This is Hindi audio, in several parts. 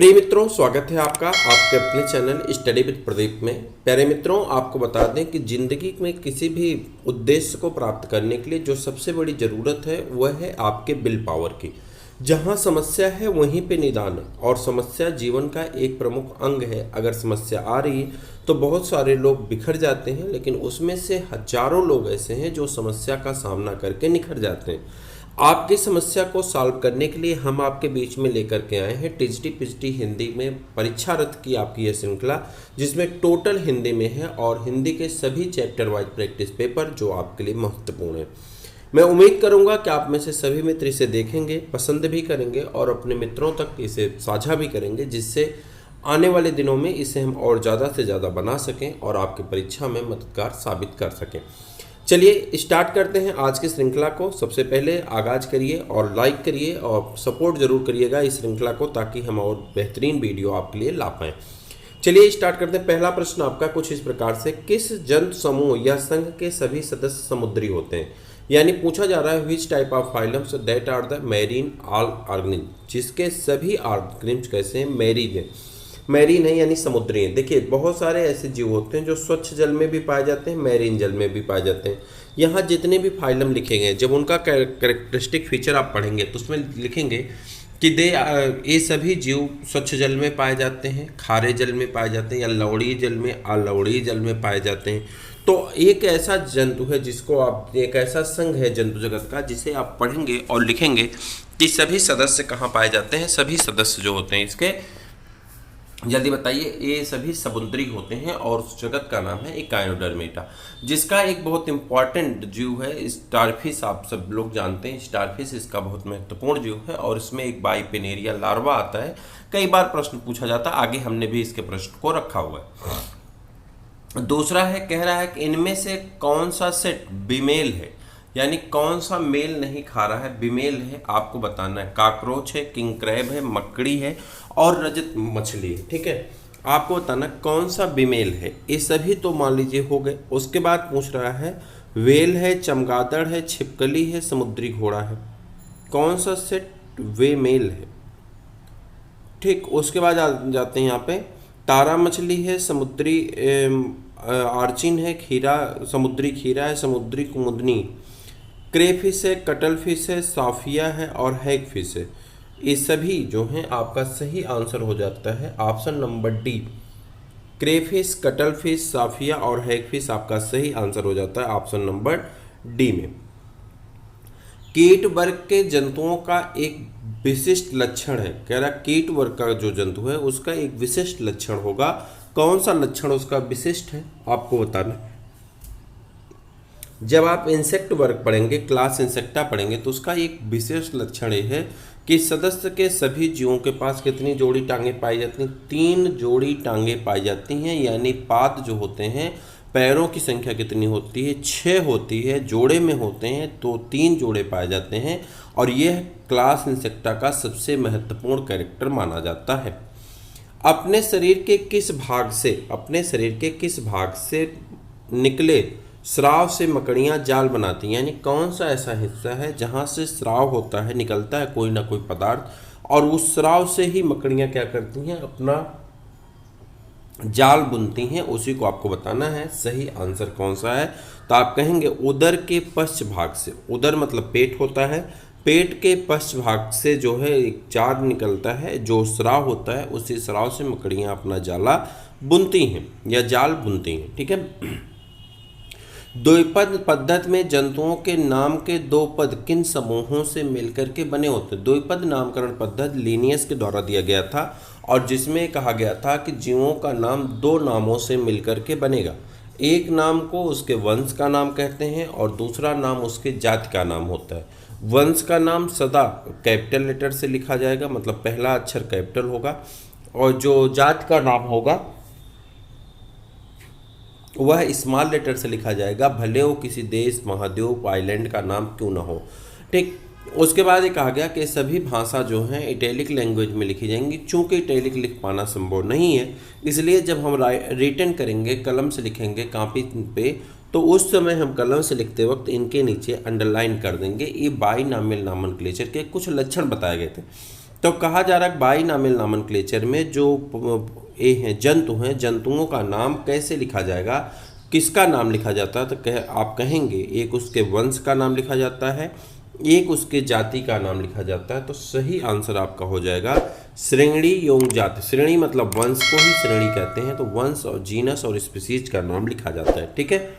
प्रिय मित्रों, स्वागत है आपका आपके अपने चैनल स्टडी विद प्रदीप में। प्यारे मित्रों, आपको बता दें कि ज़िंदगी में किसी भी उद्देश्य को प्राप्त करने के लिए जो सबसे बड़ी ज़रूरत है वह है आपके विल पावर की। जहां समस्या है वहीं पे निदान है, और समस्या जीवन का एक प्रमुख अंग है। अगर समस्या आ रही है तो बहुत सारे लोग बिखर जाते हैं, लेकिन उसमें से हजारों लोग ऐसे हैं जो समस्या का सामना करके निखर जाते हैं। आपकी समस्या को सॉल्व करने के लिए हम आपके बीच में लेकर के आए हैं टिजटी पिजटी हिंदी में परीक्षा रथ की आपकी यह श्रृंखला, जिसमें टोटल हिंदी में है और हिंदी के सभी चैप्टर वाइज प्रैक्टिस पेपर जो आपके लिए महत्वपूर्ण है। मैं उम्मीद करूंगा कि आप में से सभी मित्र इसे देखेंगे, पसंद भी करेंगे और अपने मित्रों तक इसे साझा भी करेंगे, जिससे आने वाले दिनों में इसे हम और ज़्यादा से ज़्यादा बना सकें और आपकी परीक्षा में मददगार साबित कर सकें। चलिए स्टार्ट करते हैं आज की श्रृंखला को। सबसे पहले आगाज करिए और लाइक करिए और सपोर्ट जरूर करिएगा इस श्रृंखला को, ताकि हम और बेहतरीन वीडियो आपके लिए ला पाएँ। चलिए स्टार्ट करते हैं। पहला प्रश्न आपका कुछ इस प्रकार से, किस जंतु समूह या संघ के सभी सदस्य समुद्री होते हैं? यानी पूछा जा रहा है which type of phylums that are the marine organism, जिसके सभी ऑर्गेनिज्म कैसे हैं? मैरीन है। मैरीन है यानी समुद्री हैं। देखिए बहुत सारे ऐसे जीव होते हैं जो स्वच्छ जल में भी पाए जाते हैं, मैरीन जल में भी पाए जाते हैं। यहाँ जितने भी फाइलम लिखे गए, जब उनका कैरेक्टरिस्टिक फीचर आप पढ़ेंगे तो उसमें लिखेंगे कि ये सभी जीव स्वच्छ जल में पाए जाते हैं, खारे जल में पाए जाते हैं, या लवणीय जल में, अलवणीय जल में पाए जाते हैं। तो एक ऐसा जंतु है जिसको आप, एक ऐसा संघ है जंतु जगत का, जिसे आप पढ़ेंगे और लिखेंगे कि सभी सदस्य कहाँ पाए जाते हैं। सभी सदस्य जो होते हैं इसके, जल्दी बताइए, ये सभी समुद्री होते हैं और उस जगत का नाम है इकाइनोडर्मेटा, जिसका एक बहुत इंपॉर्टेंट जीव है स्टारफिश। आप सब लोग जानते हैं स्टारफिश इसका बहुत महत्वपूर्ण जीव है और इसमें एक बाइपेनेरिया लार्वा आता है। कई बार प्रश्न पूछा जाता है, आगे हमने भी इसके प्रश्न को रखा हुआ है। दूसरा है, कह रहा है कि इनमें से कौन सा सेट बिमेल है, यानी कौन सा मेल नहीं खा रहा है, बिमेल है, आपको बताना है। काकरोच है, किंग क्रैब है, मकड़ी है और रजत मछली है। ठीक है, आपको बताना कौन सा बिमेल है। ये सभी तो मान लीजिए हो गए। उसके बाद पूछ रहा है वेल है, चमगादड़ है, छिपकली है, समुद्री घोड़ा है। कौन सा सेट वे मेल है? ठीक, उसके बाद जाते हैं यहाँ पे, तारा मछली है, समुद्री आर्चिन है, खीरा, समुद्री खीरा है, समुद्री कुमुदनी, क्रेफिश है, कटल फिश है, साफिया है और हैग फिश है। ये सभी जो हैं आपका सही आंसर हो जाता है option number D. Crayfish, cuttle fish, Safia और हैग फिश आपका सही आंसर हो जाता है ऑप्शन नंबर डी में। कीट वर्ग के जंतुओं का एक विशिष्ट लक्षण है, कह रहा कीट वर्ग का जो जंतु है उसका एक विशिष्ट लक्षण होगा। कौन सा लक्षण उसका विशिष्ट है आपको बताना। जब आप इंसेक्ट वर्ग पढ़ेंगे, क्लास इंसेक्टा पढ़ेंगे, तो उसका एक विशेष लक्षण ये है कि सदस्य के सभी जीवों के पास कितनी जोड़ी टांगे पाई जाती हैं? 3 जोड़ी टांगे पाई जाती हैं। यानी पाद जो होते हैं, पैरों की संख्या कितनी होती है? 6 होती है। जोड़े में होते हैं तो 3 जोड़े पाए जाते हैं, और यह क्लास इंसेक्टा का सबसे महत्वपूर्ण कैरेक्टर माना जाता है। अपने शरीर के किस भाग से निकले स्राव से मकड़ियाँ जाल बनाती हैं? यानी कौन सा ऐसा हिस्सा है जहाँ से स्राव होता है, निकलता है कोई ना कोई पदार्थ, और उस स्राव से ही मकड़ियाँ क्या करती हैं? अपना जाल बुनती हैं। उसी को आपको बताना है सही आंसर कौन सा है। तो आप कहेंगे उदर के पश्च भाग से, उदर मतलब पेट होता है, पेट के पश्च भाग से जो है एक जाल निकलता है, जो स्राव होता है, उसी स्राव से मकड़ियाँ अपना जाला बुनती हैं या जाल बुनती हैं। ठीक है। द्विपद पद्धति में जंतुओं के नाम के 2 पद किन समूहों से मिलकर के बने होते हैं? द्विपद नामकरण पद्धति लिनियस के द्वारा दिया गया था, और जिसमें कहा गया था कि जीवों का नाम 2 नामों से मिलकर के बनेगा। एक नाम को उसके वंश का नाम कहते हैं और दूसरा नाम उसके जाति का नाम होता है। वंश का नाम सदा कैपिटल लेटर से लिखा जाएगा, मतलब पहला अक्षर कैपिटल होगा, और जो जाति का नाम होगा वह स्मॉल लेटर से लिखा जाएगा, भले वो किसी देश, महाद्वीप, आइलैंड का नाम क्यों ना हो। ठीक, उसके बाद ये कहा गया कि सभी भाषा जो हैं इटैलिक लैंग्वेज में लिखी जाएंगी। चूँकि इटैलिक लिख पाना संभव नहीं है, इसलिए जब हम रिटन करेंगे, कलम से लिखेंगे कापी पे, तो उस समय हम कलम से लिखते वक्त इनके नीचे अंडरलाइन कर देंगे। ये बाइनॉमियल नॉमेनक्लेचर के कुछ लक्षण बताए गए थे। तो कहा जा रहा है बाइनॉमियल नॉमेनक्लेचर में जो ए हैं जंतु हैं, जंतुओं का नाम कैसे लिखा जाएगा, किसका नाम लिखा जाता है, तो आप कहेंगे एक उसके वंश का नाम लिखा जाता है, एक उसके जाति का नाम लिखा जाता है। तो सही आंसर आपका हो जाएगा श्रेणी एवं जाति। श्रेणी मतलब वंश को ही श्रेणी कहते हैं, तो वंश और जीनस और स्पीसीज का नाम लिखा जाता है। ठीक है।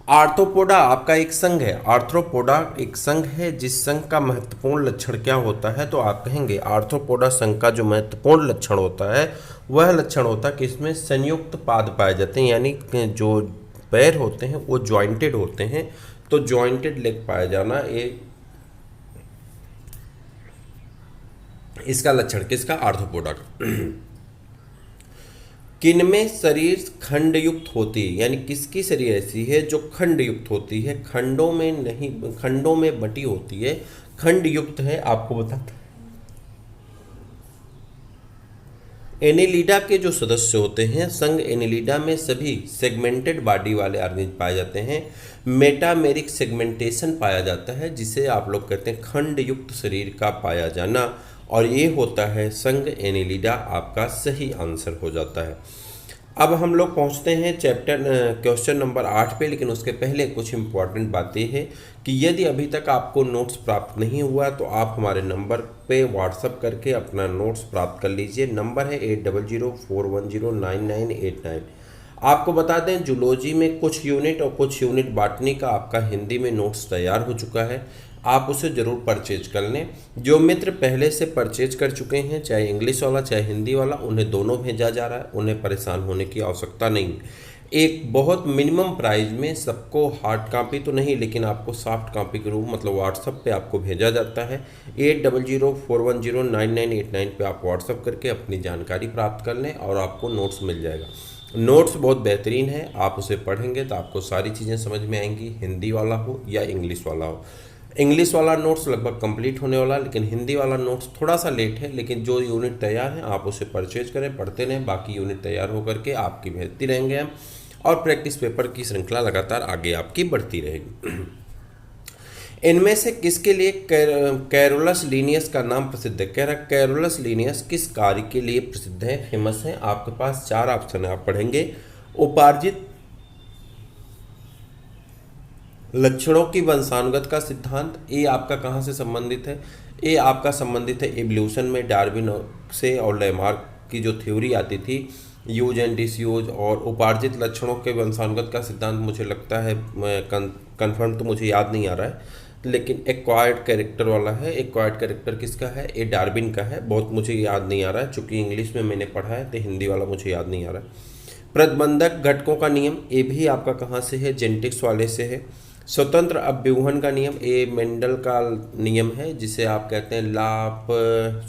आर्थ्रोपोडा आपका एक संघ है। आर्थ्रोपोडा एक संघ है, जिस संघ का महत्वपूर्ण लक्षण क्या होता है, तो आप कहेंगे आर्थ्रोपोडा संघ का जो महत्वपूर्ण लक्षण होता है वह लक्षण होता है कि इसमें संयुक्त पाद पाए जाते हैं, यानी जो पैर होते हैं वो ज्वाइंटेड होते हैं। तो ज्वाइंटेड लेग पाया जाना इसका लक्षण किसका, आर्थ्रोपोडा का। किनमें शरीर खंडयुक्त होती है, यानी किसकी शरीर ऐसी है जो खंडयुक्त होती है, खंडों में नहीं, खंडों में बटी होती है, खंडयुक्त है। आपको बताता एनिलिडा के जो सदस्य होते हैं, संघ एनिलिडा में सभी सेगमेंटेड बॉडी वाले ऑर्गेनिज पाए जाते हैं। मेटामेरिक सेगमेंटेशन पाया जाता है, जिसे आप लोग कहते हैं खंडयुक्त शरीर का पाया जाना, और ये होता है संघ एनिलिडा। आपका सही आंसर हो जाता है। अब हम लोग पहुंचते हैं क्वेश्चन नंबर 8 पे, लेकिन उसके पहले कुछ इंपॉर्टेंट बातें हैं कि यदि अभी तक आपको नोट्स प्राप्त नहीं हुआ तो आप हमारे नंबर पे व्हाट्सअप करके अपना नोट्स प्राप्त कर लीजिए। नंबर है 8004109989। आपको बता दें जूलॉजी में कुछ यूनिट और कुछ यूनिट बॉटनी का आपका हिंदी में नोट्स तैयार हो चुका है, आप उसे ज़रूर परचेज कर लें। जो मित्र पहले से परचेज कर चुके हैं, चाहे इंग्लिश वाला चाहे हिंदी वाला, उन्हें दोनों भेजा जा रहा है, उन्हें परेशान होने की आवश्यकता नहीं। एक बहुत मिनिमम प्राइस में सबको हार्ड कॉपी तो नहीं, लेकिन आपको सॉफ्ट कॉपी के रूप मतलब व्हाट्सअप पे आपको भेजा जाता है। 8004109989 पे आप व्हाट्सअप करके अपनी जानकारी प्राप्त कर लें और आपको नोट्स मिल जाएगा। नोट्स बहुत बेहतरीन है, आप उसे पढ़ेंगे तो आपको सारी चीज़ें समझ में आएंगी, हिंदी वाला हो या इंग्लिश वाला हो। इंग्लिश वाला नोट्स लगभग कंप्लीट होने वाला, लेकिन हिंदी वाला नोट्स थोड़ा सा लेट है। लेकिन जो यूनिट तैयार है आप उसे परचेज करें, पढ़ते रहें, बाकी यूनिट तैयार होकर के आपकी भेजती रहेंगे हम, और प्रैक्टिस पेपर की श्रृंखला लगातार आगे आपकी बढ़ती रहेगी। इनमें से किसके लिए कैरोलस लीनियस का नाम प्रसिद्ध है? कह रहा कैरोलस लीनियस किस कार्य के लिए प्रसिद्ध है, फेमस है? आपके पास 4 ऑप्शन है, आप पढ़ेंगे। उपार्जित लक्षणों की वंशानुगत का सिद्धांत, ये आपका कहाँ से संबंधित है? ये आपका संबंधित है एवोल्यूशन में, डार्विन से, और लेमार्क की जो थ्योरी आती थी यूज एंड डिसयूज। और उपार्जित लक्षणों के वंशानुगत का सिद्धांत मुझे लगता है, कंफर्म तो मुझे याद नहीं आ रहा है, लेकिन एक्वायर्ड कैरेक्टर वाला है। एक्वायर्ड कैरेक्टर किसका है? ये डार्विन का है, बहुत मुझे याद नहीं आ रहा है, चूँकि इंग्लिश में मैंने पढ़ा है तो हिंदी वाला मुझे याद नहीं आ रहा है। प्रतिबंधक घटकों का नियम, ये भी आपका कहाँ से है? जेनेटिक्स वाले से है। स्वतंत्र अभ्यूहन का नियम, ये मेंडल का नियम है, जिसे आप कहते हैं लॉ ऑफ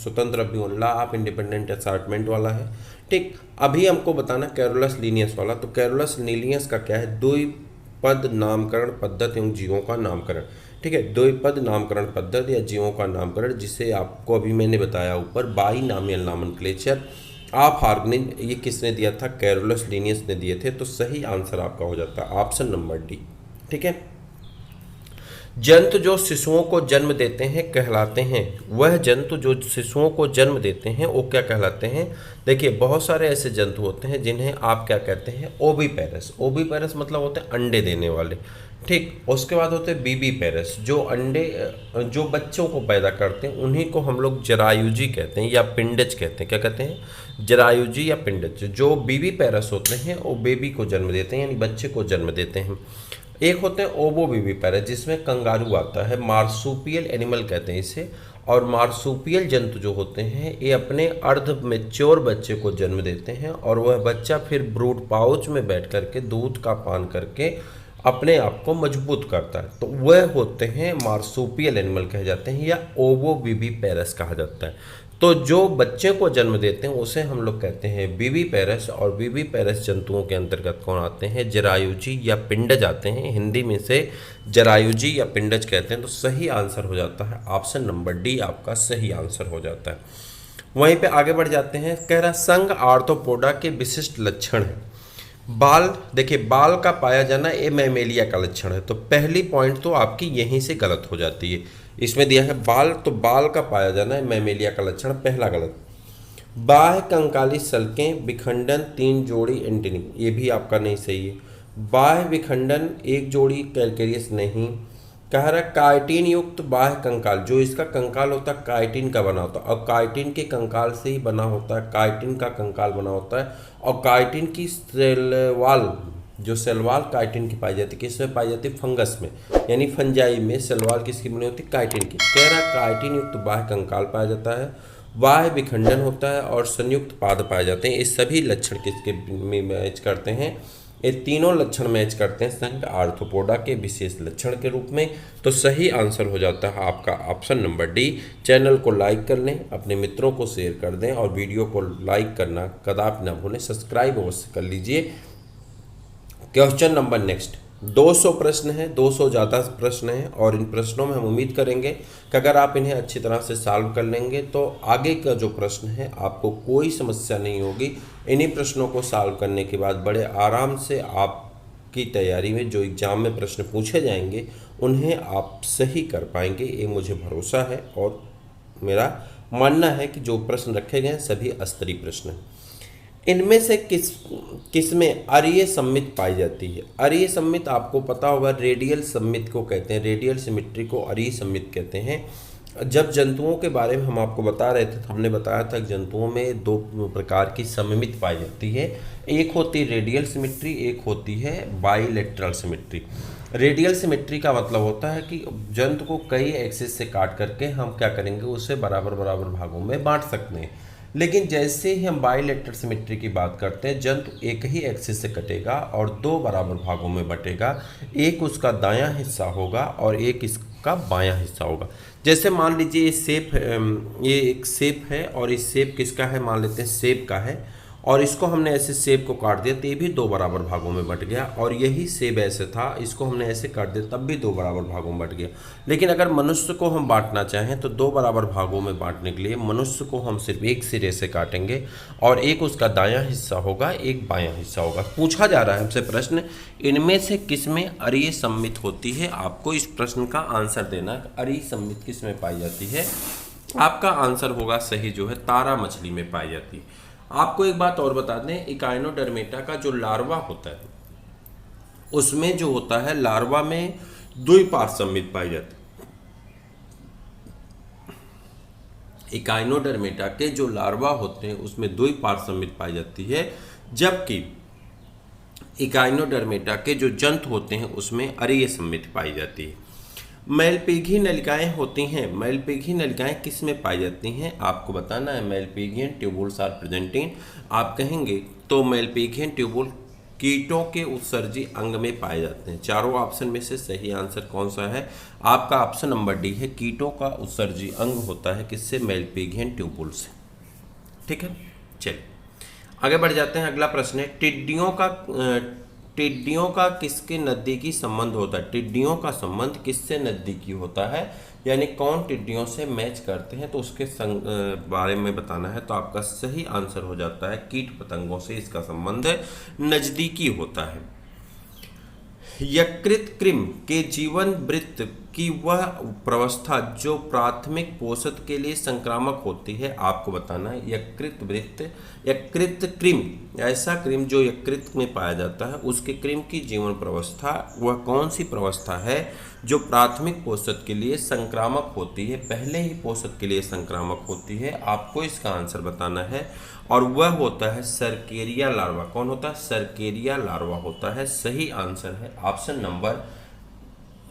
स्वतंत्र अभ्यूहन, लॉ ऑफ इंडिपेंडेंट असॉर्टमेंट वाला है। ठीक, अभी हमको बताना कैरोलस लीनियस वाला। तो कैरोलस लीनियस का क्या है? द्विपद नामकरण पद्धति एवं जीवों का नामकरण। ठीक है, द्विपद नामकरण पद्धति या जीवों का नामकरण, जिसे आपको अभी मैंने बताया ऊपर बाइनॉमियल नॉमेनक्लेचर ऑफ ऑर्गेनिज, ये किसने दिया था? कैरोलस लीनियस ने दिए थे। तो सही आंसर आपका हो जाता है ऑप्शन नंबर डी। ठीक है। जंतु जो शिशुओं को जन्म देते हैं कहलाते हैं, वह जंतु जो शिशुओं को जन्म देते हैं वो क्या कहलाते हैं? देखिए बहुत सारे ऐसे जंतु होते हैं जिन्हें आप क्या कहते हैं? ओविपेरस। ओविपेरस मतलब होते हैं अंडे देने वाले। ठीक, उसके बाद होते हैं बीबीपेरस, जो अंडे जो बच्चों को पैदा करते हैं, उन्हीं को हम लोग जरायुजी कहते हैं या पिंडज कहते हैं। क्या कहते हैं? जरायुजी या पिंडज। जो बीबीपेरस होते हैं वो बेबी को जन्म देते हैं, यानी बच्चे को जन्म देते हैं। एक होते हैं ओवोविविपेरस, जिसमें कंगारू आता है, मार्सुपियल एनिमल कहते हैं इसे। और मार्सुपियल जंतु जो होते हैं ये अपने अर्ध मैच्योर बच्चे को जन्म देते हैं, और वह बच्चा फिर ब्रूड पाउच में बैठ करके दूध का पान करके अपने आप को मजबूत करता है। तो वह होते हैं मार्सुपियल एनिमल कहे जाते हैं, या ओवोविविपेरस कहा जाता है। तो जो बच्चे को जन्म देते हैं उसे हम लोग कहते हैं बीबीपेरस। और बीबीपेरस जंतुओं के अंतर्गत कौन आते हैं? जरायुजी या पिंडज आते हैं, हिंदी में से जरायुजी या पिंडज कहते हैं। तो सही आंसर हो जाता है ऑप्शन नंबर डी, आपका सही आंसर हो जाता है। वहीं पे आगे बढ़ जाते हैं। कह रहा संघ आर्थ्रोपोडा के विशिष्ट लक्षण है। बाल, देखिए बाल का पाया जाना ये मैमेलिया का लक्षण है, तो पहली पॉइंट तो आपकी यहीं से गलत हो जाती है। इसमें दिया है बाल, तो बाल का पाया जाना है मैमेलिया का लक्षण, पहला गलत। बाह्य कंकाली सल्कें विखंडन 3 जोड़ी एंटीनी, ये भी आपका नहीं सही है। बाह्य विखंडन 1 जोड़ी कैलकेरियस नहीं। कह रहा काइटिन युक्त बाह्य कंकाल, जो इसका कंकाल होता है काइटिन का बना होता है, और काइटिन के कंकाल से ही बना होता है, काइटिन का कंकाल बना होता है। और काइटिन की सेलवाल, जो सेलवाल काइटिन की पाई जाती है, किसमें पाई जाती है? फंगस में, यानी फंजाई में सेलवाल किसकी बनी होती है? काइटिन की। कह रहा काइटिन युक्त बाह्य कंकाल पाया जाता है, बाह्य विखंडन होता है और संयुक्त पाद पाए जाते हैं। ये सभी लक्षण किसके में मैच करते हैं? ये तीनों लक्षण मैच करते हैं संघ आर्थ्रोपोडा के विशेष लक्षण के रूप में। तो सही आंसर हो जाता है आपका ऑप्शन नंबर डी। चैनल को लाइक कर लें, अपने मित्रों को शेयर कर दें और वीडियो को लाइक करना कदापि ना भूलें, सब्सक्राइब अवश्य कर लीजिए। क्वेश्चन नंबर नेक्स्ट, 200 प्रश्न हैं, 200 ज़्यादा प्रश्न हैं और इन प्रश्नों में हम उम्मीद करेंगे कि अगर आप इन्हें अच्छी तरह से सॉल्व कर लेंगे तो आगे का जो प्रश्न है आपको कोई समस्या नहीं होगी। इन्हीं प्रश्नों को सॉल्व करने के बाद बड़े आराम से आपकी तैयारी में जो एग्ज़ाम में प्रश्न पूछे जाएंगे उन्हें आप सही कर पाएंगे, ये मुझे भरोसा है। और मेरा मानना है कि जो प्रश्न रखे गए हैं सभी स्तरीय प्रश्न हैं। इनमें से किस में अरीय सममित पाई जाती है? अरीय सममित आपको पता होगा रेडियल सममित को कहते हैं, रेडियल सिमिट्री को अरीय सममित कहते हैं। जब जंतुओं के बारे में हम आपको बता रहे थे तो हमने बताया था कि जंतुओं में 2 प्रकार की सममित पाई जाती है, एक होती है रेडियल सिमिट्री, एक होती है बाईलेटरल सिमिट्री। रेडियल सिमिट्री का मतलब होता है कि जंतु को कई एक्सिस से काट करके हम क्या करेंगे, उसे बराबर बराबर भागों में बांट सकते हैं। लेकिन जैसे ही हम बाईलेटरल सिमिट्री की बात करते हैं, जंतु एक ही एक्सिस से कटेगा और 2 बराबर भागों में बटेगा, एक उसका दायां हिस्सा होगा और एक इसका बायां हिस्सा होगा। जैसे मान लीजिए ये एक सेब है और इस सेब किसका है? मान लेते हैं सेब का है, और इसको हमने ऐसे सेब को काट दिया तो ये भी 2 बराबर भागों में बट गया, और यही सेब ऐसे था, इसको हमने ऐसे काट दिया तब भी 2 बराबर भागों में बट गया। लेकिन अगर मनुष्य को हम बांटना चाहें तो 2 बराबर भागों में बांटने के लिए मनुष्य को हम सिर्फ एक सिरे से काटेंगे और एक उसका दायां हिस्सा होगा, एक बायां हिस्सा होगा। पूछा जा रहा है हमसे प्रश्न, इनमें से किस में अरीय सममित होती है? आपको इस प्रश्न का आंसर देना है, अरीय सममित किस में पाई जाती है? आपका आंसर होगा सही जो है तारा मछली में पाई जाती है। आपको एक बात और बता दें, इकाइनोडर्मेटा का जो लार्वा होता है उसमें जो होता है लार्वा में द्विपार्श्व सममित पाई जाती है। इकाइनोडर्मेटा के जो लार्वा होते हैं उसमें द्विपार्श्व सममित पाई जाती है, जबकि इकाइनोडर्मेटा के जो जंतु होते हैं उसमें अरीय सममित पाई जाती है। मैलपीघी नलिकाएं होती हैं, मैलपीघी नलिकाएं किस में पाई जाती हैं? आपको बताना है। मैलपीघियन ट्यूबुल्स आर प्रेजेंट इन, आप कहेंगे तो मैलपीघियन ट्यूबुल कीटों के उत्सर्जी अंग में पाए जाते हैं। चारों ऑप्शन में से सही आंसर कौन सा है? आपका ऑप्शन नंबर डी है, कीटों का उत्सर्जी अंग होता है किससे? मैलपीघियन ट्यूबुल से। ठीक है, चलिए आगे बढ़ जाते हैं। अगला प्रश्न है, टिड्डियों का किसके नज़दीकी संबंध होता है? टिड्डियों का संबंध किससे नज़दीकी होता है, यानी कौन टिड्डियों से मैच करते हैं, तो उसके बारे में बताना है। तो आपका सही आंसर हो जाता है कीट पतंगों से इसका संबंध नज़दीकी होता है। यकृत कृमि के जीवन वृत्त की वह प्रवस्था जो प्राथमिक पोषक के लिए संक्रामक होती है, आपको बताना है। यकृत वृत्त, यकृत कृमि, ऐसा कृमि जो यकृत में पाया जाता है उसके कृमि की जीवन प्रवस्था वह कौन सी प्रवस्था है जो प्राथमिक पोषक के लिए संक्रामक होती है, पहले ही पोषक के लिए संक्रामक होती है? आपको इसका आंसर बताना है और वह होता है सर्केरिया लार्वा। कौन होता है? सर्केरिया लार्वा होता है। सही आंसर है ऑप्शन नंबर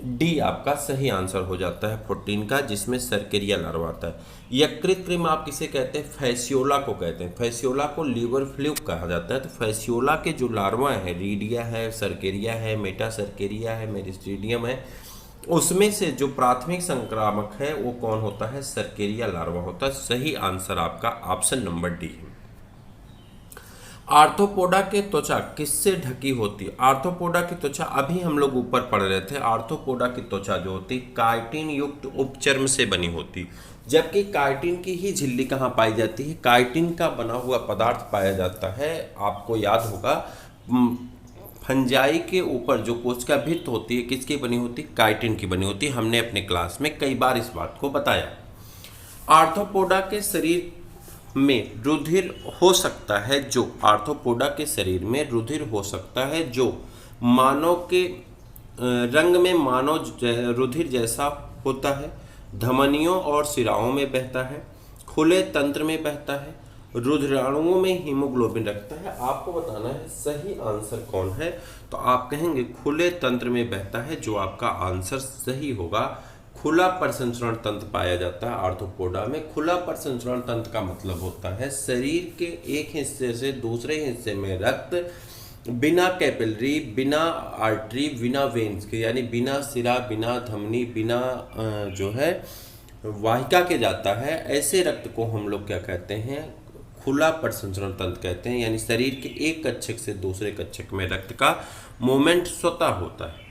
डी, आपका सही आंसर हो जाता है 14 का, जिसमें सर्केरिया लार्वा आता है। यकृत कृमि आप किसे कहते हैं? फैसियोला को कहते हैं। फैसियोला को लीवर फ्लूक कहा जाता है। तो फैसियोला के जो लार्वा है, रीडिया है, सर्केरिया है, मेटा सर्केरिया है, मेरिस्टीडियम है, उसमें से जो प्राथमिक संक्रामक है वो कौन होता है? सर्केरिया लार्वा होता है। सही आंसर आपका ऑप्शन नंबर डी है। आर्थ्रोपोडा के त्वचा किससे ढकी होती है? आर्थ्रोपोडा की त्वचा अभी हम लोग ऊपर पढ़ रहे थे, आर्थ्रोपोडा की त्वचा जो होती काइटिन युक्त उपचर्म से बनी होती, जबकि काइटिन की ही झिल्ली कहाँ पाई जाती है? काइटिन का बना हुआ पदार्थ पाया जाता है, आपको याद होगा फंजाई के ऊपर जो कोशिका भित्त होती है किसकी बनी होती है? काइटिन की बनी होती है। हमने अपने क्लास में कई बार इस बात को बताया। आर्थ्रोपोडा के शरीर में रुधिर हो सकता है जो आर्थ्रोपोडा के शरीर में रुधिर हो सकता है जो मानव के रंग में मानव रुधिर जैसा होता है, धमनियों और शिराओं में बहता है, खुले तंत्र में बहता है, रुधिराणुओं में हीमोग्लोबिन रखता है। आपको बताना है सही आंसर कौन है, तो आप कहेंगे खुले तंत्र में बहता है, जो आपका आंसर सही होगा। खुला प्रसंचरण तंत्र पाया जाता है आर्थ्रोपोडा में। खुला प्रसंचरण तंत्र का मतलब होता है शरीर के एक हिस्से से दूसरे हिस्से में रक्त बिना कैपिलरी, बिना आर्टरी, बिना वेन्स के, यानी बिना सिरा, बिना धमनी, बिना जो है वाहिका के जाता है। ऐसे रक्त को हम लोग क्या कहते हैं? खुला प्रसंचरण तंत्र कहते हैं। यानी शरीर के एक कक्षक से दूसरे कक्षक में रक्त का मूवमेंट स्वतः होता है।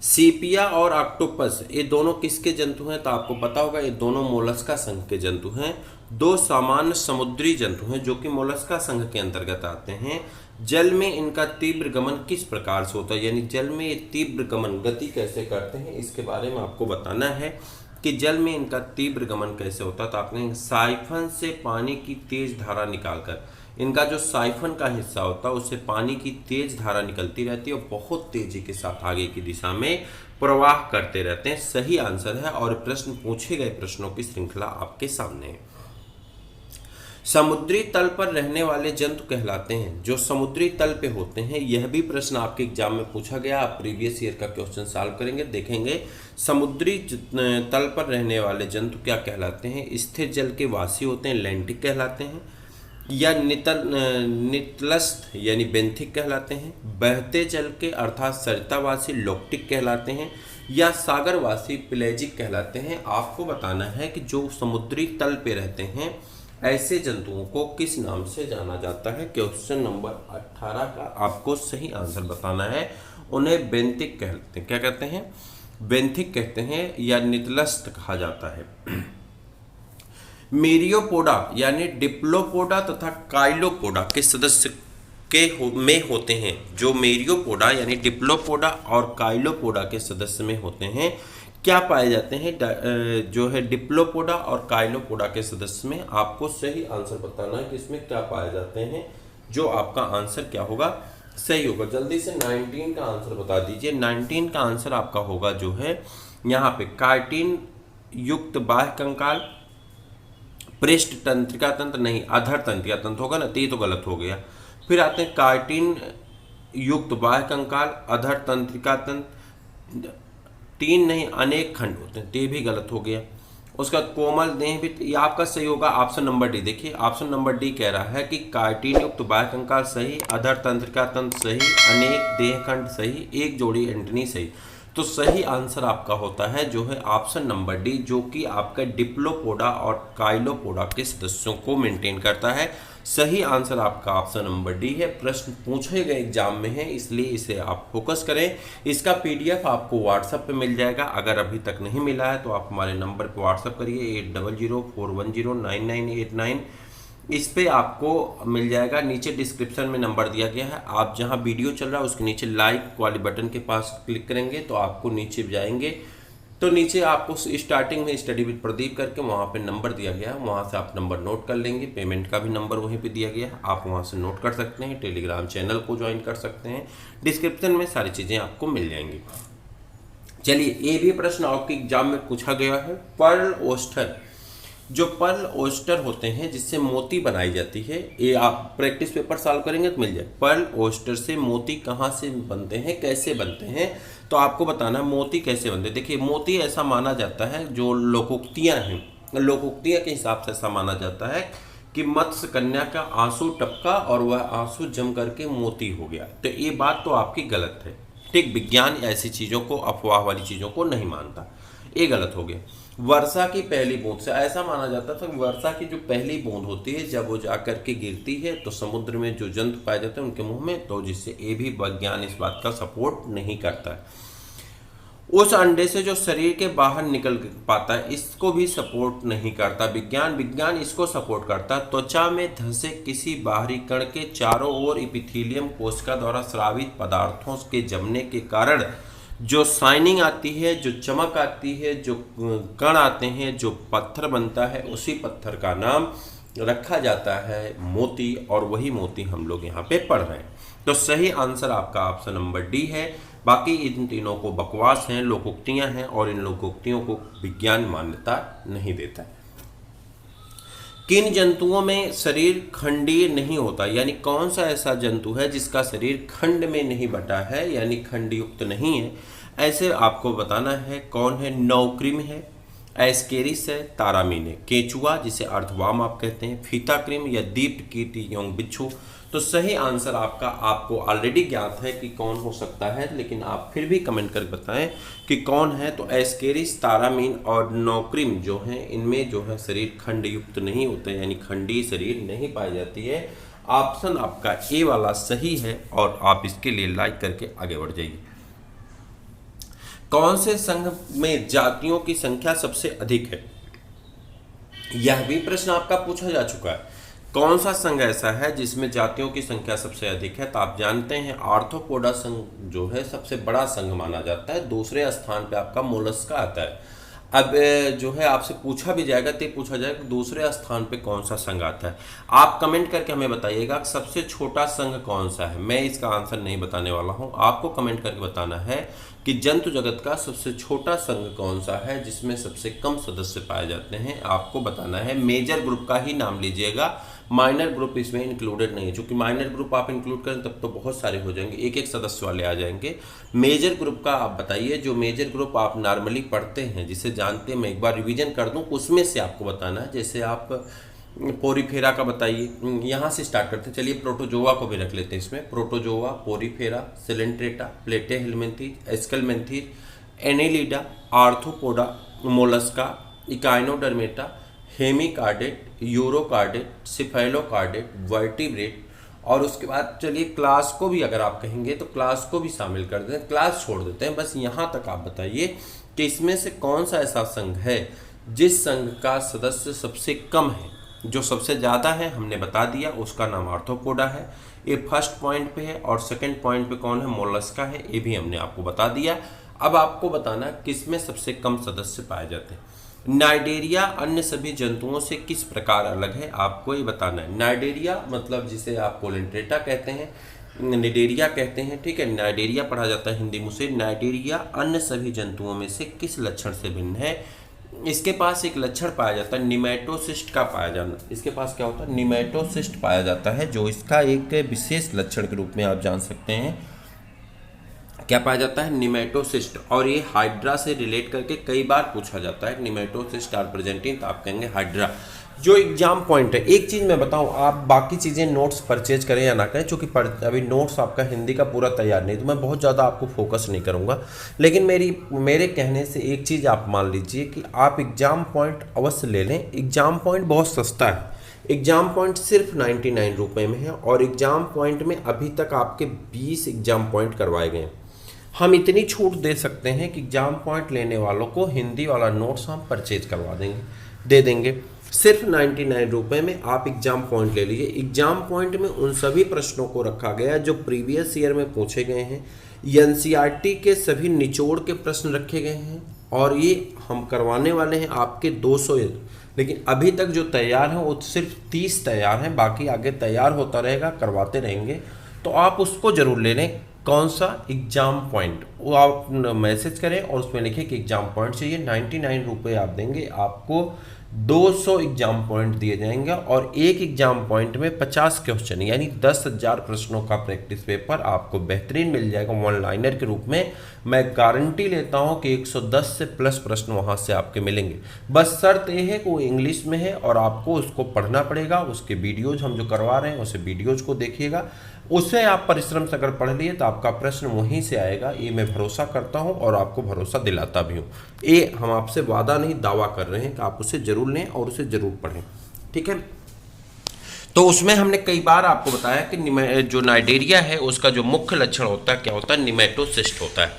सीपिया और ऑक्टोपस ये दोनों किसके जंतु हैं? तो आपको पता होगा ये दोनों मोलस्का संघ के जंतु हैं। दो सामान्य समुद्री जंतु हैं जो कि मोलस्का संघ के अंतर्गत आते हैं। जल में इनका तीव्र गमन किस प्रकार से होता है? यानी जल में ये तीव्र गमन गति कैसे करते हैं, इसके बारे में आपको बताना है कि जल में इनका तीव्र गमन कैसे होता है। तो आपने साइफन से पानी की तेज धारा निकालकर, इनका जो साइफन का हिस्सा होता है उससे पानी की तेज धारा निकलती रहती है और बहुत तेजी के साथ आगे की दिशा में प्रवाह करते रहते हैं। सही आंसर है। और प्रश्न पूछे गए प्रश्नों की श्रृंखला आपके सामने है। समुद्री तल पर रहने वाले जंतु कहलाते हैं जो समुद्री तल पे होते हैं। यह भी प्रश्न आपके एग्जाम में पूछा गया। आप प्रीवियस ईयर का क्वेश्चन सॉल्व करेंगे, देखेंगे समुद्री तल पर रहने वाले जंतु क्या कहलाते हैं? स्थिर जल के वासी होते हैं, लैंटिक कहलाते हैं, या नितलस्थ यानी बेंथिक कहलाते हैं, बहते जल के अर्थात सरितावासी लोक्टिक कहलाते हैं, या सागरवासी पेलेजिक कहलाते हैं। आपको बताना है कि जो समुद्री तल पे रहते हैं ऐसे जंतुओं को किस नाम से जाना जाता है। क्वेश्चन नंबर 18 का आपको सही आंसर बताना है। उन्हें बेंथिक कहते हैं। क्या कहते हैं? बेंथिक कहते हैं या नितलस्थ कहा जाता है। मेरियोपोडा यानी डिप्लोपोडा तथा काइलोपोडा के सदस्य में होते हैं। जो मेरियोपोडा यानी डिप्लोपोडा और काइलोपोडा के सदस्य में होते हैं क्या पाए जाते हैं? जो है डिप्लोपोडा और काइलोपोडा के सदस्य में आपको सही आंसर बताना है कि इसमें क्या पाए जाते हैं। जो आपका आंसर क्या होगा? सही होगा। जल्दी से 19 का आंसर बता दीजिए। 19 का आंसर आपका होगा जो है यहाँ पे काइटिन युक्त बाह्य कंकाल, पृष्ठ तंत्रिका तंत्र नहीं, अधर तंत्रिका तंत्र होगा ना, तो ये तो गलत हो गया। फिर आते हैं काइटिन युक्त बाह्य कंकाल, अधर तंत्रिका तंत्र, 3 नहीं अनेक खंड होते हैं, तो ये भी गलत हो गया। उसका कोमल देह भी, ये आपका सही होगा ऑप्शन नंबर डी। देखिए ऑप्शन नंबर डी कह रहा है कि काइटिन युक्त बाह्य कंकाल सही, अधर तंत्रिका तंत्र सही, अनेक देह खंड सही, एक जोड़ी एंटनी सही। तो सही आंसर आपका होता है जो है ऑप्शन नंबर डी, जो कि आपका डिप्लोपोडा और काइलोपोडा के सदस्यों को मेंटेन करता है। सही आंसर आपका ऑप्शन नंबर डी है। प्रश्न पूछे गए एग्जाम में है, इसलिए इसे आप फोकस करें। इसका पीडीएफ आपको व्हाट्सएप पे मिल जाएगा। अगर अभी तक नहीं मिला है तो आप हमारे नंबर पे व्हाट्सएप करिए 8004109989। इस पे आपको मिल जाएगा। नीचे डिस्क्रिप्शन में नंबर दिया गया है। आप जहां वीडियो चल रहा है उसके नीचे लाइक वाले बटन के पास क्लिक करेंगे तो आपको नीचे जाएंगे तो नीचे आपको स्टार्टिंग में स्टडी विद प्रदीप करके वहाँ पे नंबर दिया गया है, वहाँ से आप नंबर नोट कर लेंगे। पेमेंट का भी नंबर वहीं पे दिया गया है, आप वहाँ से नोट कर सकते हैं। टेलीग्राम चैनल को ज्वाइन कर सकते हैं। डिस्क्रिप्शन में सारी चीज़ें आपको मिल जाएंगी। चलिए, ये भी प्रश्न आपके एग्जाम में पूछा गया है। पर्ल ओस्टर, जो पर्ल ओस्टर होते हैं जिससे मोती बनाई जाती है, ये आप प्रैक्टिस पेपर सॉल्व करेंगे तो मिल जाए। पर्ल ओस्टर से मोती कहाँ से बनते हैं, कैसे बनते हैं, तो आपको बताना मोती कैसे बनते हैं। देखिए, मोती ऐसा माना जाता है, जो लोकोक्तियाँ हैं, लोकोक्तियाँ के हिसाब से ऐसा माना जाता है कि मत्स्य कन्या का आंसू टपका और वह आंसू जम करके मोती हो गया। तो ये बात तो आपकी गलत है। ठीक, विज्ञान ऐसी चीज़ों को, अफवाह वाली चीज़ों को नहीं मानता, ये गलत हो गया। वर्षा की पहली बूंद से ऐसा माना जाता था कि वर्षा की जो पहली बूंद होती है जब वो जाकर के गिरती है तो समुद्र में जो जंतु पाए जाते हैं उनके मुंह में, तो जिससे ये भी विज्ञान इस बात का सपोर्ट नहीं करता है। उस अंडे से जो शरीर के बाहर निकल पाता है इसको भी सपोर्ट नहीं करता। विज्ञान इसको सपोर्ट करता है। त्वचा में धंसे किसी बाहरी कण के चारों ओर इपिथीलियम कोशिका द्वारा स्रावित पदार्थों के जमने के कारण जो शाइनिंग आती है, जो चमक आती है, जो कण आते हैं, जो पत्थर बनता है, उसी पत्थर का नाम रखा जाता है मोती, और वही मोती हम लोग यहाँ पे पढ़ रहे हैं। तो सही आंसर आपका ऑप्शन नंबर डी है। बाकी इन तीनों को बकवास हैं, लोकोक्तियां हैं, और इन लोकोक्तियों को विज्ञान मान्यता नहीं देता है। किन जंतुओं में शरीर खंडीय नहीं होता, यानी कौन सा ऐसा जंतु है जिसका शरीर खंड में नहीं बटा है, यानी खंडयुक्त नहीं है, ऐसे आपको बताना है। कौन है? नौक्रिम है, एस्केरिस है, तारामीन है, केचुआ जिसे अर्थवाम आप कहते हैं, फीताक्रिम या दीप्त कीट एवं बिच्छू। तो सही आंसर आपको ऑलरेडी ज्ञात है कि कौन हो सकता है, लेकिन आप फिर भी कमेंट करके बताएं कि कौन है। तो एस्केरिस, तारामीन और नौक्रिम जो हैं, इनमें जो है शरीर खंडयुक्त नहीं होते, यानी खंडीय शरीर नहीं पाई जाती है। ऑप्शन आपका ए वाला सही है, और आप इसके लिए लाइक करके आगे बढ़ जाइए। कौन से संघ में जातियों की संख्या सबसे अधिक है? यह भी प्रश्न आपका पूछा जा चुका है। कौन सा संघ ऐसा है जिसमें जातियों की संख्या सबसे अधिक है? तो आप जानते हैं आर्थ्रोपोडा संघ जो है सबसे बड़ा संघ माना जाता है। दूसरे स्थान पे आपका मोलस्का आता है। अब जो है आपसे पूछा भी जाएगा, तो पूछा जाएगा कि दूसरे स्थान पे कौन सा संघ आता है। आप कमेंट करके हमें बताइएगा कि सबसे छोटा संघ कौन सा है। मैं इसका आंसर नहीं बताने वाला हूं, आपको कमेंट करके बताना है कि जंतु जगत का सबसे छोटा संघ कौन सा है जिसमें सबसे कम सदस्य पाए जाते हैं, आपको बताना है। मेजर ग्रुप का ही नाम लीजिएगा, माइनर ग्रुप इसमें इंक्लूडेड नहीं है, क्योंकि माइनर ग्रुप आप इंक्लूड करें तब तो बहुत सारे हो जाएंगे, एक एक सदस्य वाले आ जाएंगे। मेजर ग्रुप का आप बताइए, जो मेजर ग्रुप आप नॉर्मली पढ़ते हैं, जिसे जानते हैं, मैं एक बार रिवीजन कर दूं, उसमें से आपको बताना है। जैसे आप पोरीफेरा का बताइए, यहाँ से स्टार्ट करते हैं। चलिए प्रोटोजोआ को भी रख लेते हैं इसमें। Protozoa, porifera, coelenterata, platyhelminthes, aschelminthes, annelida, arthropoda, mollusca, echinodermata, hemichordate, urochordate, cephalochordate, vertebrate, और उसके बाद चलिए क्लास को भी अगर आप कहेंगे तो क्लास को भी शामिल कर देते हैं, क्लास छोड़ देते हैं। बस यहाँ तक आप बताइए कि इसमें से कौन सा ऐसा संघ है जिस संघ का सदस्य सबसे कम है। जो सबसे ज़्यादा है हमने बता दिया, उसका नाम आर्थ्रोपोडा है, ये फर्स्ट पॉइंट पे है। और सेकंड पॉइंट पे कौन है? मोलस्का है, ये भी हमने आपको बता दिया। अब आपको बताना किसमें सबसे कम सदस्य पाए जाते हैं। नाइडेरिया अन्य सभी जंतुओं से किस प्रकार अलग है, आपको ये बताना है। नाइडेरिया मतलब जिसे आप कोलेंट्रेटा कहते हैं, निडेरिया कहते हैं, ठीक है, नाइडेरिया पढ़ा जाता है हिंदी मुझसे। नाइडेरिया अन्य सभी जंतुओं में से किस लक्षण से भिन्न है? इसके पास एक लक्षण पाया जाता है निमेटोसिस्ट का पाया जाना। इसके पास क्या होता है? निमेटोसिस्ट पाया जाता है, जो इसका एक विशेष लक्षण के रूप में आप जान सकते हैं। क्या पाया जाता है? निमेटोसिस्ट। और ये हाइड्रा से रिलेट करके कई बार पूछा जाता है, निमेटोसिस्ट आर प्रेजेंटिंग, तो आप कहेंगे हाइड्रा। जो एग्जाम पॉइंट है, एक चीज़ मैं बताऊं, आप बाकी चीज़ें नोट्स परचेज करें या ना करें, क्योंकि अभी नोट्स आपका हिंदी का पूरा तैयार नहीं, तो मैं बहुत ज़्यादा आपको फोकस नहीं करूंगा। लेकिन मेरे कहने से एक चीज़ आप मान लीजिए कि आप एग्जाम पॉइंट अवश्य ले लें। एग्जाम पॉइंट बहुत सस्ता है, एग्जाम पॉइंट सिर्फ 99 रुपये में है, और एग्जाम पॉइंट में अभी तक आपके 20 एग्जाम पॉइंट करवाए गए हैं। हम इतनी छूट दे सकते हैं कि एग्जाम पॉइंट लेने वालों को हिंदी वाला नोट्स हम परचेज करवा देंगे, दे देंगे। सिर्फ 99 रुपये में आप एग्जाम पॉइंट ले लीजिए। एग्जाम पॉइंट में उन सभी प्रश्नों को रखा गया जो प्रीवियस ईयर में पूछे गए हैं। एनसीईआरटी के सभी निचोड़ के प्रश्न रखे गए हैं, और ये हम करवाने वाले हैं आपके 200। लेकिन अभी तक जो तैयार हैं वो सिर्फ 30 तैयार हैं, बाकी आगे तैयार होता रहेगा, करवाते रहेंगे। तो आप उसको जरूर ले लें। कौन सा? Exam point. वो आप मैसेज करें और उसमें लिखें कि एग्जाम पॉइंट चाहिए। 99 रुपये आप देंगे, आपको 200 एग्जाम पॉइंट दिए जाएंगे, और एक एग्जाम पॉइंट में 50 क्वेश्चन यानी 10,000 प्रश्नों का प्रैक्टिस पेपर आपको बेहतरीन मिल जाएगा वन लाइनर के रूप में। मैं गारंटी लेता हूं कि 110 से प्लस प्रश्न वहां से आपके मिलेंगे। बस शर्त यह है कि वो इंग्लिश में है और आपको उसको पढ़ना पड़ेगा। उसके वीडियोज हम जो करवा रहे हैं उसे वीडियोज को देखिएगा, उससे आप परिश्रम से अगर पढ़ लिए तो आपका प्रश्न वहीं से आएगा। ये मैं भरोसा करता हूं और आपको भरोसा दिलाता भी हूं। ये हम आपसे वादा नहीं, दावा कर रहे हैं कि आप उसे जरूर लें और उसे जरूर पढ़ें, ठीक है। तो उसमें हमने कई बार आपको बताया कि जो नाइडेरिया है उसका जो मुख्य लक्षण होता है क्या होता है? निमेटोसिस्ट होता है।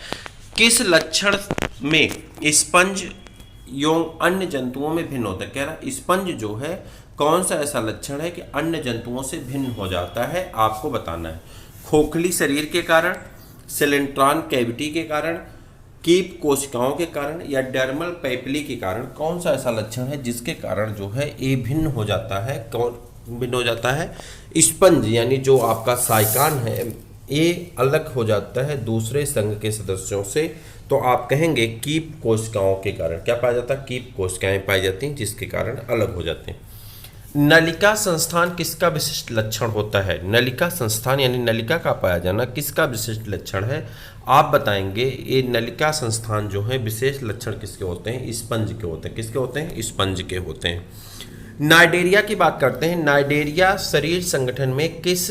किस लक्षण में स्पंज एवं अन्य जंतुओं में भिन्न होता है। कह रहा स्पंज जो है कौन सा ऐसा लक्षण है कि अन्य जंतुओं से भिन्न हो जाता है, आपको बताना है। खोखली शरीर के कारण, सिलेंट्रॉन कैविटी के कारण, कीप कोशिकाओं के कारण या डर्मल पैपिली के कारण कौन सा ऐसा लक्षण है जिसके कारण जो है ये भिन्न हो जाता है। कौन भिन्न हो जाता है? स्पंज यानी जो आपका साइकान है ये अलग हो जाता है दूसरे संघ के सदस्यों से। तो आप कहेंगे कीप कोशिकाओं के कारण। क्या पाया जाता है? कीप कोशिकाएं पाई जाती हैं जिसके कारण अलग हो जाते हैं। नलिका संस्थान किसका विशिष्ट लक्षण होता है? नलिका संस्थान यानी नलिका का पाया जाना किसका विशिष्ट लक्षण है? आप बताएंगे ये नलिका संस्थान जो है विशेष लक्षण किसके होते हैं? स्पंज के होते हैं। किसके होते हैं? स्पंज के होते हैं। नाइडेरिया की बात करते हैं। नाइडेरिया शरीर संगठन में किस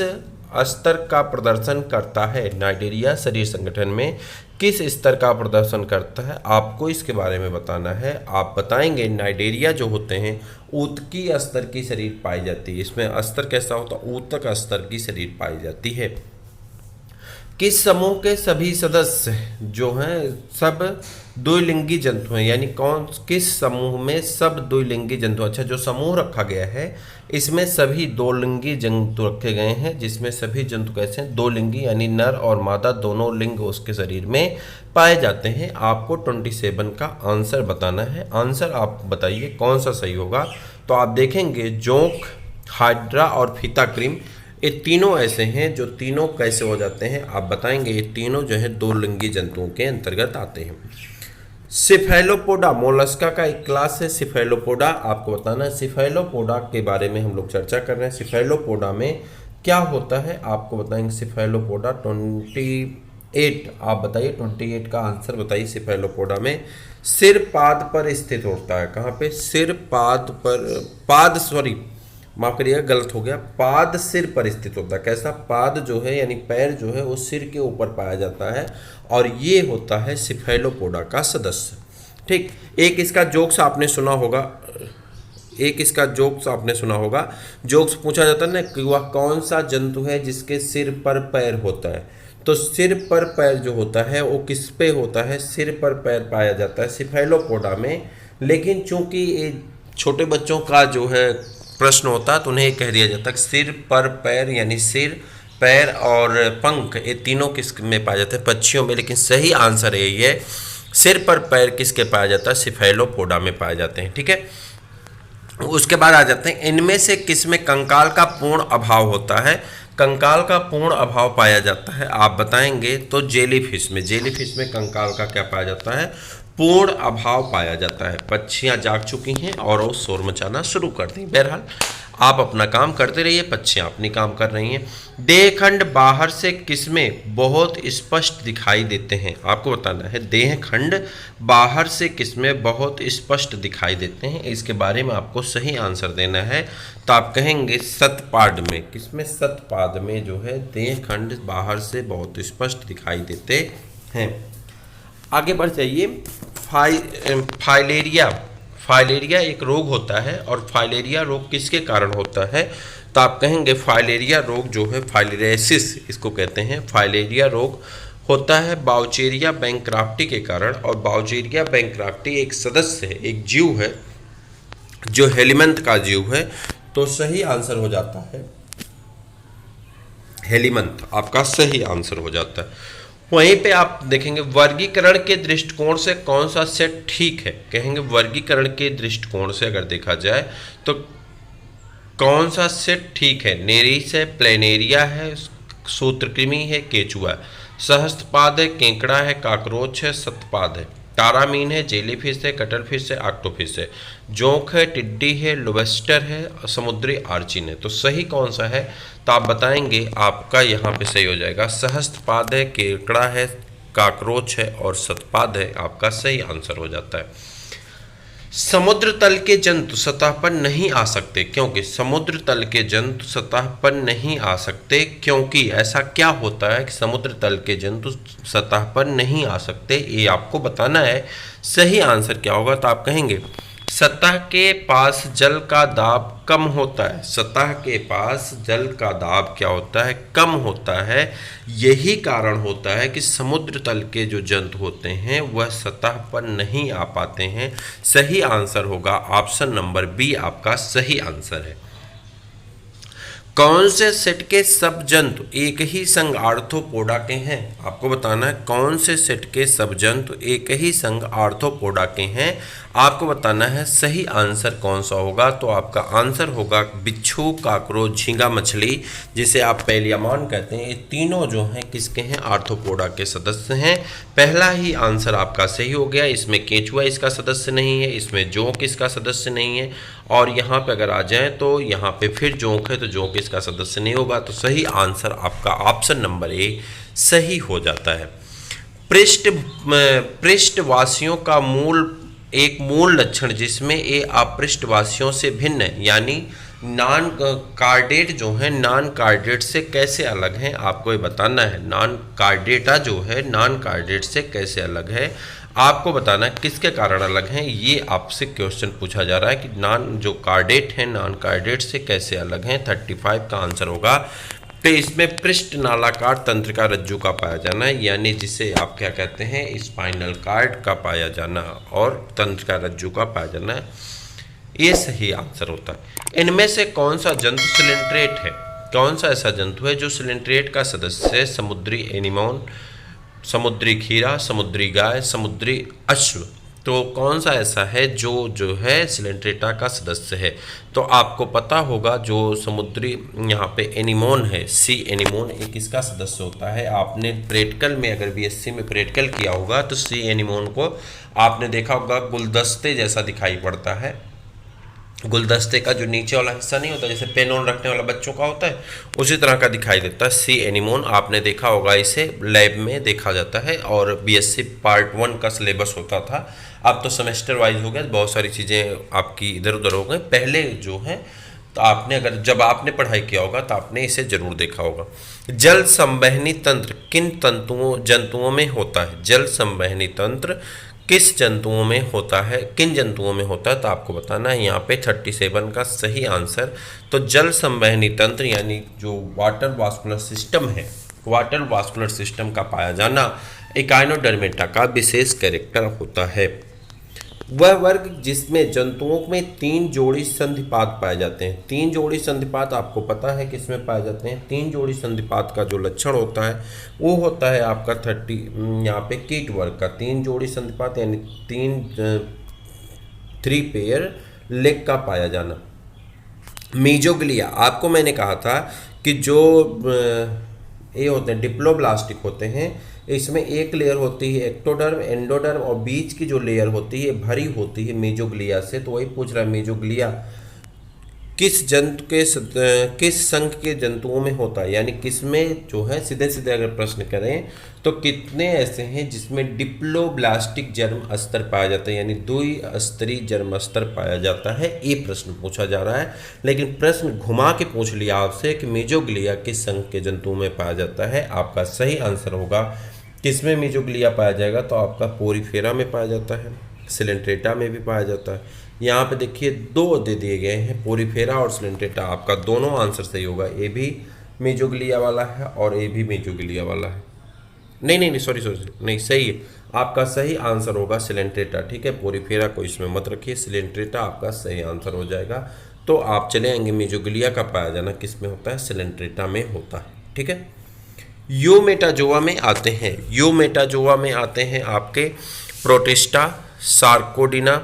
स्तर का प्रदर्शन करता है? नाइडेरिया शरीर संगठन में किस स्तर का प्रदर्शन करता है? आपको इसके बारे में बताना है। आप बताएंगे नाइडेरिया जो होते हैं ऊतकी स्तर की शरीर पाई जाती है। इसमें स्तर कैसा होता है? ऊतक स्तर की शरीर पाई जाती है। किस समूह के सभी सदस्य जो हैं सब द्विलिंगी जंतु हैं? यानी किस समूह में सब द्विलिंगी जंतु? अच्छा, जो समूह रखा गया है इसमें सभी दो लिंगी जंतु रखे गए हैं, जिसमें सभी जंतु कैसे हैं? दो लिंगी यानी नर और मादा दोनों लिंग उसके शरीर में पाए जाते हैं। आपको 27 का आंसर बताना है। आंसर आप बताइए कौन सा सही होगा। तो आप देखेंगे जोंक, हाइड्रा और फीता क्रीम ये तीनों ऐसे हैं जो तीनों कैसे हो जाते हैं आप बताएंगे। ये तीनों जो है दो लिंगी जंतुओं के अंतर्गत आते हैं। सिफेलोपोडा मोलस्का का एक क्लास है। सिफेलोपोडा आपको बताना है। सिफेलोपोडा के बारे में हम लोग चर्चा कर रहे हैं। सिफेलोपोडा में क्या होता है आपको बताएंगे। सिफेलोपोडा 28 आप बताइए। 28 का आंसर बताइए। सिफेलोपोडा में सिर पाद पर स्थित होता है। कहाँ पे? सिर पाद पर माफ करिएगा गलत हो गया। पाद सिर पर स्थित होता है। कैसा? पाद जो है यानी पैर जो है वो सिर के ऊपर पाया जाता है और ये होता है सिफेलोपोडा का सदस्य। ठीक। एक इसका जोक्स आपने सुना होगा। जोक्स पूछा जाता है ना कि वह कौन सा जंतु है जिसके सिर पर पैर होता है। तो सिर पर पैर जो होता है वो किस पे होता है? सिर पर पैर पाया जाता है सिफेलोपोडा में। लेकिन चूंकि ये छोटे बच्चों का जो है प्रश्न होता है तो उन्हें कह दिया जाता है सिर पर पैर यानी सिर, पैर और पंख ये तीनों किस में पाए जाते हैं? पक्षियों में। लेकिन सही आंसर यही है सिर पर पैर किसके पाया जाता है? सिफेलोपोडा में पाए जाते हैं। ठीक है। उसके बाद आ जाते हैं इनमें से किसमें कंकाल का पूर्ण अभाव होता है? कंकाल का पूर्ण अभाव पाया जाता है आप बताएंगे तो जेलीफिश में। जेलीफिश में कंकाल का क्या पाया जाता है? पूर्ण अभाव पाया जाता है। पक्षियां जाग चुकी हैं और वो शोर मचाना शुरू कर दी। बहरहाल आप अपना काम करते रहिए, पक्षियां अपनी काम कर रही हैं। देहखंड बाहर से किसमें बहुत स्पष्ट दिखाई देते हैं? आपको बताना है देहखंड बाहर से किसमें बहुत स्पष्ट दिखाई देते हैं। इसके बारे में आपको सही आंसर देना है। तो आप कहेंगे सतपाद में। किसमें? सतपाद में जो है देहखंड बाहर से बहुत स्पष्ट दिखाई देते हैं। आगे बढ़ जाइए। फाइलेरिया एक रोग होता है और फाइलेरिया रोग किसके कारण होता है? तो आप कहेंगे फाइलेरिया रोग जो है फाइलेरियासिस इसको कहते हैं। फाइलेरिया रोग होता है बाउचेरिया बैंक्राफ्टी के कारण। और बाउचेरिया बैंक्राफ्टी एक सदस्य है, एक जीव है जो हेलिमंथ का जीव है। तो सही आंसर हो जाता है हेलिमंथ। आपका सही आंसर हो जाता है। वहीं पे आप देखेंगे वर्गीकरण के दृष्टिकोण से कौन सा सेट ठीक है? कहेंगे वर्गीकरण के दृष्टिकोण से अगर देखा जाए तो कौन सा सेट ठीक है? नेरिस है, प्लेनेरिया है, सूत्रकृमि है, केचुआ है, सहस्त्रपाद है, केकड़ा है, काकरोच है, सतपाद है, तारामीन है, जेलीफिश है, कटलफिश है, ऑक्टोफिश है, जोंक है, टिड्डी है, लोबस्टर है, समुद्री आर्चिन है। तो सही कौन सा है? तो आप बताएंगे आपका यहाँ पे सही हो जाएगा सहस्त्रपाद है, केकड़ा है, काकरोच है और सतपाद है। आपका सही आंसर हो जाता है। समुद्र तल के जंतु सतह पर नहीं आ सकते क्योंकि? समुद्र तल के जंतु सतह पर नहीं आ सकते क्योंकि ऐसा क्या होता है कि समुद्र तल के जंतु सतह पर नहीं आ सकते? ये आपको बताना है। सही आंसर क्या होगा? तो आप कहेंगे सतह के पास जल का दाब कम होता है। सतह के पास जल का दाब क्या होता है? कम होता है। यही कारण होता है कि समुद्र तल के जो जंतु होते हैं वह सतह पर नहीं आ पाते हैं। सही आंसर होगा ऑप्शन नंबर बी, आपका सही आंसर है। कौन से सेट के सब जंतु एक ही संग आर्थ्रोपोडा के हैं? आपको बताना है कौन से सेट के सब जंतु एक ही संग आर्थ्रोपोडा के हैं। आपको बताना है सही आंसर कौन सा होगा। तो आपका आंसर होगा बिच्छू, काकरोच, झींगा मछली, जिसे आप पैलियामॉन कहते हैं। ये तीनों जो हैं किसके हैं? आर्थ्रोपोडा के सदस्य हैं। पहला ही आंसर आपका सही हो गया। इसमें केंचुआ इसका सदस्य नहीं है, इसमें जोंक इसका सदस्य नहीं है, और यहाँ पे अगर आ जाएं तो यहाँ पे फिर जोंक है, तो जोंक इसका सदस्य नहीं होगा। तो सही आंसर आपका ऑप्शन नंबर ए सही हो जाता है। पृष्ठवासियों का एक मूल लक्षण जिसमें ये अपृष्ठवासियों से भिन्न है, यानी नॉन कार्डेट जो है नॉन कार्डेट से कैसे अलग हैं, आपको ये बताना है। नॉन कार्डेटा जो है नॉन कार्डेट से कैसे अलग है, आपको बताना है किसके कारण अलग हैं। ये आपसे क्वेश्चन पूछा जा रहा है कि नॉन जो कार्डेट हैं नॉन कार्डेट से कैसे अलग हैं। 35 का आंसर होगा। तो इसमें पृष्ठ नालाकार तंत्रिका रज्जु का पाया जाना है, यानी जिसे आप क्या कहते हैं? स्पाइनल कार्ड का पाया जाना और तंत्रिका रज्जु का पाया जाना है, ये सही आंसर होता है। इनमें से कौन सा जंतु सिलेंट्रेट है? कौन सा ऐसा जंतु है जो सिलेंट्रेट का सदस्य है? समुद्री एनीमोन, समुद्री खीरा, समुद्री गाय, समुद्री अश्व। तो कौन सा ऐसा है जो है सिलेंट्रेटा का सदस्य है? तो आपको पता होगा जो समुद्री यहाँ पे एनीमोन है, सी एनीमोन, एक इसका सदस्य होता है। आपने प्रैक्टिकल में अगर बीएससी में प्रैक्टिकल किया होगा तो सी एनीमोन को आपने देखा होगा गुलदस्ते जैसा दिखाई पड़ता है। गुलदस्ते का जो नीचे वाला हिस्सा नहीं होता, जैसे पेन ऑन रखने वाला बच्चों का होता है, उसी तरह का दिखाई देता है सी एनीमोन। आपने देखा होगा, इसे लैब में देखा जाता है। और बीएससी पार्ट 1 का सिलेबस होता था, अब तो सेमेस्टर वाइज हो गया, बहुत सारी चीज़ें आपकी इधर उधर हो गई। पहले जो है तो आपने अगर जब आपने पढ़ाई किया होगा तो आपने इसे जरूर देखा होगा। जल संवहनी तंत्र किन जंतुओं में होता है? जल संवहनी तंत्र किस जंतुओं में होता है, किन जंतुओं में होता है? तो आपको बताना है यहाँ पे 37 का सही आंसर। तो जल संवहनी तंत्र यानी जो वाटर वास्कुलर सिस्टम है, वाटर वास्कुलर सिस्टम का पाया जाना इकाइनोडर्मेटा का विशेष कैरेक्टर होता है। वह वर्ग जिसमें जंतुओं में 3 जोड़ी संधिपात पाए जाते हैं। 3 जोड़ी संधिपात आपको पता है किसमें पाए जाते हैं? 3 जोड़ी संधिपात का जो लक्षण होता है वो होता है आपका 30 यहाँ पे कीट वर्ग का 3 जोड़ी संधिपात, यानी 3 पेयर लेग का पाया जाना। मीजोग्लिया, आपको मैंने कहा था कि जो ये होते हैं डिप्लोब्लास्टिक होते हैं, इसमें एक लेयर होती है एक्टोडर्म, एंडोडर्म, और बीच की जो लेयर होती है भरी होती है मेजोग्लिया से। तो वही पूछ रहा है मेजोग्लिया किस जंतु के किस संघ के जंतुओं में होता है, यानी किसमें जो है सीधे सीधे अगर प्रश्न करें तो कितने ऐसे हैं जिसमें डिप्लोब्लास्टिक जर्म स्तर पाया जाता है, यानी द्विस्तरीय जर्म स्तर पाया जाता है। ये प्रश्न पूछा जा रहा है, लेकिन प्रश्न घुमा के पूछ लिया आपसे कि मेजोग्लिया किस संघ के जंतुओं में पाया जाता है। आपका सही आंसर होगा किसमें मेजोग्लिया पाया जाएगा? तो आपका पोरीफेरा में पाया जाता है, सिलेंट्रेटा में भी पाया जाता है। यहाँ पे देखिए 2 दे दिए गए हैं, पोरीफेरा और सिलेंट्रेटा। आपका दोनों आंसर सही होगा, ए भी मेजोग्लिया वाला है और ए भी मेजोग्लिया वाला है। नहीं सॉरी नहीं, सही है। आपका सही आंसर होगा सिलेंट्रेटा, ठीक है। पोरीफेरा को इसमें मत रखिए, सिलेंट्रेटा आपका सही आंसर हो जाएगा। तो आप चले आएंगे मेजोग्लिया का पाया जाना किस में होता है? सिलेंट्रेटा में होता है, ठीक है। यूमेटाजोआ में आते हैं, यूमेटाजोआ में आते हैं आपके प्रोटिस्टा, सार्कोडिना,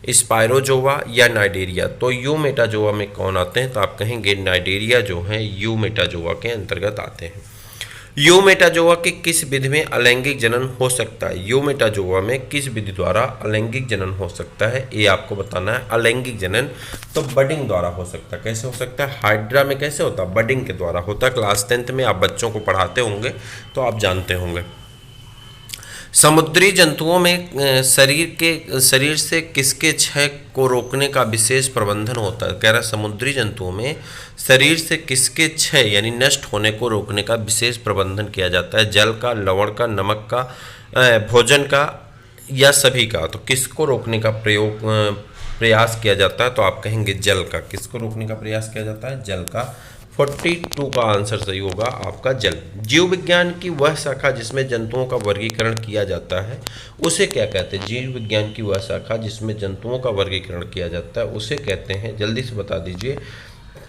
स्पायरोजोआ या नाइडेरिया। तो यूमेटाजोआ में कौन आते हैं? तो आप कहेंगे नाइडेरिया जो है यूमेटाजोआ के अंतर्गत आते हैं। यूमेटाजोआ के किस विधि में अलैंगिक जनन हो सकता है? यूमेटाजोआ में किस विधि द्वारा अलैंगिक जनन हो सकता है, ये आपको बताना है। अलैंगिक जनन तो बडिंग द्वारा हो सकता है। कैसे हो सकता है? हाइड्रा में कैसे होता है? बडिंग के द्वारा होता है। क्लास 10th में आप बच्चों को पढ़ाते होंगे तो आप जानते होंगे। समुद्री जंतुओं में शरीर से किसके क्षय को रोकने का विशेष प्रबंधन होता है? कह रहा समुद्री जंतुओं में शरीर से किसके क्षय यानी नष्ट होने को रोकने का विशेष प्रबंधन किया जाता है? जल का, लवण का, नमक का, भोजन का या सभी का? तो किसको रोकने का प्रयास किया जाता है, तो आप कहेंगे जल का। किसको रोकने का प्रयास किया जाता है? जल का। 42 का आंसर सही होगा आपका जल। जीव विज्ञान की वह शाखा जिसमें जंतुओं का वर्गीकरण किया जाता है उसे क्या कहते हैं? जीव विज्ञान की वह शाखा जिसमें जंतुओं का वर्गीकरण किया जाता है उसे कहते हैं, जल्दी से बता दीजिए।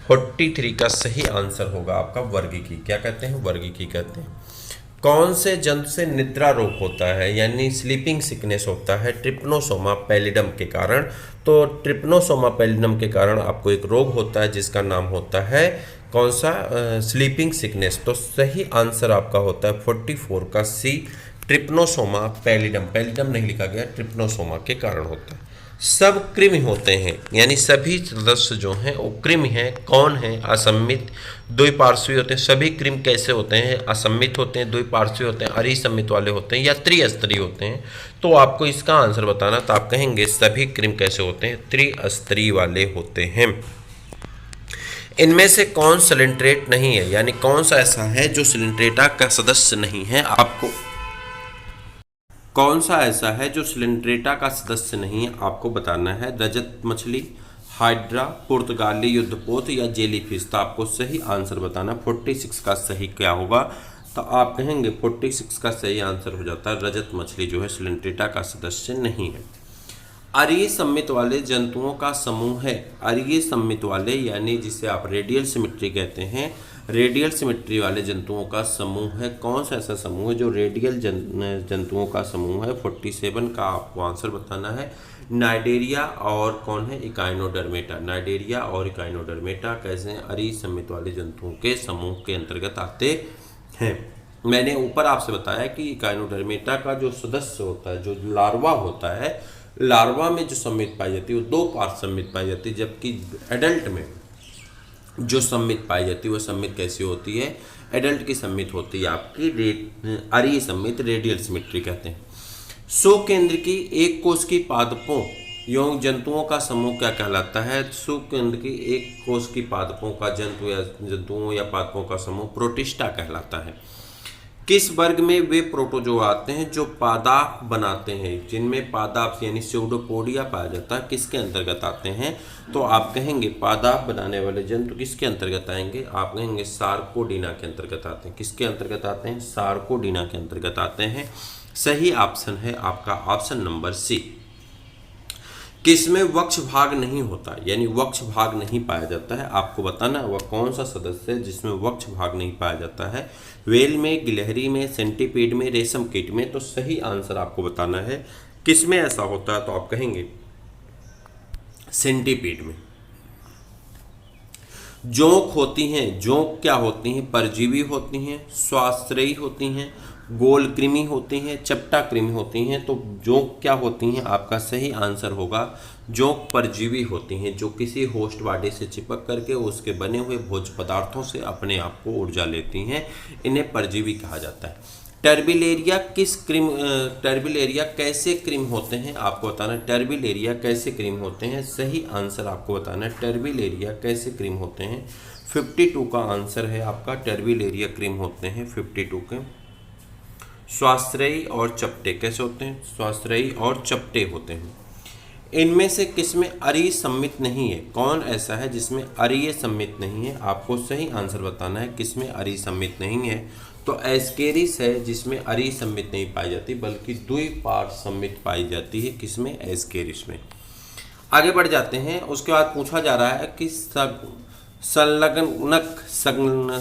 43 का सही आंसर होगा आपका वर्गीकी। क्या कहते हैं? वर्गीकी कहते हैं। कौन से जंतु से निद्रा रोग होता है, यानी स्लीपिंग सिकनेस होता है? ट्रिप्नोसोमा पैलिडम के कारण। तो ट्रिप्नोसोमा पैलिडम के कारण आपको एक रोग होता है जिसका नाम होता है कौन सा? Sleeping sickness. तो सही आंसर आपका होता है 44 का सी, ट्रिप्नोसोमा पैलिडम। पैलिडम नहीं लिखा गया, ट्रिप्नोसोमा के कारण होता है। सब कृमि होते हैं, यानी सभी सदस्य जो हैं वो कृमि हैं। कौन है? असम्मित, द्विपार्श्वी होते हैं। सभी कृमि कैसे होते हैं? असम्मित होते हैं, द्विपार्श्वी होते हैं, अरिसम्मित वाले होते हैं या त्रिस्तरीय होते हैं। तो आपको इसका आंसर बताना, तो आप कहेंगे सभी कृमि कैसे होते हैं? त्रिस्तरीय वाले होते हैं। इनमें से कौन सिलिंट्रेट नहीं है, यानी कौन सा ऐसा है जो सिलिंट्रेटा का सदस्य नहीं है? आपको कौन सा ऐसा है जो सिलिंट्रेटा का सदस्य नहीं है आपको बताना है। रजत मछली, हाइड्रा, पुर्तगाली युद्धपोत या जेलीफिश। तो आपको सही आंसर बताना। 46 का सही क्या होगा? तो आप कहेंगे 46 का सही आंसर हो जाता है रजत मछली जो है सिलिंट्रेटा का सदस्य नहीं है। अरीय सम्मित वाले जंतुओं का समूह है। अरीय सम्मित वाले यानी जिसे आप रेडियल सिमेट्री कहते हैं, रेडियल सिमेट्री वाले जंतुओं का समूह है। कौन सा ऐसा समूह है जो रेडियल जंतुओं का समूह है? 47 का आपको आंसर बताना है। नाइडेरिया और कौन है? इकाइनोडर्मेटा। नाइडेरिया और इकाइनोडर्मेटा कैसे हैं? अरीय सम्मित वाले जंतुओं के समूह के अंतर्गत आते हैं। मैंने ऊपर आपसे बताया कि इकाइनोडर्मेटा का जो सदस्य होता है, जो लार्वा होता है, लार्वा में जो सम्मित पाई जाती है वो 2 पार्ट सम्मित पाई जाती है, जबकि एडल्ट में जो सम्मित पाई जाती है वो सम्मित कैसी होती है? एडल्ट की सम्मित होती है आपकी अरीय सम्मित, रेडियल सिमेट्री कहते हैं। सुकेंद्र की एक कोश की पादपों यौन जंतुओं का समूह क्या कहलाता है? सुकेंद्र की एक कोश की पादपों का जंतुओं या पादपों का समूह प्रोटिस्टा कहलाता है। किस वर्ग में वे प्रोटोजोआ आते हैं जो पादाप बनाते हैं, जिनमें पादाप यानी स्यूडोपोडिया पाया जाता है? किसके अंतर्गत आते हैं? तो आप कहेंगे पादाप बनाने वाले जंतु किसके अंतर्गत आएंगे? आप कहेंगे सार्कोडीना के अंतर्गत आते हैं। किसके अंतर्गत आते हैं? सार्कोडीना के अंतर्गत आते हैं। सही ऑप्शन है आपका ऑप्शन नंबर सी। किसमें वक्ष भाग नहीं होता, यानी वक्ष भाग नहीं पाया जाता है? आपको बताना वह कौन सा सदस्य है जिसमें वक्ष भाग नहीं पाया जाता है? व्हेल में, गिलहरी में, सेंटीपीड में, रेशम कीट में। तो सही आंसर आपको बताना है किसमें ऐसा होता है। तो आप कहेंगे सेंटीपीड में। जोंक होती हैं, जोंक क्या होती हैं? परजीवी होती हैं, स्वाश्रयी होती हैं, गोल कृमि होती हैं, चपटा कृमि होती हैं। तो जोंक क्या होती हैं? आपका सही आंसर होगा जोंक परजीवी होती हैं, जो किसी होस्ट बॉडी से चिपक करके उसके बने हुए भोज्य पदार्थों से अपने आप को ऊर्जा लेती हैं। इन्हें परजीवी कहा जाता है। टर्बिलेरिया टर्बिलेरिया कैसे क्रीम होते हैं? आपको बताना है टर्बिलेरिया कैसे क्रीम होते हैं। सही आंसर आपको बताना है टर्बिलेरिया कैसे क्रीम होते हैं। 52 का आंसर है आपका टर्बिलेरिया क्रीम होते हैं 52 के। स्वाश्रयी और चपटे कैसे होते हैं? स्वाश्रयी और चपटे होते हैं। इनमें से किसमें अरीय सम्मित नहीं है? कौन ऐसा है जिसमें अरीय सम्मित नहीं है? आपको सही आंसर बताना है किसमें अरीय सम्मित नहीं है। तो एस्केरिस है जिसमें अरीय सम्मित नहीं पाई जाती, बल्कि द्विपार्श्व सम्मित पाई जाती है। किसमें? एस्केरिस में। आगे बढ़ जाते हैं। उसके बाद पूछा जा रहा है कि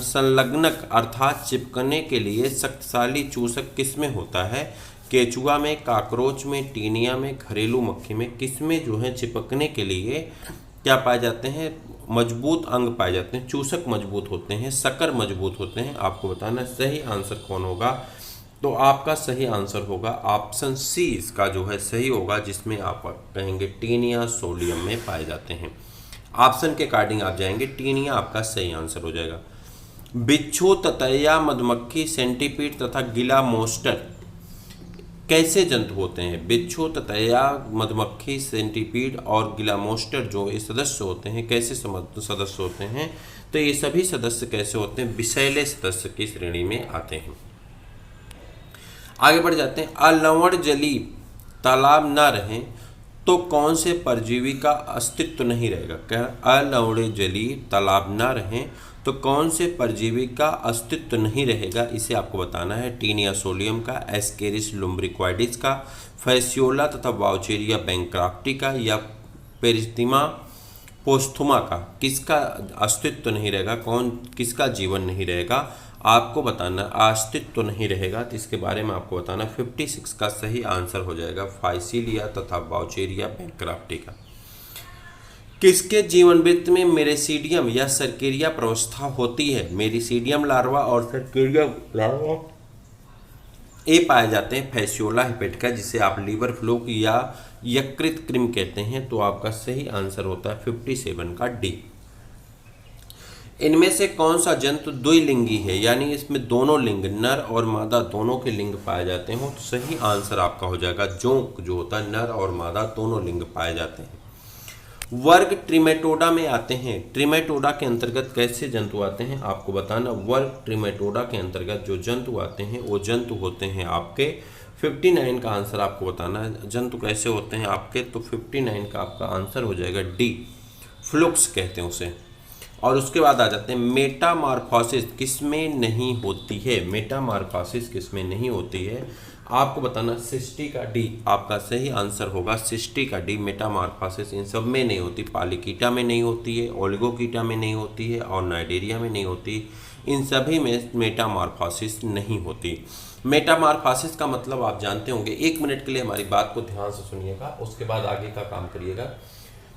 संलग्नक अर्थात चिपकने के लिए शक्तिशाली चूसक किसमें होता है? केचुआ में, काकरोच में, टीनिया में, घरेलू मक्खी में। किसमें जो है चिपकने के लिए क्या पाए जाते हैं? मजबूत अंग पाए जाते हैं। चूसक मजबूत होते हैं, शकर मजबूत होते हैं। आपको बताना सही आंसर कौन होगा। तो आपका सही आंसर होगा ऑप्शन सी, इसका जो है सही होगा, जिसमें आप कहेंगे टीनिया सोलियम में पाए जाते हैं। ऑप्शन के अकॉर्डिंग आप जाएंगे, टीनिया आपका सही आंसर हो जाएगा। बिच्छू, ततैया, मधुमक्खी, सेंटीपीड तथा गिला मोस्टर कैसे जंतु होते हैं? बिच्छू, ततैया, मधुमक्खी, सेंटीपीड और गिला मोस्टर जो ये सदस्य होते हैं कैसे सदस्य होते हैं? तो ये सभी सदस्य कैसे होते हैं? विषैले सदस्य की श्रेणी में आते हैं। आगे बढ़ जाते हैं। अलवण जली तालाब न रहें तो कौन से परजीवी का अस्तित्व नहीं रहेगा। क्या अलवणे जलीय तालाब ना रहें तो कौन से परजीवी का अस्तित्व नहीं रहेगा, इसे आपको बताना है। टीनिया सोलियम का, एस्केरिस लुम्ब्रिक्वाइडिस का, फैसियोला तथा वाउचेरिया बैंक्राफ्टी का, या पेरिस्टिमा पोस्थुमा का, किसका अस्तित्व नहीं रहेगा, कौन किसका जीवन नहीं रहेगा, आपको बताना। अस्तित्व नहीं रहेगा तो इसके बारे में आपको बताना। 56 का सही आंसर हो जाएगा फाइसिलिया तथा वाउचेरिया बैंक्राफ्टी का। किसके जीवन वृत्त में मेरिसीडियम या सर्केरिया प्रवस्था होती है। मेरिसीडियम लार्वा और सर्केरिया लार्वा ए पाए जाते हैं फैसियोला हेपेटिका, जिसे आप लीवर फ्लूक या यकृत कृमि कहते हैं। तो आपका सही आंसर होता है 57 का डी। इनमें से कौन सा जंतु द्विलिंगी है, यानी इसमें दोनों लिंग नर और मादा दोनों के लिंग पाए जाते हैं। तो सही आंसर आपका हो जाएगा जोंक, जो होता है नर और मादा दोनों लिंग पाए जाते हैं। वर्ग ट्रिमेटोडा में आते हैं। ट्रिमेटोडा के अंतर्गत कैसे जंतु आते हैं आपको बताना। वर्ग ट्रिमेटोडा के अंतर्गत जो जंतु आते हैं वो जंतु होते हैं आपके 59 का आंसर आपको बताना है। जंतु कैसे होते हैं आपके, तो 59 का आपका आंसर हो जाएगा डी, फ्लुक्स कहते हैं उसे। और उसके बाद आ जाते हैं मेटामॉर्फोसिस किसमें नहीं होती है। मेटामॉर्फोसिस किसमें नहीं होती है आपको बताना। सिस्टी का डी आपका सही आंसर होगा। सिस्टी का डी, मेटामॉर्फोसिस इन सब में नहीं होती। पालिकीटा में नहीं होती है, ओलिगोकीटा में नहीं होती है और नाइडेरिया में नहीं होती। इन सभी में मेटामॉर्फोसिस नहीं होती। मेटामॉर्फोसिस का मतलब आप जानते होंगे। 1 मिनट के लिए हमारी बात को ध्यान से सुनिएगा, उसके बाद आगे का काम करिएगा।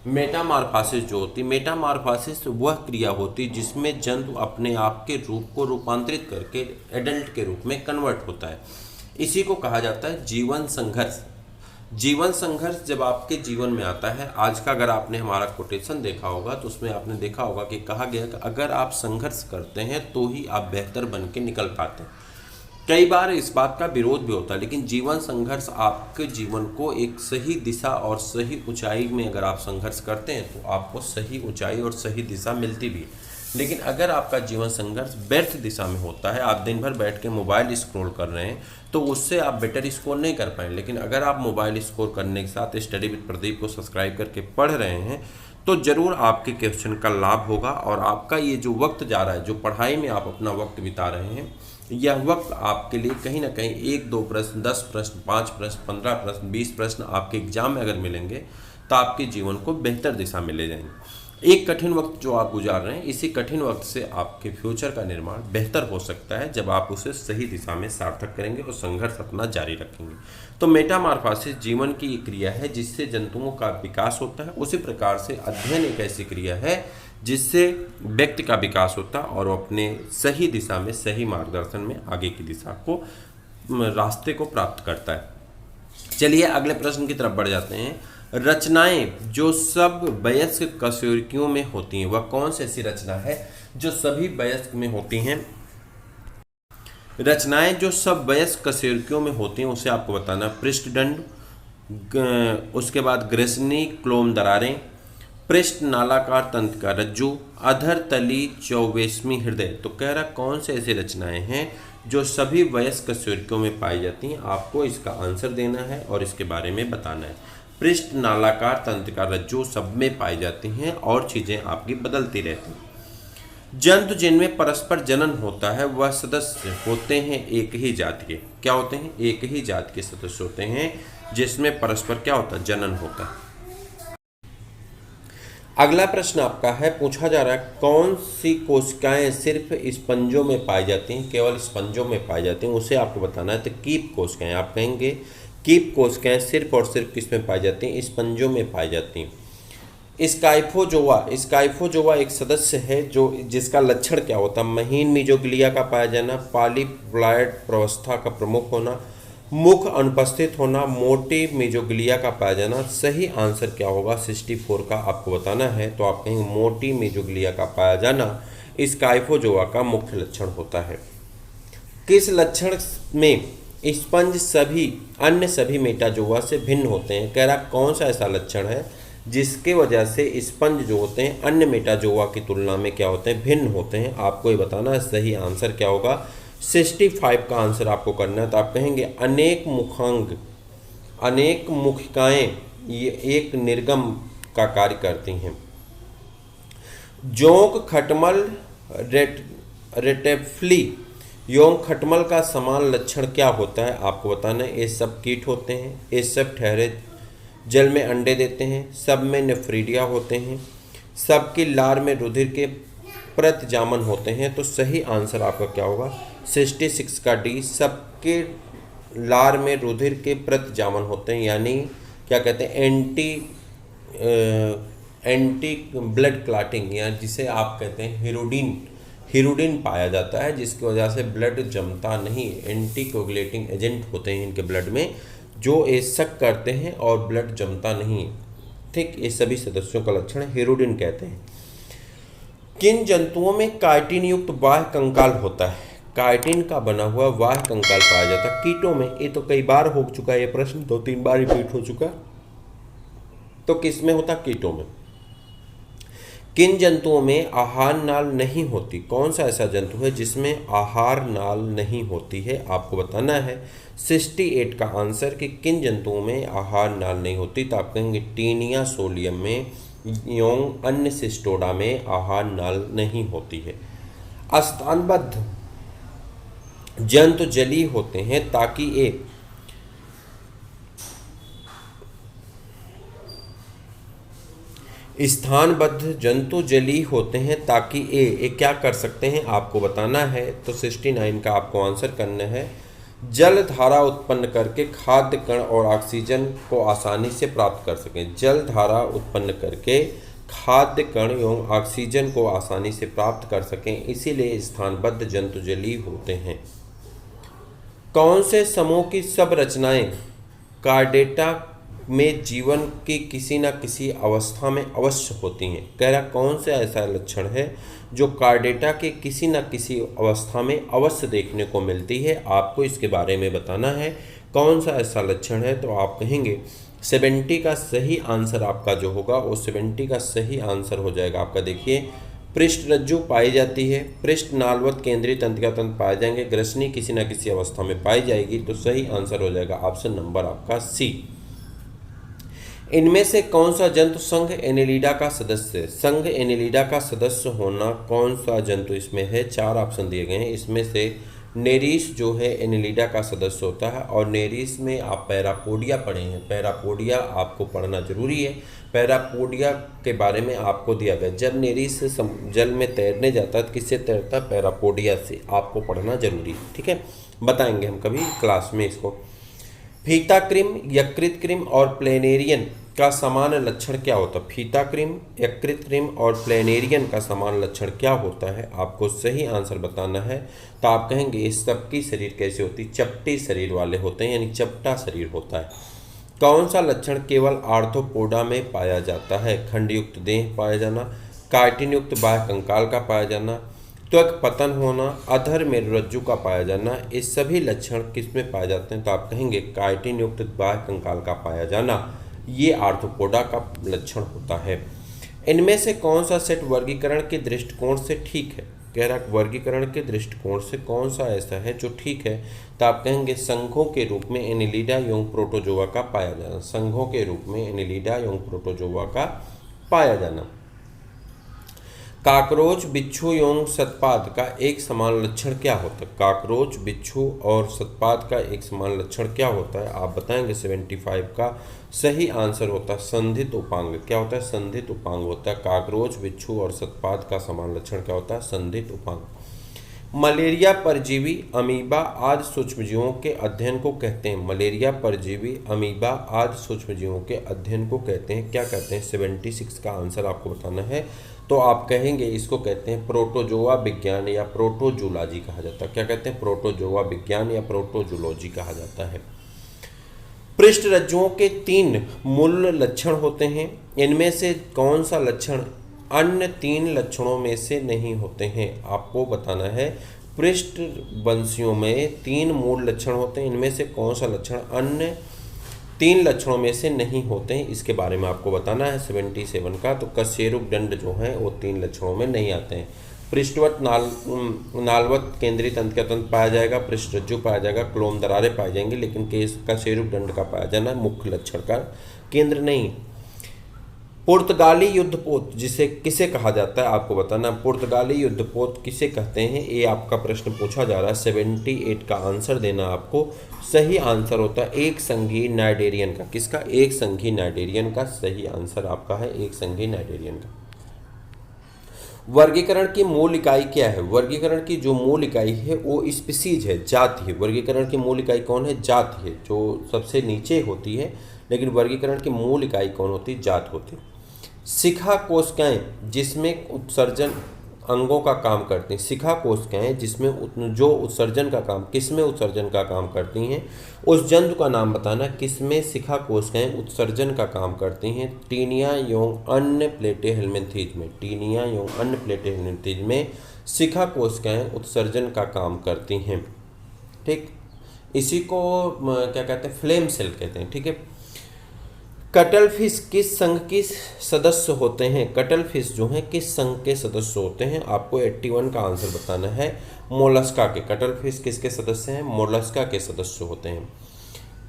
मेटामॉर्फोसिस जो होती, मेटामॉर्फोसिस वह क्रिया होती जिसमें जंतु अपने आप के रूप को रूपांतरित करके एडल्ट के रूप में कन्वर्ट होता है। इसी को कहा जाता है जीवन संघर्ष। जीवन संघर्ष जब आपके जीवन में आता है, आज का अगर आपने हमारा कोटेशन देखा होगा तो उसमें आपने देखा होगा कि कहा गया कि अगर आप संघर्ष करते हैं तो ही आप बेहतर बन के निकल पाते हैं। कई बार इस बात का विरोध भी होता है, लेकिन जीवन संघर्ष आपके जीवन को एक सही दिशा और सही ऊंचाई में अगर आप संघर्ष करते हैं तो आपको सही ऊंचाई और सही दिशा मिलती भी है। लेकिन अगर आपका जीवन संघर्ष व्यर्थ दिशा में होता है, आप दिन भर बैठ के मोबाइल स्क्रॉल कर रहे हैं, तो उससे आप बेटर स्कोर नहीं कर पाएंगे। लेकिन अगर आप मोबाइल स्कोर करने के साथ स्टडी विद प्रदीप को सब्सक्राइब करके पढ़ रहे हैं तो ज़रूर आपके क्वेश्चन का लाभ होगा। और आपका ये जो वक्त जा रहा है, जो पढ़ाई में आप अपना वक्त बिता रहे हैं, यह वक्त आपके लिए कहीं ना कहीं 1-2 प्रश्न, 10 प्रश्न, 5 प्रश्न, 15 प्रश्न, 20 प्रश्न आपके एग्जाम में अगर मिलेंगे तो आपके जीवन को बेहतर दिशा में ले जाएंगे। एक कठिन वक्त जो आप गुजार रहे हैं, इसी कठिन वक्त से आपके फ्यूचर का निर्माण बेहतर हो सकता है जब आप उसे सही दिशा में सार्थक करेंगे और संघर्ष अपना जारी रखेंगे। तो मेटामॉर्फोसिस जीवन की एक क्रिया है जिससे जंतुओं का विकास होता है। उसी प्रकार से अध्ययन एक ऐसी क्रिया है जिससे व्यक्ति का विकास होता है और वो अपने सही दिशा में, सही मार्गदर्शन में आगे की दिशा को, रास्ते को प्राप्त करता है। चलिए अगले प्रश्न की तरफ बढ़ जाते हैं। रचनाएं जो सब वयस्क कशेरुकियों में होती हैं, वह कौन सी ऐसी रचना है जो सभी वयस्क में होती हैं। रचनाएं जो सब वयस्क कशेरुकियों में होती हैं उसे आपको बताना। पृष्ठदंड, उसके बाद ग्रेसनी क्लोम दरारें, पृष्ठ नालाकार तंत्र का रज्जु, अधर तली चौवेशमी हृदय। तो कह रहा कौन से ऐसी रचनाएं हैं जो सभी वयस्क कशेरुकियों में पाई जाती हैं। आपको इसका आंसर देना है और इसके बारे में बताना है। पृष्ठ नालाकार तंत्र का रज्जु सब में पाई जाती हैं और चीज़ें आपकी बदलती रहती हैं। जंतु जिनमें परस्पर जनन होता है वह सदस्य होते हैं एक ही जाति के। क्या होते हैं? एक ही जाति के सदस्य होते हैं जिसमें परस्पर क्या होता है? जनन होता है। अगला प्रश्न आपका है, पूछा जा रहा है कौन सी कोशिकाएं सिर्फ स्पंजों में पाई जाती हैं, केवल स्पंजों में पाई जाती हैं, उसे आपको बताना है। तो कीप कोशिकाएं, आप कहेंगे कीप कोशिकाएं सिर्फ और सिर्फ किस में पाई जाती हैं? स्पंजों में पाई जाती हैं। स्काइफोजोआ एक सदस्य है जो जिसका लक्षण क्या होता है? महीन मीजोग्लिया का पाया जाना, पॉलीप्लॉइड प्रवस्था का प्रमुख होना, मुख अनुपस्थित होना, मोटी मेजोग्लिया का पाया जाना। सही आंसर क्या होगा? 64 का आपको बताना है। तो आप कहेंगे मोटी मेजोग्लिया का पाया जाना स्काइफोजोआ का मुख्य लक्षण होता है। किस लक्षण में स्पंज अन्य सभी मेटाजोआ से भिन्न होते हैं? कह रहा कौन सा ऐसा लक्षण है जिसके वजह से स्पंज जो होते हैं अन्य मेटाजोआ की तुलना में क्या होते हैं? भिन्न होते हैं। आपको ये बताना है सही आंसर क्या होगा। 65 का आंसर आपको करना है। तो आप कहेंगे अनेक मुखिकाएं ये एक निर्गम का कार्य करती हैं। जोंक, खटमल, रेटेफ्ली योंक खटमल का समान लक्षण क्या होता है आपको बताना है। ये सब कीट होते हैं, ये सब ठहरे जल में अंडे देते हैं, सब में नेफ्रीडिया होते हैं, सबकी लार में रुधिर के प्रतिजामन होते हैं। तो सही आंसर आपका क्या होगा 66 का डी, सबके लार में रुधिर के प्रतिजामन होते हैं, यानी क्या कहते हैं एंटी ब्लड क्लॉटिंग, या जिसे आप कहते हैं हीरोडिन पाया जाता है, जिसकी वजह से ब्लड जमता नहीं। एंटी कोगुलेटिंग एजेंट होते हैं इनके ब्लड में, जो ये शक करते हैं और ब्लड जमता नहीं। ठीक, ये सभी सदस्यों का लक्षण हीरोडिन कहते हैं। किन जंतुओं में काइटिन युक्त बाह्य कंकाल होता है? काइटिन का बना हुआ बाह्य कंकाल पाया जाता है कीटों में। ये तो कई बार हो चुका है, ये प्रश्न 2-3 बार रिपीट हो चुका। तो किस में होता? कीटों में। किन जंतुओं में आहार नाल नहीं होती? कौन सा ऐसा जंतु है जिसमें आहार नाल नहीं होती है आपको बताना है। 68 का आंसर कि किन जंतुओं में आहार नाल नहीं होती, तो आप कहेंगे टीनिया सोलियम में यों अन्य सिस्टोडा में आहार नाल नहीं होती है। स्तनबद्ध जंतु जलीय होते हैं ताकि एक स्थानबद्ध जंतु जलीय होते हैं ताकि ये क्या कर सकते हैं आपको बताना है। तो 69 का आपको आंसर करना है। जल धारा उत्पन्न करके खाद्य कण और ऑक्सीजन को आसानी से प्राप्त कर सकें। जल धारा उत्पन्न करके खाद्य कण एवं ऑक्सीजन को आसानी से प्राप्त कर सकें, इसीलिए स्थानबद्ध जंतु जलीय होते हैं। कौन से समूह की सब रचनाएं कार्डेटा में जीवन की किसी न किसी अवस्था में अवश्य होती हैं? कह रहा कौन सा ऐसा लक्षण है जो कार्डेटा के किसी न किसी अवस्था में अवश्य देखने को मिलती है, आपको इसके बारे में बताना है। कौन सा ऐसा लक्षण है? तो आप कहेंगे 70 का सही आंसर आपका जो होगा वो 70 का सही आंसर हो जाएगा आपका। देखिए, पृष्ठ रज्जु पाई जाती है, पृष्ठ नालवत केंद्रीय तंत्रिका तंत्र पाए जाएंगे, ग्रसनी किसी न किसी अवस्था में पाई जाएगी। तो सही आंसर हो जाएगा ऑप्शन नंबर आपका सी। इनमें से कौन सा जंतु संघ एनेलिडा का सदस्य है? संघ एनेलिडा का सदस्य होना कौन सा जंतु इसमें है? 4 ऑप्शन दिए गए हैं। इसमें से नेरीस जो है एनेलिडा का सदस्य होता है, और नेरीस में आप पैरापोडिया पढ़े हैं। पैरापोडिया आपको पढ़ना जरूरी है। पैरापोडिया के बारे में आपको दिया गया, जब नेरीस जल में तैरने जाता है तो किससे तैरता है? पैरापोडिया से। आपको पढ़ना जरूरी है, ठीक है, बताएंगे हम कभी क्लास में इसको। फीता क्रिम, यकृत क्रिम और प्लेनेरियन का समान लक्षण क्या होता है? फीता क्रिम, यकृत क्रिम और प्लेनेरियन का समान लक्षण क्या होता है? आपको सही आंसर बताना है। तो आप कहेंगे इस सबकी शरीर कैसे होती? चपटी शरीर वाले होते हैं, यानी चपटा शरीर होता है। कौन सा लक्षण केवल आर्थ्रोपोडा में पाया जाता है? खंडयुक्त देह पाया जाना, काइटिन युक्त बाह्य कंकाल का पाया जाना, त्वक पतन होना, अधर में रज्जु का पाया जाना, ये सभी लक्षण किस में पाए जाते हैं? तो आप कहेंगे काइटिन युक्त बाह्य कंकाल का पाया जाना, ये आर्थ्रोपोडा का लक्षण होता है। इनमें से कौन सा सेट वर्गीकरण के दृष्टिकोण से ठीक है? कह रहा वर्गीकरण के दृष्टिकोण से कौन सा ऐसा है जो ठीक है? तो आप कहेंगे संघों के रूप में एनेलिडा एवं प्रोटोजोआ का पाया जाना। संघों के रूप में एनेलिडा एवं प्रोटोजोआ का पाया जाना। काकरोच, बिच्छू एवं सतपाद का एक समान लक्षण क्या होता है? काकरोच, बिच्छू और सतपाद का एक समान लक्षण क्या होता है? आप बताएंगे 75 का सही आंसर होता है संधित उपांग। क्या होता है? संधित उपांग होता है। काकरोच, बिच्छू और सतपाद का समान लक्षण क्या होता है? संधित उपांग। मलेरिया परजीवी अमीबा आदि सूक्ष्मजीवों के अध्ययन को कहते हैं। मलेरिया परजीवी अमीबा आदि सूक्ष्मजीवों के अध्ययन को कहते हैं, क्या कहते हैं? 76 का आंसर आपको बताना है। तो आप कहेंगे इसको कहते हैं प्रोटोजोआ विज्ञान या प्रोटोजूलॉजी कहा जाता है। क्या कहते हैं? प्रोटोजोआ विज्ञान या प्रोटोजूलॉजी कहा जाता है। पृष्ठ रज्जुओं के 3 मूल लक्षण होते हैं। इनमें से कौन सा लक्षण अन्य 3 लक्षणों में से नहीं होते हैं? आपको बताना है। पृष्ठ वंशियों में 3 मूल लक्षण होते हैं, इनमें से कौन सा लक्षण अन्य 3 लक्षणों में से नहीं होते हैं, इसके बारे में आपको बताना है 77 का। तो कशेरुक दंड जो है वो 3 लक्षणों में नहीं आते हैं। पृष्ठवत नालवत केंद्रित अंतःतंत्र पाया जाएगा, पृष्ठरज्जु पाया जाएगा, क्लोम दरारें पाई जाएंगी, लेकिन केस का शेरुक दंड का पाया जाना मुख्य लक्षण का केंद्र नहीं। पुर्तगाली युद्धपोत जिसे किसे कहा जाता है आपको बताना। पुर्तगाली युद्धपोत किसे कहते हैं, ये आपका प्रश्न पूछा जा रहा है। 78 का आंसर देना आपको। सही आंसर होता है एक संघीय नाइडेरियन का। किसका? एक संघीय नाइडेरियन का सही आंसर आपका है एक संघीय नाइडेरियन का। वर्गीकरण की मूल इकाई क्या है? वर्गीकरण की जो मूल इकाई है वो स्पीसीज है, जाति है। वर्गीकरण की मूल इकाई कौन है? जाति है, जो सबसे नीचे होती है, लेकिन वर्गीकरण की मूल इकाई कौन होती है? जात होती है। शिखा कोशिकाएं जिसमें उत्सर्जन अंगों का काम करती हैं। शिखा कोशिकाएं जिसमें जो उत्सर्जन का काम, किसमें उत्सर्जन का काम करती हैं? उस जंतु का नाम बताना किसमें शिखा कोशिकाएं उत्सर्जन का काम करती हैं। टीनिया एवं अन्य प्लेटेहेल्मिन्थीज में, टीनिया एवं अन्य प्लेटेहेल्मिन्थीज में शिखा कोशिकाएं उत्सर्जन का काम करती हैं। ठीक, इसी को क्या कहते हैं? फ्लेम सेल कहते हैं। ठीक है। कटल फिश किस संघ के सदस्य होते हैं? कटल फिश जो हैं किस संघ के सदस्य होते हैं? आपको 81 का आंसर बताना है। मोलस्का के। कटल फिश किसके सदस्य हैं? मोलस्का के सदस्य होते हैं।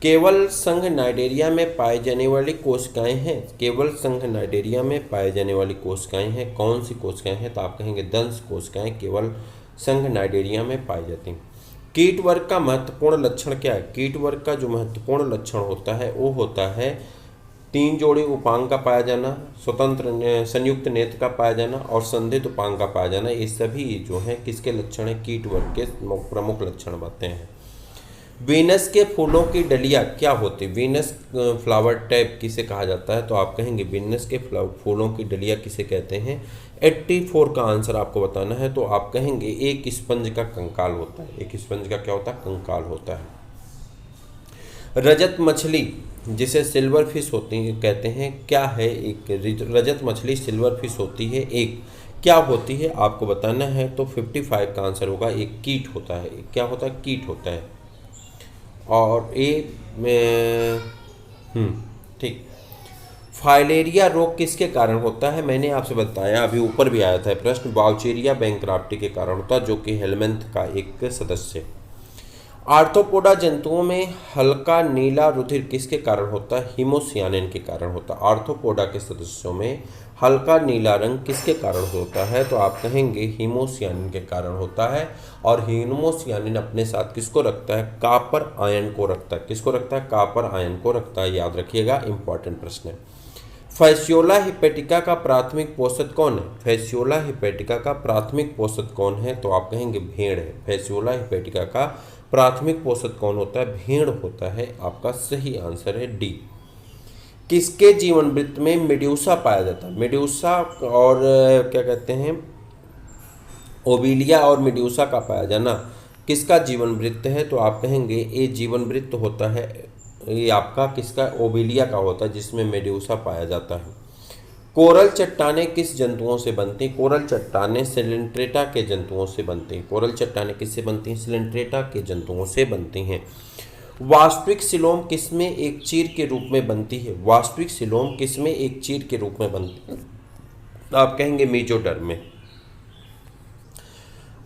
केवल संघ नाइडेरिया में पाई जाने वाली कोशिकाएं हैं। केवल संघ नाइडेरिया में पाई जाने वाली कोशिकाएं हैं। कौन सी कोशिकाएं हैं? तो आप कहेंगे दंश कोशिकाएं केवल संघ नाइडेरिया में पाई जाती हैं। कीट वर्ग का महत्वपूर्ण लक्षण क्या है? कीट वर्ग का जो महत्वपूर्ण लक्षण होता है वो होता है 3 जोड़े उपांग का पाया जाना, स्वतंत्र संयुक्त नेत्र का पाया जाना और संधित उपांग का पाया जाना। ये सभी जो हैं किसके लक्षण हैं? कीट वर्ग के प्रमुख लक्षण बताते हैं। वीनस के फूलों की डलिया क्या होती है? वीनस फ्लावर टैप किसे कहा जाता है? तो आप कहेंगे वीनस के फूलों की डलिया किसे कहते हैं? 84 का आंसर आपको बताना है। तो आप कहेंगे एक स्पंज का कंकाल होता है। एक स्पंज का क्या होता है? कंकाल होता है। रजत मछली जिसे सिल्वर फिश होती है कहते हैं क्या है? एक रजत मछली सिल्वर फिश होती है। एक क्या होती है आपको बताना है। तो 55 का आंसर होगा एक कीट होता है। क्या होता है? कीट होता है। और ठीक। फाइलेरिया रोग किसके कारण होता है? मैंने आपसे बताया, अभी ऊपर भी आया था प्रश्न, बाउचेरिया बैंक्रप्टी के कारण होता है, जो कि हेलमिंथ का एक सदस्य है। आर्थ्रोपोडा जंतुओं में हल्का नीला रुधिर किसके कारण होता है? हीमोसियानिन के कारण होता है। आर्थ्रोपोडा के सदस्यों में हल्का नीला रंग किसके कारण होता है? तो आप कहेंगे हीमोसियानिन के कारण होता है। और हीमोसियानिन अपने साथ किसको रखता है? कॉपर आयन को रखता है। किसको रखता है? कॉपर आयन को रखता है। याद रखिएगा, इंपॉर्टेंट प्रश्न है। फैसियोला हिपेटिका का प्राथमिक पोषक कौन है? फैसियोला हिपेटिका का प्राथमिक पोषक कौन है? तो आप कहेंगे भेड़ है। फैसियोला हिपेटिका का प्राथमिक पोषक कौन होता है? भेड़ होता है। आपका सही आंसर है डी। किसके जीवन वृत्त में मेड्यूसा पाया जाता है? मेड्यूसा और क्या कहते हैं, ओबिलिया और मेड्यूसा का पाया जाना किसका जीवन वृत्त है? तो आप कहेंगे ये जीवन वृत्त होता है, ये आपका किसका? ओबिलिया का होता है, जिसमें मेड्यूसा पाया जाता है। कोरल चट्टानें किस जंतुओं से बनती हैं? कोरल चट्टानें सिलेंट्रेटा के जंतुओं से बनती हैं। कोरल चट्टानें किससे बनती हैं? सिलेंट्रेटा के जंतुओं से बनती हैं। वास्तविक सिलोम किसमें एक चीर के रूप में बनती है? वास्तविक सिलोम किसमें एक चीर के रूप में बनती है? आप कहेंगे मेजोडर्म में।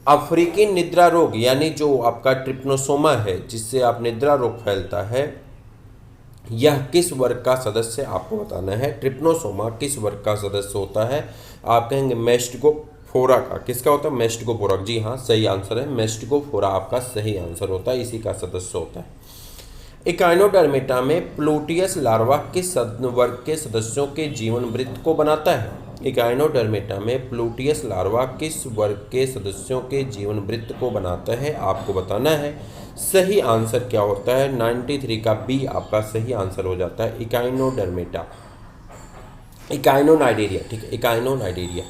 अफ्रीकी निद्रा रोग यानी जो आपका ट्रिप्नोसोमा है, जिससे आप निद्रा रोग फैलता है, यह किस वर्ग का सदस्य आपको बताना है। ट्रिप्नोसोमा किस वर्ग का सदस्य होता है? आप कहेंगे मेस्टिगोफोरा का। किसका होता है? मेस्टिगोफोरा। जी हाँ, सही आंसर है। मेस्टिगोफोरा आपका सही आंसर होता है, इसी का सदस्य होता है। इकाइनोडर्मेटा में प्लूटियस लार्वा किस वर्ग के सदस्यों के जीवन वृत्त को बनाता है? इकाइनोडर्मेटा में प्लूटियस लार्वा किस वर्ग के सदस्यों के जीवन वृत्त को बनाता है? आपको बताना है। सही आंसर क्या होता है? 93 का बी आपका सही आंसर हो जाता है। इकाइनोडर्मेटा, इकाइनोनाइडेरिया। ठीक है, इकाइनोनाइडेरिया।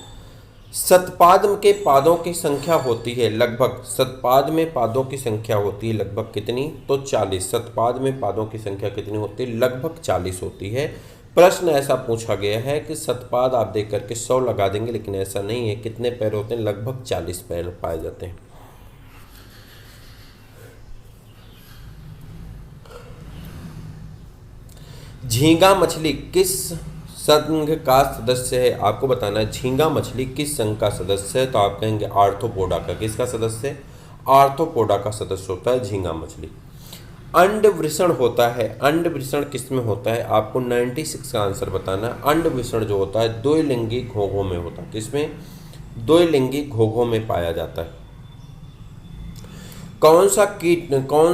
सतपाद के पादों की संख्या होती है लगभग, सतपाद में पादों की संख्या होती है लगभग कितनी? तो 40। सतपाद में पादों की संख्या कितनी होती है? लगभग 40 होती है। प्रश्न ऐसा पूछा गया है कि सतपाद आप देख करके 100 लगा देंगे, लेकिन ऐसा नहीं है। कितने पैर होते हैं? लगभग 40 पैर पाए जाते हैं। झींगा मछली किस संघ का सदस्य है, आपको बताना है झींगा मछली किस संघ का सदस्य है, तो आप कहेंगे आर्थ्रोपोडा का। किसका सदस्य है? आर्थ्रोपोडा का सदस्य होता है झींगा मछली। अंड वृषण होता है, अंड वृषण किसमें होता है, आपको 96 का आंसर बताना है। अंड वृषण जो होता है द्विलिंगी घोंघों में होता है। किसमें? द्विलिंगी घोंघों में पाया जाता है। कौन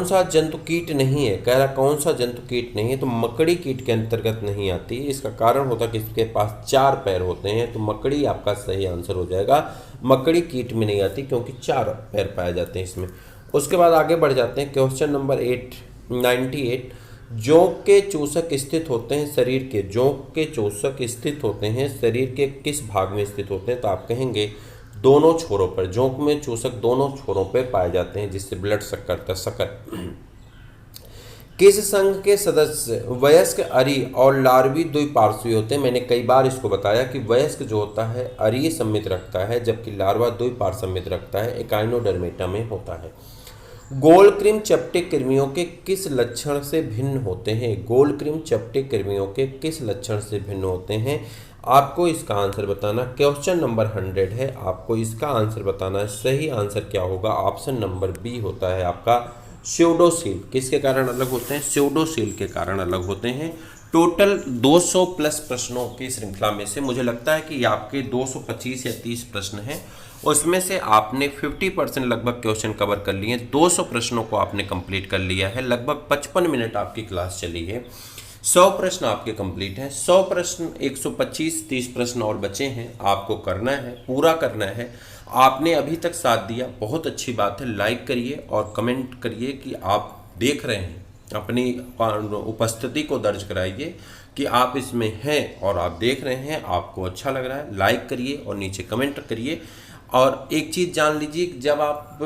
सा जंतु कीट नहीं है, कह रहा कौन सा जंतु कीट नहीं है, तो मकड़ी कीट के अंतर्गत नहीं आती। इसका कारण होता है कि इसके पास 4 पैर होते हैं, तो मकड़ी आपका सही आंसर हो जाएगा। मकड़ी कीट में नहीं आती क्योंकि 4 पैर पाए जाते हैं इसमें। उसके बाद आगे बढ़ जाते हैं, क्वेश्चन नंबर 98। जोंक के चूसक स्थित होते हैं शरीर के, जोंक के चूसक स्थित होते हैं शरीर के किस भाग में स्थित होते हैं, तो आप कहेंगे दोनों छोरों पर। जोंक में चूसक दोनों छोरों पर पाए जाते हैं, जिससे ब्लड शक्कर। किस संघ के सदस्य वयस्क अरी और लार्वी द्विपार्श्वी होते हैं? मैंने कई बार इसको बताया कि वयस्क जो होता है अरीय सम्मित रखता है, जबकि लार्वा द्विपार्श्व सम्मित रखता है, एकाइनोडर्मेटा में होता है। गोलकृम चपटे कृमियों के किस लक्षण से भिन्न होते हैं? गोलकृम चपटे कृमियों के किस लक्षण से भिन्न होते हैं? आपको इसका आंसर बताना। क्वेश्चन नंबर 100 है, आपको इसका आंसर बताना है। सही आंसर क्या होगा? ऑप्शन नंबर बी होता है आपका स्यूडोसील। किसके कारण अलग होते हैं? स्यूडोसील के कारण अलग होते हैं। टोटल 200 प्लस प्रश्नों की श्रृंखला में से मुझे लगता है कि आपके 225 या 30 प्रश्न हैं, उसमें से आपने 50% लगभग क्वेश्चन कवर कर लिए। 200 प्रश्नों को आपने कंप्लीट कर लिया है। लगभग 55 मिनट आपकी क्लास चली है। 100 प्रश्न आपके कंप्लीट हैं। 100 प्रश्न 125-30 प्रश्न और बचे हैं, आपको करना है, पूरा करना है। आपने अभी तक साथ दिया, बहुत अच्छी बात है। लाइक करिए और कमेंट करिए कि आप देख रहे हैं, अपनी उपस्थिति को दर्ज कराइए कि आप इसमें हैं और आप देख रहे हैं, आपको अच्छा लग रहा है। लाइक करिए और नीचे कमेंट करिए। और एक चीज़ जान लीजिए कि जब आप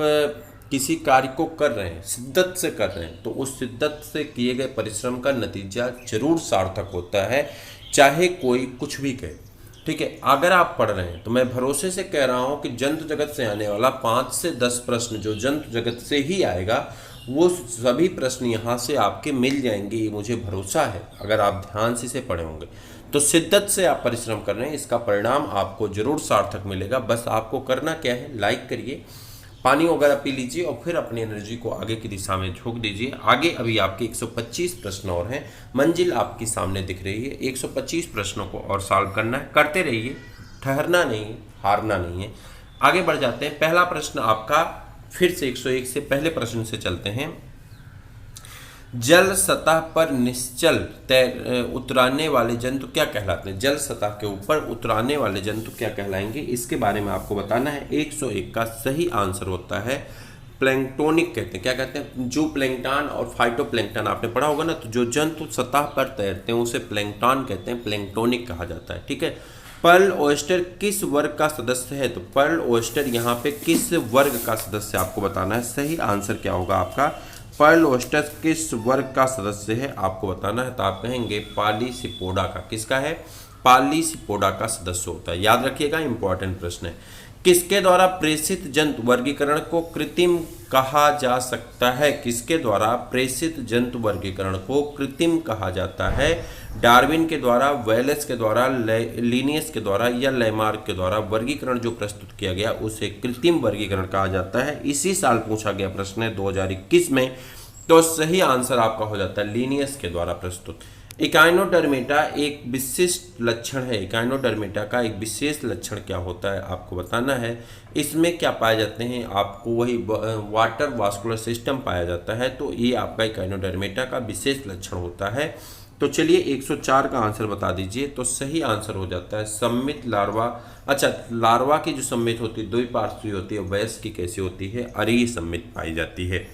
किसी कार्य को कर रहे हैं, शिद्दत से कर रहे हैं, तो उस शिद्दत से किए गए परिश्रम का नतीजा जरूर सार्थक होता है, चाहे कोई कुछ भी कहे। ठीक है, अगर आप पढ़ रहे हैं तो मैं भरोसे से कह रहा हूं कि जंतु जगत से आने वाला 5 से 10 प्रश्न जो जंतु जगत से ही आएगा, वो सभी प्रश्न यहाँ से आपके मिल जाएंगे, ये मुझे भरोसा है। अगर आप ध्यान से इसे पढ़े होंगे तो शिद्दत से आप परिश्रम कर रहे हैं, इसका परिणाम आपको जरूर सार्थक मिलेगा। बस आपको करना क्या है, लाइक करिए, पानी वगैरह पी लीजिए और फिर अपनी एनर्जी को आगे की दिशा में झोंक दीजिए। आगे अभी आपके 125 प्रश्न और हैं, मंजिल आपके सामने दिख रही है। 125 प्रश्नों को और सॉल्व करना है, करते रहिए, ठहरना नहीं, हारना नहीं है। आगे बढ़ जाते हैं। पहला प्रश्न आपका फिर से 101 से पहले प्रश्न से चलते हैं। जल सतह पर निश्चल उतराने वाले जंतु क्या कहलाते हैं? जल सतह के ऊपर उतराने वाले जंतु क्या कहलाएंगे, इसके बारे में आपको बताना है। 101 का सही आंसर होता है प्लैंक्टोनिक कहते हैं। क्या कहते हैं? जू प्लैंक्टन और फाइटोप्लैंक्टन आपने पढ़ा होगा ना, तो जो जंतु सतह पर तैरते हैं उसे प्लैंक्टन कहते हैं, प्लैंक्टोनिक कहा जाता है। ठीक है, पर्ल ओयस्टर किस वर्ग का सदस्य है? तो पर्ल ओयस्टर यहाँ पे किस वर्ग का सदस्य आपको बताना है। सही आंसर क्या होगा आपका? पर्ल ओयस्टर किस वर्ग का सदस्य है आपको बताना है, तो आप कहेंगे पॉलीसिपोडा का। किसका है? पॉलीसिपोडा का सदस्य होता है। याद रखिएगा, इंपॉर्टेंट प्रश्न है। किसके द्वारा प्रेषित जंतु वर्गीकरण को कृत्रिम कहा जा सकता है? किसके द्वारा प्रेषित जंतु वर्गीकरण को कृत्रिम कहा जाता है? डार्विन के द्वारा, वेलेस के द्वारा, लिनियस के द्वारा या लेमार्क के द्वारा वर्गीकरण जो प्रस्तुत किया गया उसे कृत्रिम वर्गीकरण कहा जाता है। इसी साल पूछा गया प्रश्न है 2021 में, तो सही आंसर आपका हो जाता है लिनियस के द्वारा प्रस्तुत। इकाइनोडर्मेटा एक विशिष्ट लक्षण है। इकाइनोडर्मेटा का एक विशेष लक्षण क्या होता है आपको बताना है। इसमें क्या पाए जाते हैं? आपको वही वाटर वास्कुलर सिस्टम पाया जाता है, तो ये आपका इकाइनोडर्मेटा का विशेष लक्षण होता है। तो चलिए 104 का आंसर बता दीजिए। तो सही आंसर हो जाता है सम्मित लार्वा। अच्छा, लार्वा की जो सम्मित होती है द्विपार्श्वी होती है, वयस्क की कैसी होती है? अरीय सम्मित पाई जाती है।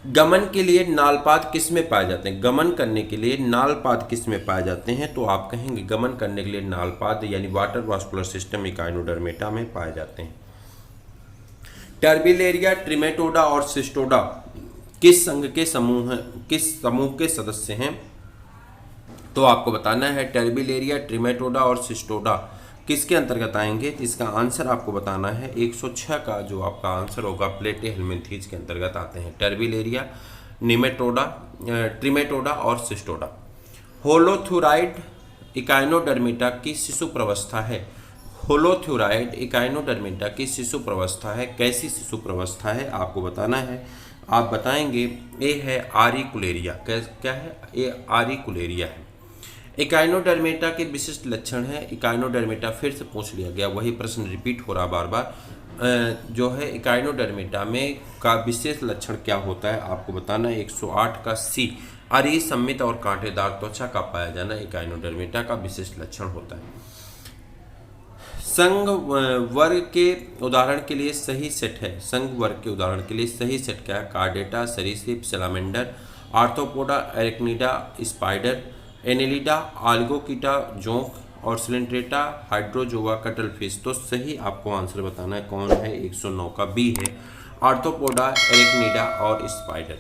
गमन के लिए नालपात किस में पाए जाते हैं? गमन करने के लिए नालपात किस में पाए जाते हैं? तो आप कहेंगे गमन करने के लिए नालपात यानी वाटर वास्कुलर सिस्टम इकाइनोडर्मेटा में पाए जाते हैं। टर्बिलेरिया, ट्रिमेटोडा और सिस्टोडा किस संघ के किस समूह के सदस्य हैं? तो आपको बताना है टर्बिलेरिया, ट्रिमेटोडा और सिस्टोडा किसके अंतर्गत आएंगे। इसका आंसर आपको बताना है। 106 का जो आपका आंसर होगा प्लेटेहेल्मिन्थीज के अंतर्गत आते हैं टर्बिलेरिया, निमेटोडा, ट्रिमेटोडा और सिस्टोडा। होलोथुराइड इकाइनोडर्मिटा की शिशु प्रवस्था है। होलोथ्योराइड इकाइनोडर्मिटा की शिशु प्रवस्था है। कैसी शिशु प्रवस्था है आपको बताना है। आप बताएंगे ए है आरिकुलेरिया। क्या है? ए आरिकुलेरिया है। इकाइनोडर्मिटा के विशिष्ट लक्षण है। इकाइनोडर्मिटा फिर से पूछ लिया गया, वही प्रश्न रिपीट हो रहा बार बार। जो है इकाइनोडर्मिटा में का विशेष लक्षण क्या होता है आपको बताना है। 108 का सी, अरिसमित और कांटेदार त्वचा का पाया जाना इकाइनोडर्मिटा का विशिष्ट लक्षण होता है। संघ वर्ग के उदाहरण के लिए सही सेट है। संघ वर्ग के उदाहरण के लिए सही सेट क्या है? कार्डेटा, सरीसृप, salamander, arthropoda, arachnida, spider, annelida, oligochaeta, जोंक और सिलेंट्रेटा, हाइड्रोजोआ, कटलफिश। तो सही आपको आंसर बताना है कौन है। 109 का बी है, आर्थ्रोपोडा, एरेक्निडा और स्पाइडर।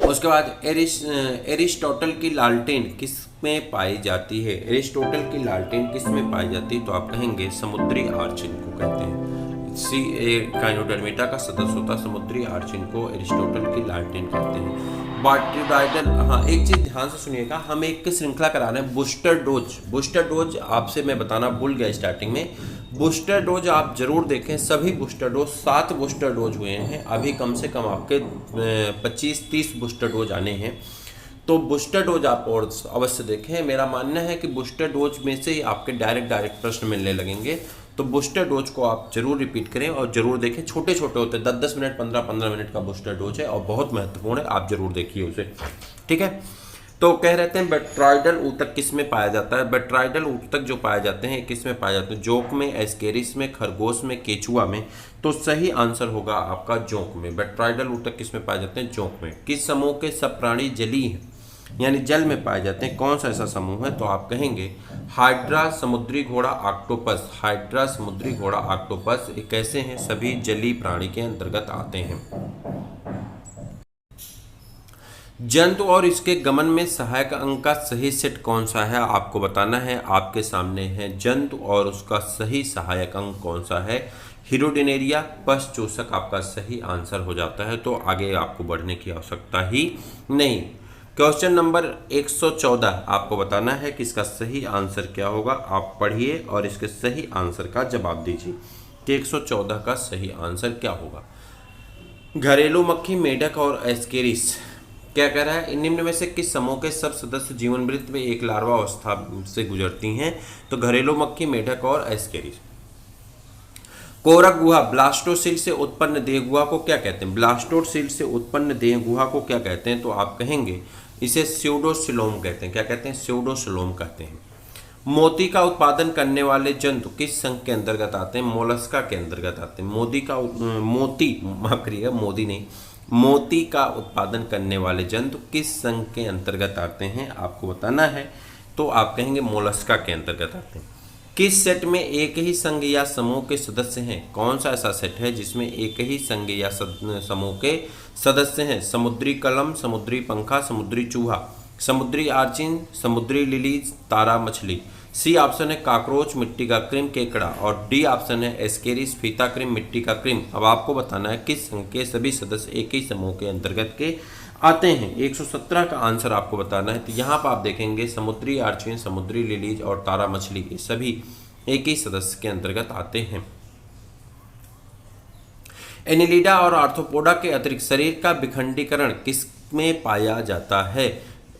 उसके बाद एरिस्टोटल की लालटेन किस में पाई जाती है? एरिस्टोटल की लालटेन किस में पाई जाती है? तो आप कहेंगे समुद्री आर्चिन को कहते हैं। सी इकाइनोडर्मिटा का सदस्य होता समुद्री आर्चिन को एरिस्टोटल की लालटेन कहते हैं। बायोटाइडल, हाँ एक चीज ध्यान से सुनिएगा, हम एक श्रृंखला करा रहे हैं बूस्टर डोज। बूस्टर डोज आपसे मैं बताना भूल गया स्टार्टिंग में। बूस्टर डोज आप जरूर देखें, सभी बूस्टर डोज 7 बूस्टर डोज हुए हैं अभी, कम से कम आपके 25-30 बूस्टर डोज आने हैं। तो बूस्टर डोज आप और अवश्य देखें। मेरा मानना है कि बूस्टर डोज में से ही आपके डायरेक्ट प्रश्न मिलने लगेंगे। तो बूस्टर डोज को आप जरूर रिपीट करें और जरूर देखें। छोटे छोटे होते हैं, 10-10 मिनट 15-15 मिनट का बूस्टर डोज है और बहुत महत्वपूर्ण है, आप जरूर देखिए उसे। ठीक है, तो कह रहते हैं बेट्राइडल ऊतक किस में पाया जाता है? बेट्राइडल ऊतक जो पाए जाते हैं किस में पाए जाते हैं? जोंक में, एस्केरिस में, खरगोश में, केचुआ में। तो सही आंसर होगा आपका जोंक में। बेट्राइडल ऊतक किस में पाए जाते हैं? जोंक में। किस समूह के सब प्राणी जलीय हैं, यानी जल में पाए जाते हैं? कौन सा ऐसा समूह है? तो आप कहेंगे हाइड्रा, समुद्री घोड़ा, ऑक्टोपस। हाइड्रा, समुद्री घोड़ा, ऑक्टोपस ये कैसे हैं? सभी जलीय प्राणी के अंतर्गत आते हैं। जंतु और इसके गमन में सहायक अंग का सही सेट कौन सा है आपको बताना है। आपके सामने है जंतु और उसका सही सहायक अंग कौन सा है। हीरोडिनेरिया, पश चूसक आपका सही आंसर हो जाता है। तो आगे आपको बढ़ने की आवश्यकता ही नहीं। क्वेश्चन नंबर 114 आपको बताना है कि इसका सही आंसर क्या होगा। आप पढ़िए और इसके सही आंसर का जवाब दीजिए कि 114 का सही आंसर क्या होगा। घरेलू मक्खी, मेढक और एस्केरिस क्या कह रहा है? निम्न में से किस समूह के सब सदस्य जीवन वृत्त में एक लार्वा अवस्था से गुजरती हैं? तो घरेलू मक्खी, मेढक और एस्केरिस। कोरक गुहा, ब्लास्टोसिल से उत्पन्न देह गुहा को क्या कहते हैं? ब्लास्टोसिल से उत्पन्न देह गुहा को क्या कहते हैं? तो आप कहेंगे इसे स्यूडोसिलोम कहते हैं। क्या कहते हैं? स्यूडोसिलोम कहते हैं। मोती का उत्पादन करने वाले जंतु किस संघ के अंतर्गत आते हैं? मोलस्का के अंतर्गत आते हैं। मोती का उत्पादन करने वाले जंतु किस संघ के अंतर्गत आते हैं आपको बताना है। तो आप कहेंगे मोलस्का के अंतर्गत आते हैं। किस सेट में एक ही संघ या समूह के सदस्य हैं? कौन सा ऐसा सेट है जिसमें एक ही संघ या समूह के सदस्य हैं? समुद्री कलम, समुद्री पंखा, समुद्री चूहा, समुद्री आर्चिन, समुद्री लिलीज, तारा मछली। सी ऑप्शन है काकरोच, मिट्टी का क्रिम, केकड़ा। और डी ऑप्शन है एस्केरिस, फीता क्रिम, मिट्टी का क्रिम। अब आपको बताना है किस संघ के सभी सदस्य एक ही समूह के अंतर्गत के आते हैं। 117 का आंसर आपको बताना है। तो यहाँ पर आप देखेंगे समुद्री आर्चिन, समुद्री लिलीज और तारा मछली ये सभी एक ही सदस्य के अंतर्गत आते हैं। एनिलिडा और आर्थ्रोपोडा के अतिरिक्त शरीर का विखंडीकरण किसमें पाया जाता है?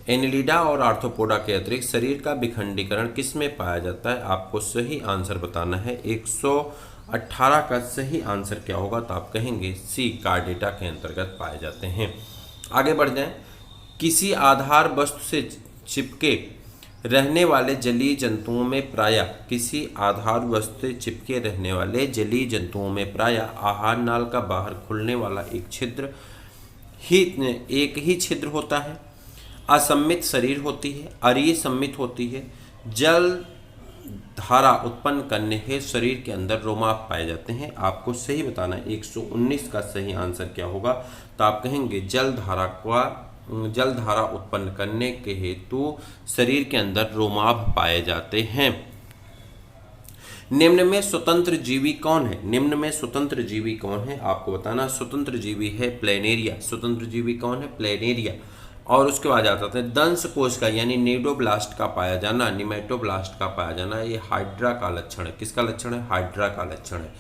एनिलिडा और आर्थ्रोपोडा के अतिरिक्त शरीर का विखंडीकरण किसमें पाया जाता है? आपको सही आंसर बताना है। 118 का सही आंसर क्या होगा? तो आप कहेंगे सी, कार्डेटा के अंतर्गत पाए जाते हैं। आगे बढ़ जाएं। किसी आधार वस्तु से चिपके रहने वाले जलीय जंतुओं में प्रायः किसी आधार वस्तु से चिपके रहने वाले जलीय जंतुओं में प्रायः आहार नाल का बाहर खुलने वाला एक ही छिद्र होता है। असम्मित शरीर होती है, अरीय सम्मित होती है। जल धारा उत्पन्न करने के शरीर के अंदर रोमाप पाए जाते हैं। आपको सही बताना है। 119 का सही आंसर क्या होगा? तो आप कहेंगे जल धारा उत्पन्न करने के हेतु शरीर के अंदर रोमाप पाए जाते हैं। निम्न में स्वतंत्र जीवी कौन है? निम्न में स्वतंत्र जीवी कौन है आपको बताना। स्वतंत्र जीवी है प्लेनेरिया। स्वतंत्र जीवी कौन है? प्लेनेरिया। और उसके बाद आता है दंश कोश का यानी नीडोब्लास्ट का पाया जाना, निमेटोब्लास्ट का पाया जाना, ये हाइड्रा का लक्षण है। किसका लक्षण है? हाइड्रा का लक्षण है।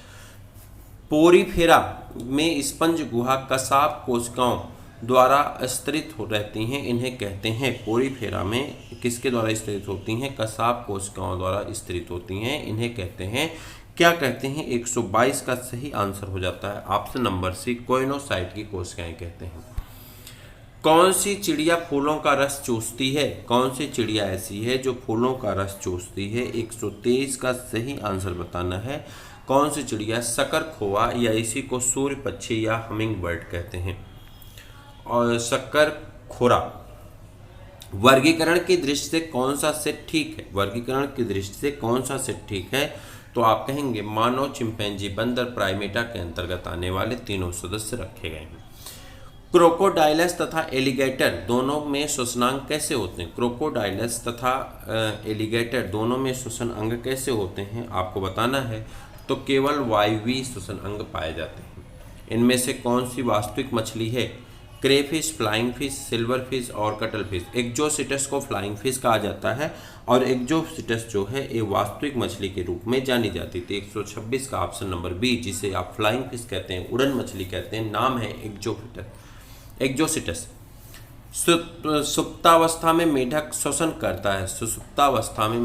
पोरीफेरा में स्पंज गुहा कसाब कोशिकाओं द्वारा स्तरित हो रहती हैं, इन्हें कहते हैं। पोरीफेरा में किसके द्वारा स्तरित होती हैं? कसाब कोशिकाओं द्वारा स्तरित होती हैं, इन्हें कहते हैं। क्या कहते हैं? 122 का सही आंसर हो जाता है ऑप्शन नंबर सी, कोइनोसाइट की कोशिकाएं कहते हैं। कौन सी चिड़िया फूलों का रस चूसती है? कौन सी चिड़िया ऐसी है जो फूलों का रस चूसती है? 123 का सही आंसर बताना है। कौन सी चिड़िया? शकर खोवा या इसी को सूर्य पक्षी या हमिंग बर्ड कहते हैं। और शक्कर खोरा। वर्गीकरण की दृष्टि से कौन सा सेट ठीक है? वर्गीकरण की दृष्टि से कौन सा सेट ठीक है? तो आप कहेंगे मानव, चिंपैंजी, बंदर, प्राइमेटा के अंतर्गत आने वाले तीनों सदस्य रखे गए हैं। क्रोकोडाइलस तथा एलिगेटर दोनों में श्वसनांग कैसे होते हैं? क्रोकोडाइलस तथा एलिगेटर दोनों में श्वसन अंग कैसे होते हैं आपको बताना है। तो केवल वायवीय श्वसन अंग पाए जाते हैं। इनमें से कौन सी वास्तविक मछली है? Crayfish, flying fish, silver fish और कटल फिश। एक्जोसिटस को फ्लाइंग फिश कहा जाता है और एक्जोसिटस जो है ये वास्तविक मछली के रूप में जानी जाती थी। 126 का ऑप्शन नंबर बी, जिसे आप फ्लाइंग फिश कहते हैं, उड़न मछली कहते हैं, नाम है एक्जोसिटस। सुप्तावस्था में मेढक श्वसन करता है। सुप्तावस्था में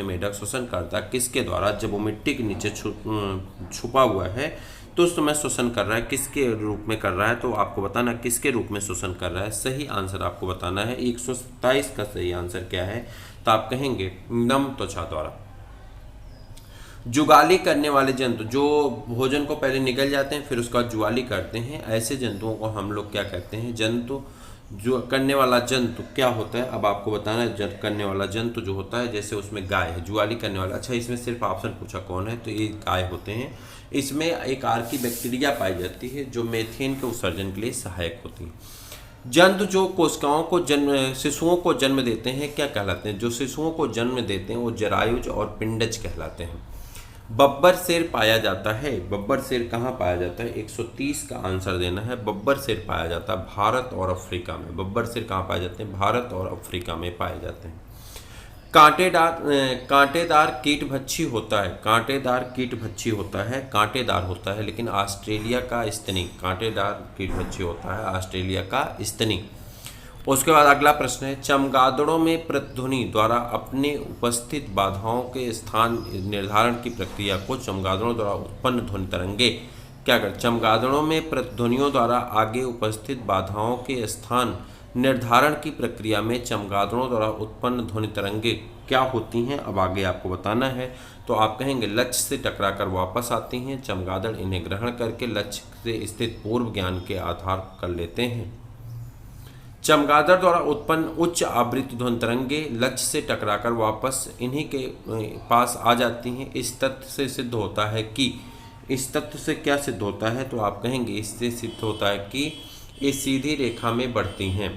मेढक श्वसन करता है किसके द्वारा? जब वो मिट्टी के नीचे छुपा हुआ है तो उस समय श्वसन कर रहा है। किसके रूप में कर रहा है? तो आपको बताना किसके रूप में श्वसन कर रहा है। सही आंसर आपको बताना है। 127 का सही आंसर क्या है? तो आप कहेंगे नम त्वचा द्वारा। जुगाली करने वाले जंतु जो भोजन को पहले निगल जाते हैं फिर उसका जुगाली करते हैं, ऐसे जंतुओं को हम लोग क्या कहते हैं? जंतु। जो करने वाला जंतु क्या होता है अब आपको बताना है। करने वाला जंतु जो होता है, जैसे उसमें गाय है, जुगाली करने वाला। अच्छा, इसमें सिर्फ ऑप्शन पूछा कौन है, तो ये गाय होते हैं। इसमें एक आर्की बैक्टीरिया पाई जाती है जो मेथेन के उत्सर्जन के लिए सहायक होती है। जंतु जो कोशिकाओं को शिशुओं को जन्म देते हैं क्या कहलाते हैं? जो शिशुओं को जन्म देते हैं वो जरायुज और पिंडज कहलाते हैं। बब्बर शेर पाया जाता है। बब्बर शेर कहाँ पाया जाता है? 130 का आंसर देना है। बब्बर शेर पाया जाता है भारत और अफ्रीका में। बब्बर शेर कहाँ पाए जाते हैं? भारत और अफ्रीका में पाए जाते हैं। कांटेदार कीटभक्षी होता है। कांटेदार कीटभक्षी होता है, कांटेदार होता है, लेकिन ऑस्ट्रेलिया का स्तनी। कांटेदार कीटभक्षी होता है ऑस्ट्रेलिया का स्तनी। उसके बाद अगला प्रश्न है, चमगादड़ों में प्रतिध्वनि द्वारा अपने उपस्थित बाधाओं के स्थान निर्धारण की प्रक्रिया को चमगादड़ों द्वारा उत्पन्न ध्वनि तरंगे क्या कर? चमगादड़ों में प्रतिध्वनियों द्वारा आगे उपस्थित बाधाओं के स्थान निर्धारण की प्रक्रिया में चमगादड़ों द्वारा उत्पन्न ध्वनि तरंगे क्या होती हैं? अब आगे आपको बताना है। तो आप कहेंगे लक्ष्य से टकराकर वापस आती हैं। चमगादड़ इन्हें ग्रहण करके लक्ष्य से स्थित पूर्व ज्ञान के आधार कर लेते हैं। चमगादड़ द्वारा उत्पन्न उच्च आवृत्ति ध्वनि तरंगे लक्ष्य से टकराकर वापस इन्हीं के पास आ जाती हैं। इस तथ्य से सिद्ध होता है कि, इस तथ्य से क्या सिद्ध होता है? तो आप कहेंगे इससे सिद्ध होता है कि ये सीधी रेखा में बढ़ती हैं।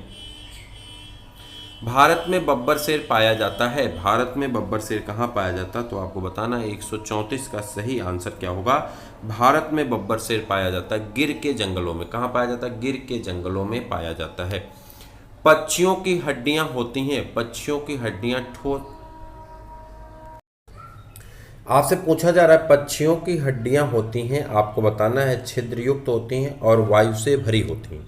भारत में बब्बर शेर पाया जाता है। भारत में बब्बर शेर कहाँ पाया जाता है? तो आपको बताना है। 134 का सही आंसर क्या होगा? भारत में बब्बर शेर पाया जाता है गिर के जंगलों में। कहाँ पाया जाता है? गिर के जंगलों में पाया जाता है। पक्षियों की हड्डियां होती हैं। पक्षियों की हड्डियां ठोस। आपसे पूछा जा रहा है पक्षियों की हड्डियां होती हैं, आपको बताना है छिद्रयुक्त होती हैं और वायु से भरी होती हैं।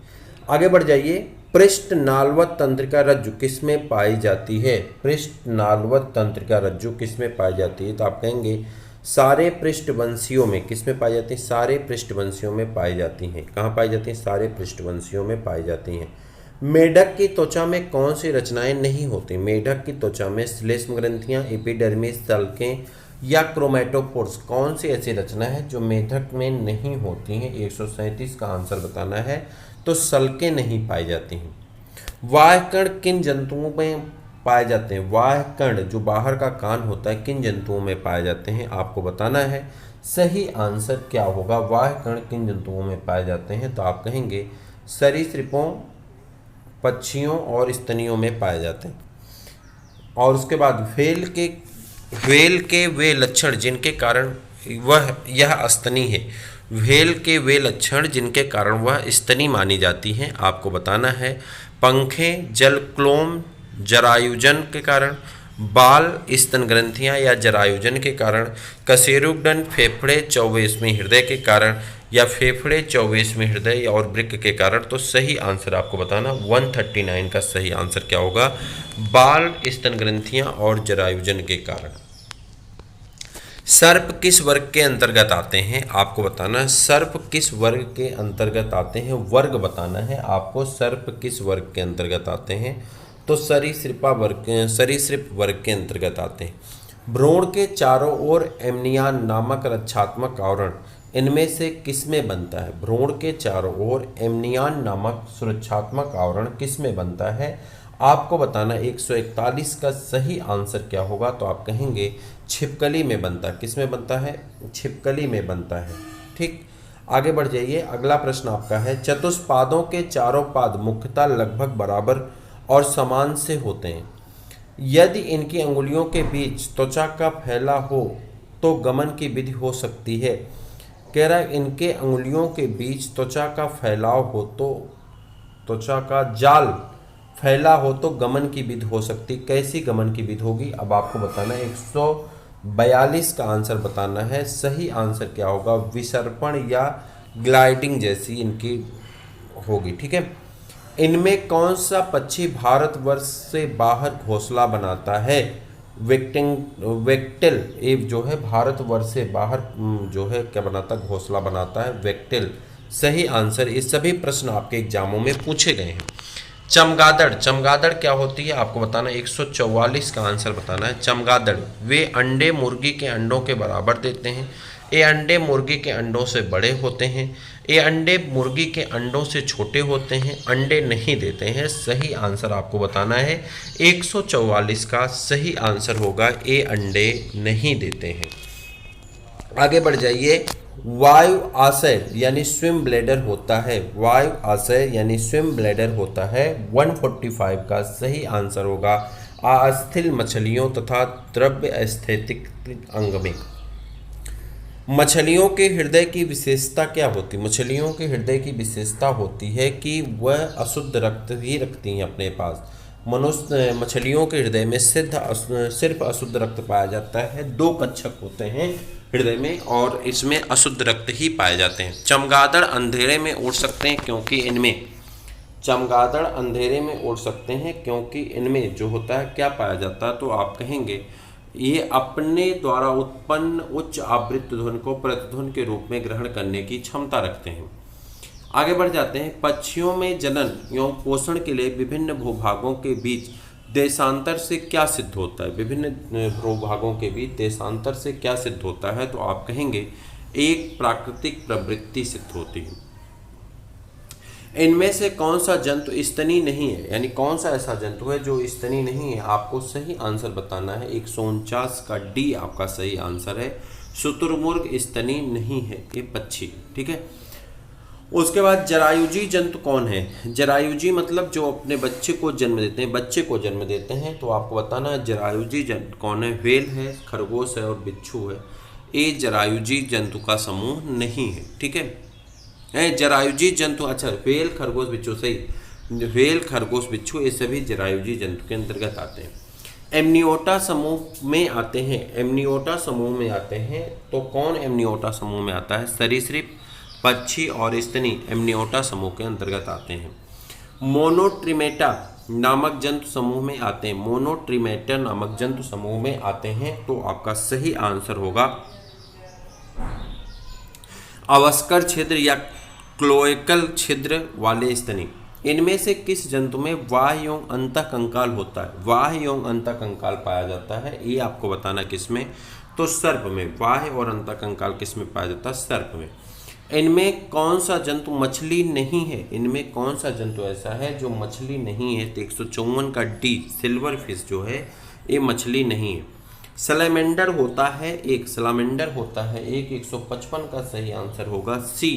आगे बढ़ जाइए। पृष्ठ नालवत तंत्रिका रज्जु किसमें पाई जाती है? पृष्ठ नालवत तंत्रिका रज्जु किसमें पाई जाती है? तो आप कहेंगे सारे पृष्ठवंशियों में। किसमें पाई जाती है? सारे पृष्ठवंशियों में पाई जाती हैं। कहाँ पाई जाती हैं? सारे पृष्ठवंशियों में पाई जाती हैं। मेढक की त्वचा में कौन सी रचनाएं नहीं होती? मेढक की त्वचा में श्लेष्म ग्रंथियां, एपिडर्मिस, सल्कें या क्रोमैटोफोर्स कौन सी ऐसी रचना है जो मेढक में नहीं होती हैं? 137 का आंसर बताना है। तो सल्कें नहीं पाई जाती हैं। वाह्यकर्ण किन जंतुओं में पाए जाते हैं? वाह्यकर्ण जो बाहर का कान होता है किन जंतुओं में पाए जाते हैं? आपको बताना है। सही आंसर क्या होगा? वाह्यकर्ण किन जंतुओं में पाए जाते हैं? तो आप कहेंगे सरीसृपों, पक्षियों और स्तनियों में पाए जाते हैं। और उसके बाद व्हेल के वे लक्षण जिनके कारण यह स्तनी है। व्हेल के वे लक्षण जिनके कारण वह स्तनी मानी जाती हैं, आपको बताना है। पंखें, जलक्लोम जरायुजन के कारण, बाल स्तन ग्रंथियां या जरायुजन के कारण, कशेरुकगण फेफड़े 24वें हृदय के कारण, या फेफड़े 24वें हृदय और वृक्क के कारण। तो सही आंसर आपको बताना 139 का सही आंसर क्या होगा, बाल स्तन ग्रंथियां और जरायुजन के कारण। सर्प किस वर्ग के अंतर्गत आते हैं, आपको बताना है सर्प किस वर्ग के अंतर्गत आते हैं, वर्ग बताना है आपको, सर्प किस वर्ग के अंतर्गत आते हैं। तो सरीसृप वर्ग के अंतर्गत आते हैं। भ्रूण के चारों ओर एमनियन नामक रक्षात्मक आवरण इनमें से किसमें बनता है, भ्रूण के चारों ओर एमनियन नामक सुरक्षात्मक आवरण किसमें बनता है, आपको बताना 141 का सही आंसर क्या होगा। तो आप कहेंगे छिपकली में बनता है, किसमें बनता है, छिपकली में बनता है। ठीक, आगे बढ़ जाइए। अगला प्रश्न आपका है, चतुष्पादों के चारों पाद मुख्यतः लगभग बराबर और समान से होते हैं। यदि इनकी अंगुलियों के बीच त्वचा का फैला हो तो गमन की विधि हो सकती है। कह रहा है इनके अंगुलियों के बीच त्वचा का फैलाव हो तो, त्वचा का जाल फैला हो तो गमन की विधि हो सकती। कैसी गमन की विधि होगी, अब आपको बताना है 142 का आंसर बताना है। सही आंसर क्या होगा, विसर्पण या ग्लाइडिंग जैसी इनकी होगी। ठीक है, इनमें कौन सा पक्षी भारतवर्ष से बाहर घोंसला बनाता है, वेक्टिल ये जो है भारतवर्ष से बाहर जो है क्या बनाता है, घोंसला बनाता है, वेक्टिल। सही आंसर, ये सभी प्रश्न आपके एग्जामों में पूछे गए हैं। चमगादड़, चमगादड़ क्या होती है आपको बताना, 144 का आंसर बताना है। चमगादड़ वे अंडे मुर्गी के अंडों के बराबर देते हैं। ये अंडे मुर्गी के अंडों से बड़े होते हैं। ये अंडे मुर्गी के अंडों से छोटे होते हैं। अंडे नहीं देते हैं। सही आंसर आपको बताना है 144 का सही आंसर होगा, ये अंडे नहीं देते हैं। आगे बढ़ जाइए। वायु आशय यानी स्विम ब्लैडर होता है, वायु आशय यानी स्विम ब्लैडर होता है। 145 का सही आंसर होगा अस्थिल मछलियों तथा द्रव्य स्थैतिक अंग में। मछलियों के हृदय की विशेषता क्या होती है, मछलियों के हृदय की विशेषता होती है कि वह अशुद्ध रक्त ही रखती हैं अपने पास। मनुष्य मछलियों के हृदय में सिर्फ अशुद्ध रक्त पाया जाता है। 2 कक्षक होते हैं हृदय में और इसमें अशुद्ध रक्त ही पाए जाते हैं। चमगादड़ अंधेरे में उड़ सकते हैं क्योंकि इनमें, चमगादड़ अंधेरे में उड़ सकते हैं क्योंकि इनमें जो होता है क्या पाया जाता है, तो आप कहेंगे ये अपने द्वारा उत्पन्न उच्च आवृत्ति ध्वनि को प्रतिध्वनि के रूप में ग्रहण करने की क्षमता रखते हैं। आगे बढ़ जाते हैं। पक्षियों में जनन एवं पोषण के लिए विभिन्न भूभागों के बीच देशांतर से क्या सिद्ध होता है, विभिन्न भूभागों के बीच देशांतर से क्या सिद्ध होता है, तो आप कहेंगे एक प्राकृतिक प्रवृत्ति सिद्ध होती है। इनमें से कौन सा जंतु स्तनी नहीं है, यानी कौन सा ऐसा जंतु है जो स्तनी नहीं है, आपको सही आंसर बताना है। 149 का डी आपका सही आंसर है। शुतुरमुर्ग स्तनी नहीं है, ये पक्षी। ठीक है, उसके बाद जरायुजी जंतु कौन है, जरायुजी मतलब जो अपने बच्चे को जन्म देते हैं, बच्चे को जन्म देते हैं, तो आपको बताना है जरायुजी जंतु कौन है। व्हेल है, खरगोश है और बिच्छू है। ये जरायुजी जंतु का समूह नहीं है। ठीक है, जरायुजी जंतु, अच्छा व्हेल खरगोश बिच्छू, सही, व्हेल खरगोश बिच्छू ये सभी जरायुजी जंतु के अंतर्गत आते हैं। एमनियोटा समूह में आते हैं, एमनियोटा समूह में आते हैं, तो कौन एमनियोटा समूह में आता है, सरीसृप, पक्षी और स्तनी एमनियोटा समूह के अंतर्गत आते हैं। मोनोट्रिमेटा नामक जंतु समूह में आते हैं, मोनोट्रिमेटा नामक जंतु समूह में आते हैं, तो आपका सही आंसर होगा अवस्कर छिद्र या क्लोएकल छिद्र वाले स्तनी। इनमें से किस जंतु में बाह्य एवं अंतःकंकाल होता है, बाह्य एवं अंतःकंकाल पाया जाता है, ये आपको बताना किसमें, तो सर्प में। बाह्य और अंतःकंकाल किसमें पाया जाता है, सर्प में। इनमें कौन सा जंतु मछली नहीं है, इनमें कौन सा जंतु ऐसा है जो मछली नहीं है, तो 154 का डी सिल्वर फिश जो है ये मछली नहीं है। सैलेमेंडर होता है एक, सैलेमेंडर होता है एक, 155 का सही आंसर होगा सी।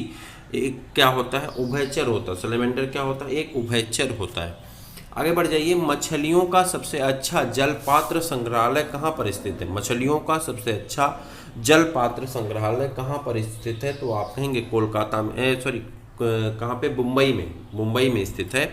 एक क्या होता है, उभयचर होता है। सैलेमेंडर क्या होता है, एक उभयचर होता है। आगे बढ़ जाइए। मछलियों का सबसे अच्छा जलपात्र संग्रहालय कहाँ पर स्थित है, मछलियों का सबसे अच्छा जलपात्र संग्रहालय कहाँ पर स्थित है, तो आप कहेंगे कोलकाता में, सॉरी कहाँ पे, मुंबई में, मुंबई में स्थित है।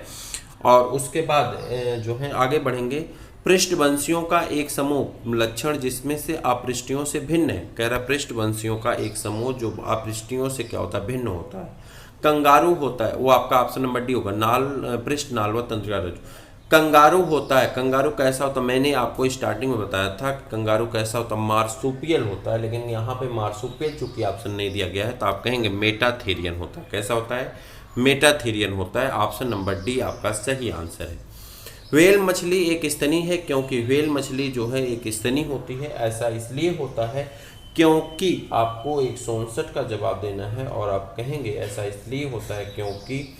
और उसके बाद जो है आगे बढ़ेंगे। पृष्ठवंशियों का एक समूह लक्षण जिसमें से अपृष्ठियों से भिन्न है। कह रहा पृष्ठवंशियों का एक समूह जो अपृष्ठियों से क्या होता है, भिन्न होता है। कंगारू होता है, वो आपका ऑप्शन नंबर डी होगा, नाल पृष्ठ नालवा तंत्रिका रज्जु। कंगारू होता है, कंगारू कैसा होता है, मैंने आपको स्टार्टिंग में बताया था कंगारू कैसा होता है, मार्सुपियल होता है, लेकिन यहाँ पे मार्सुपियल चूंकि ऑप्शन नहीं दिया गया है तो आप कहेंगे मेटाथेरियन होता है। कैसा होता है, मेटाथेरियन होता है। ऑप्शन नंबर डी आपका सही आंसर है। व्हेल मछली एक स्तनी है, क्योंकि व्हेल मछली जो है एक स्तनी होती है। ऐसा इसलिए होता है क्योंकि आपको 159 का जवाब देना है और आप कहेंगे ऐसा इसलिए होता है क्योंकि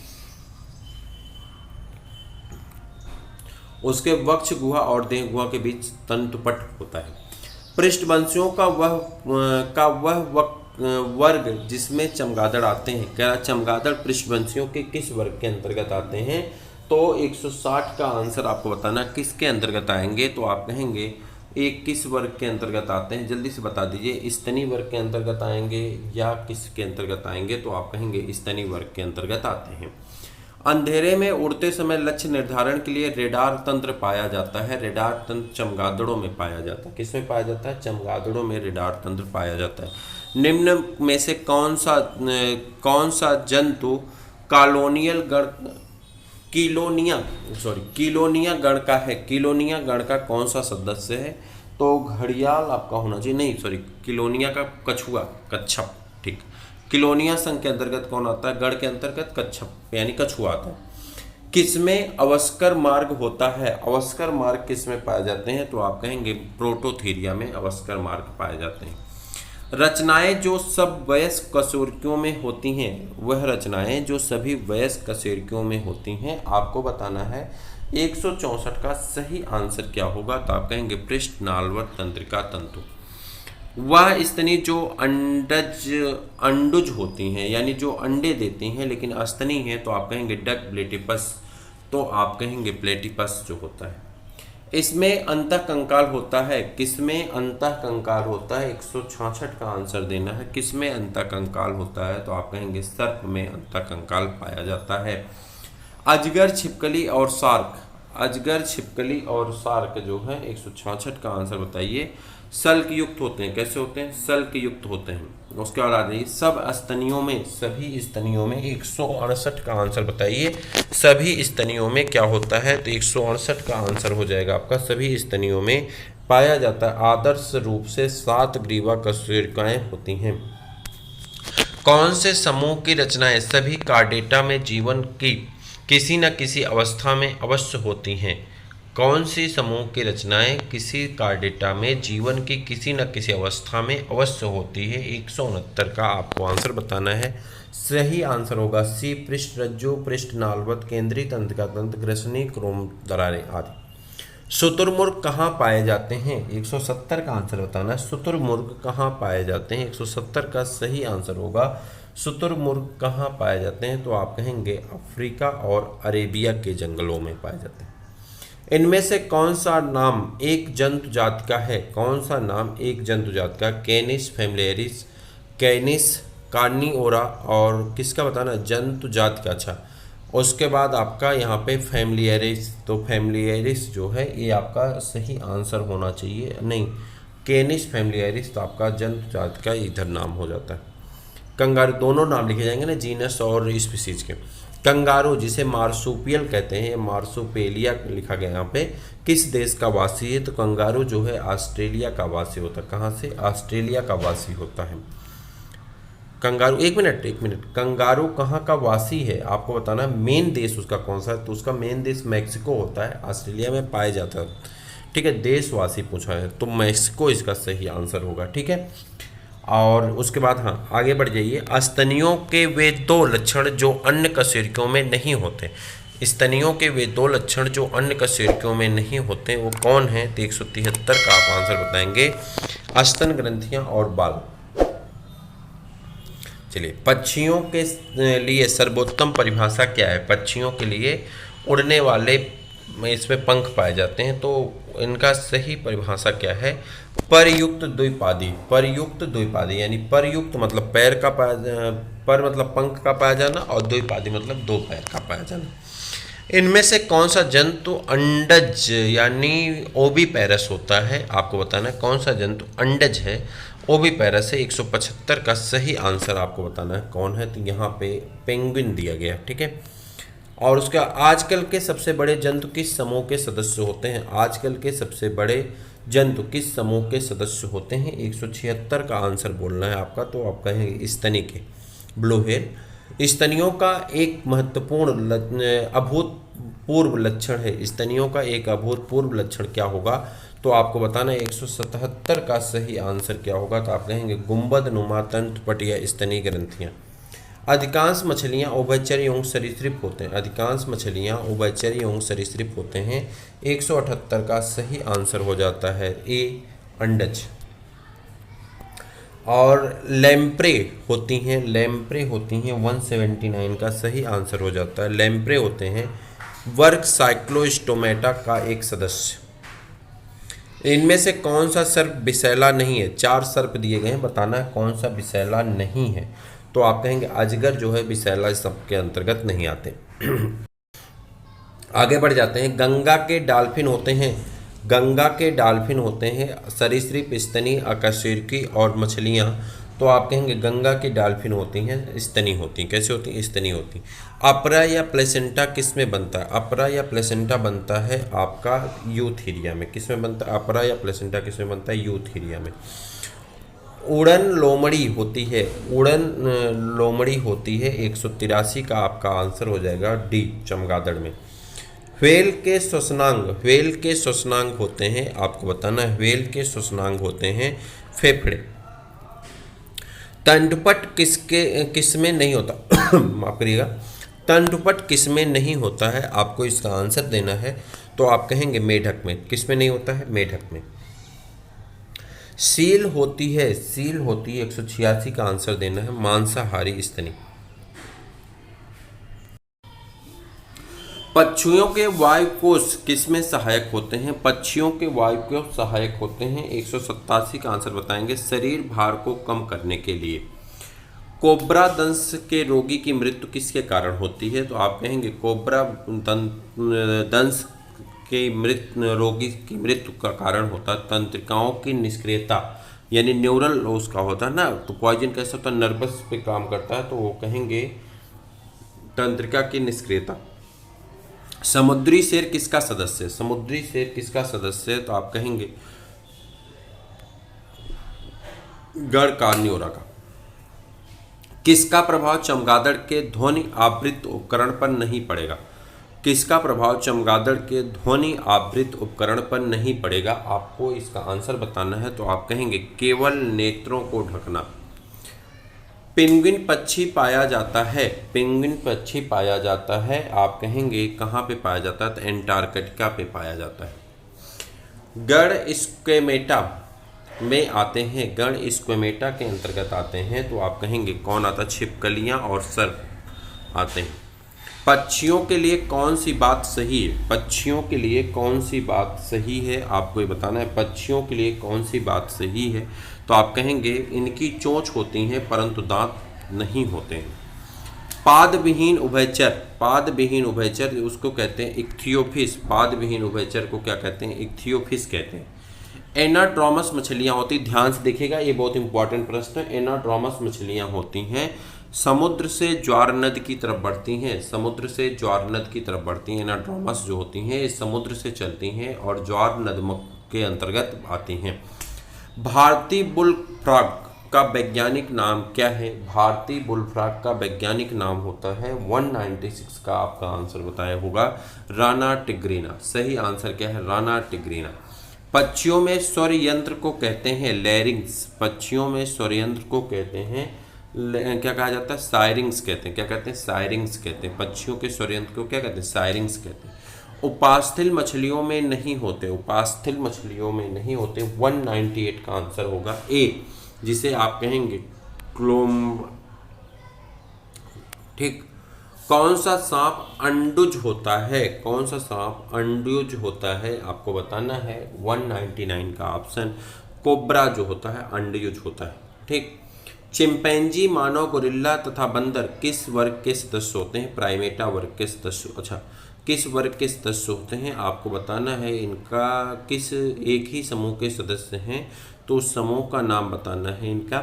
उसके वक्ष गुहा और देह गुहा के बीच तंतुपट होता है। पृष्ठवंशियों का वह वर्ग जिसमें चमगादड़ आते हैं। क्या चमगादड़ पृष्ठवंशियों के किस वर्ग के अंतर्गत आते हैं? तो 160 का आंसर आपको बताना किसके अंतर्गत आएंगे, तो आप कहेंगे एक किस वर्ग के अंतर्गत आते हैं, जल्दी से बता दीजिए। स्तनी वर्ग के अंतर्गत आएंगे या किसके अंतर्गत आएंगे, तो आप कहेंगे स्तनी वर्ग के अंतर्गत आते हैं। अंधेरे में उड़ते समय लक्ष्य निर्धारण के लिए रेडार तंत्र पाया जाता है। रेडार तंत्र चमगादड़ों में पाया जाता है। किसमें पाया जाता है? चमगादड़ों में रेडार तंत्र पाया जाता है। निम्न में से कौन सा जंतु कॉलोनियल गण कीलोनिया गण का है? कीलोनिया गण का कौन सा सदस्य है? तो घड़ियाल आपका होना चाहिए, नहीं सॉरी, कीलोनिया का कछुआ, कच्छप, ठीक। कीलोनिया संघ के अंतर्गत कौन आता है? गण के अंतर्गत कच्छप यानी कछुआ आता है। किसमें अवस्कर मार्ग होता है? अवस्कर मार्ग किसमें पाए जाते हैं? तो आप कहेंगे प्रोटोथीरिया में अवस्कर मार्ग पाए जाते हैं। रचनाएं जो सब वयस्क कशेरुकियों में होती हैं, वह रचनाएं जो सभी वयस्क कशेरुकियों में होती हैं, आपको बताना है 164 का सही आंसर क्या होगा, तो आप कहेंगे पृष्ठ नालवर तंत्रिका तंतु। वह स्तनी जो अंडुज होती हैं यानी जो अंडे देती हैं लेकिन अस्तनी है, तो आप कहेंगे डक प्लेटिपस, तो आप कहेंगे प्लेटिपस जो होता है। इसमें अंतःकंकाल होता है। किसमें अंतःकंकाल होता है? 166 का आंसर देना है। किसमें अंतःकंकाल होता है? तो आप कहेंगे सर्प में अंतःकंकाल पाया जाता है। अजगर, छिपकली और शार्क, अजगर, छिपकली और शार्क जो है 166 का आंसर बताइए। सल्क युक्त होते हैं। कैसे होते हैं? सल्क युक्त होते हैं। उसके बाद आ जाइए सब स्तनियों में, सभी स्तनियों में 168 का आंसर बताइए। सभी स्तनियों में क्या होता है? तो 168 का आंसर हो जाएगा आपका सभी स्तनियों में पाया जाता है। आदर्श रूप से 7 ग्रीवा कशेरुकियां होती हैं। कौन से समूह की रचनाएं सभी कार्डेटा में जीवन की किसी न किसी अवस्था में अवश्य होती हैं? कौन सी समूह की रचनाएं किसी कार्डेटा में जीवन की किसी न किसी अवस्था में अवश्य होती है? 169 का आपको आंसर बताना है। सही आंसर होगा सी, पृष्ठ रज्जु, पृष्ठ नालवत, केंद्रीय तंत्रिका तंत्र, ग्रसनी, क्रोम दरारें आदि। शुतुरमुर्ग कहाँ पाए जाते हैं? 170 का आंसर बताना है। शुतुरमुर्ग कहाँ पाए जाते हैं? 170 का सही आंसर होगा शुतुरमुर्ग कहाँ पाए जाते हैं, तो आप कहेंगे अफ्रीका और अरेबिया के जंगलों में पाए जाते हैं। इनमें से कौन सा नाम एक जंतु जाति का है? कौन सा नाम एक जंतु जाति का? कैनिस फैमिलियरिस, कैनिस कार्निओरा और किसका बताना? जंतु जाति का। अच्छा, उसके बाद आपका यहाँ पे फैमिलियरिस, तो फैमिलियरिस जो है ये आपका सही आंसर होना चाहिए। नहीं, कैनिस फैमिलियरिस तो आपका जंतु जाति का इधर नाम हो जाता है। कंगारू, दोनों नाम लिखे जाएंगे ना, जीनस और स्पीसीज के। कंगारू जिसे मार्सुपियल कहते हैं, मार्सुपेलिया लिखा गया यहाँ पे, किस देश का वासी है? तो कंगारू जो है ऑस्ट्रेलिया का वासी होता है। कहाँ से? ऑस्ट्रेलिया का वासी होता है कंगारू। एक मिनट, कंगारू कहाँ का वासी है आपको बताना है। मेन देश उसका कौन सा है? तो उसका मेन देश मैक्सिको होता है, ऑस्ट्रेलिया में पाया जाता है। ठीक है, देशवासी पूछा है तो मैक्सिको इसका सही आंसर होगा। ठीक है, और उसके बाद हाँ आगे बढ़ जाइए। स्तनियों के वे 2 लक्षण जो अन्य कशेरुकियों में नहीं होते। स्तनियों के वे 2 लक्षण जो अन्य कशेरुकियों में नहीं होते वो कौन है? तो 173 का आप आंसर बताएंगे स्तन ग्रंथियां और बाल। चलिए, पक्षियों के लिए सर्वोत्तम परिभाषा क्या है? पक्षियों के लिए उड़ने वाले इसमें पंख पाए जाते हैं, तो इनका सही परिभाषा क्या है? परयुक्त द्विपादी। परयुक्त द्विपादी यानी परयुक्त मतलब पैर का पाया, पर मतलब पंख का पाया जाना और द्विपादी मतलब 2 पैर का पाया जाना। इनमें से कौन सा जंतु अंडज यानी ओविपेरस होता है, आपको बताना है कौन सा जंतु अंडज है, ओविपेरस है। 175 का सही आंसर आपको बताना है कौन है, तो यहाँ पे पेंगुइन दिया गया, ठीक है। और उसका आजकल के सबसे बड़े जंतु किस समूह के सदस्य होते हैं, आजकल के सबसे बड़े जंतु किस समूह के सदस्य होते हैं, 176 का आंसर बोलना है आपका। तो आप कहेंगे स्तनी के, ब्लू व्हेल। स्तनियों का एक महत्वपूर्ण अभूतपूर्व लक्षण है, स्तनियों का एक अभूतपूर्व लक्षण क्या होगा, तो आपको बताना है 177 का सही आंसर क्या होगा, तो आप कहेंगे गुंबद नुमा तंतुपट या स्तनी ग्रंथियाँ। अधिकांश मछलियाँ उभयचर एवं सरीसृप होते हैं, अधिकांश मछलियाँ उभयचर एवं सरीसृप होते हैं। 178 का सही आंसर हो जाता है ए अंडज। और लैम्प्रे होती हैं, लैम्प्रे होती हैं 179 का सही आंसर हो जाता है। लैम्प्रे होते हैं वर्ग साइक्लोस्टोमेटा का एक सदस्य। इनमें से कौन सा सर्प विषैला नहीं है, 4 सर्प दिए गए हैं, बताना है कौन सा विषैला नहीं है, तो आप कहेंगे अजगर जो है विषैला सबके अंतर्गत नहीं आते। आगे बढ़ जाते हैं। गंगा के डाल्फिन होते हैं, गंगा के डाल्फिन होते हैं सरीसृप, स्तनी, अकशेरुकी और मछलियाँ, तो आप कहेंगे गंगा की डाल्फिन होती हैं स्तनी होती हैं। कैसे होती हैं, स्तनी होती हैं। अपरा या प्लेसेंटा किस में बनता है, अपरा या प्लेसेंटा बनता है आपका यूथीरिया में। किस में बनता है, अपरा या प्लेसेंटा किस में बनता है, यूथीरिया में। उड़न लोमड़ी होती है, उड़न लोमड़ी होती है 183 का आपका आंसर हो जाएगा डी चमगादड़ में। व्हेल के श्वसनांग, व्हेल के श्वसनांग होते हैं, आपको बताना है व्हेल के श्वसनांग होते हैं फेफड़े। तंडुपट किस में नहीं होता माफ करिएगा, तंडुपट किस में नहीं होता है, आपको इसका आंसर देना है, तो आप कहेंगे मेढक में। किस में नहीं होता है, मेढक में। सील होती है, सील होती है 186 का आंसर देना है मांसाहारी स्तनी। पक्षियों के वायुकोश किसमें सहायक होते हैं, पक्षियों के वायुकोश सहायक होते हैं 187 का आंसर बताएंगे शरीर भार को कम करने के लिए। कोबरा दंश के रोगी की मृत्यु किसके कारण होती है, तो आप कहेंगे कोबरा दंश के रोगी की मृत्यु का कारण होता है तंत्रिकाओं की निष्क्रियता, यानी न्यूरल उसका होता है ना, तो पॉइजन कैसा होता है, नर्वस पे काम करता है, तो वो कहेंगे तंत्रिका की निष्क्रियता। समुद्री शेर किसका सदस्य है, समुद्री शेर किसका सदस्य है, तो आप कहेंगे गढ़ कार्नियोरा का। किसका प्रभाव चमगादड़ के ध्वनि आवृत्त उपकरण पर नहीं पड़ेगा, किसका प्रभाव चमगादड़ के ध्वनि आवृत्त उपकरण पर नहीं पड़ेगा, आपको इसका आंसर बताना है, तो आप कहेंगे केवल नेत्रों को ढकना। पेंगुइन पक्षी पाया जाता है, पेंगुइन पक्षी पाया जाता है, आप कहेंगे कहाँ पे पाया जाता है, तो एंटार्कटिका पे पाया जाता है। गढ़ स्क्वेमेटा में आते हैं, गढ़ स्क्वेमेटा के अंतर्गत आते हैं, तो आप कहेंगे कौन आता है, छिपकलियाँ और सर्प आते हैं। पक्षियों के लिए कौन सी बात सही है, पक्षियों के लिए कौन सी बात सही है, आपको ये बताना है पक्षियों के लिए कौन सी बात सही है, तो आप कहेंगे इनकी चोंच होती हैं परंतु दांत नहीं होते हैं। पाद विहीन उभयचर, पाद विहीन उभयचर उसको कहते हैं इक्थियोफिस, पाद विहीन उभयचर को क्या कहते हैं, इक्थियोफिस कहते हैं। एनाड्रोमस मछलियाँ होती, ध्यान से देखिएगा ये बहुत इंपॉर्टेंट प्रश्न है। एनाड्रोमस मछलियाँ होती हैं समुद्र से ज्वार नद की तरफ बढ़ती हैं, समुद्र से ज्वार नद की तरफ बढ़ती हैं। एनाड्रोमस जो होती हैं समुद्र से चलती हैं और ज्वार नद के अंतर्गत आती हैं। भारतीय बुलफ्रॉग का वैज्ञानिक नाम क्या है, भारतीय बुलफ्रॉग का वैज्ञानिक नाम होता है 196 का आपका आंसर बताया होगा राना टिग्रीना। सही आंसर क्या है, राना टिग्रीना। पक्षियों में स्वर यंत्र को कहते हैं लैरिंग्स, पक्षियों में स्वर यंत्र को कहते हैं क्या कहा जाता है, सायरिंग्स कहते हैं। क्या कहते हैं, सायरिंग्स कहते हैं। पक्षियों के स्वर यंत्र को क्या कहते हैं, सायरिंग्स कहते हैं। उपास्थल मछलियों में नहीं होते, उपास्थल मछलियों में नहीं होते, 198 का आंसर होगा ए, जिसे आप कहेंगे क्लोम। ठीक, कौन सा सांप अंडुज होता है, कौन सा सांप अंडुज होता है, आपको बताना है 199 का ऑप्शन कोबरा जो होता है अंडुज होता है। ठीक, चिंपैंजी, मानव, गोरिल्ला तथा बंदर किस वर्ग के सदस्य होते हैं, प्राइमेटा वर्ग के सदस्य। अच्छा, किस वर्ग के सदस्य होते हैं, आपको बताना है इनका किस एक ही समूह के सदस्य हैं, तो उस समूह का नाम बताना है इनका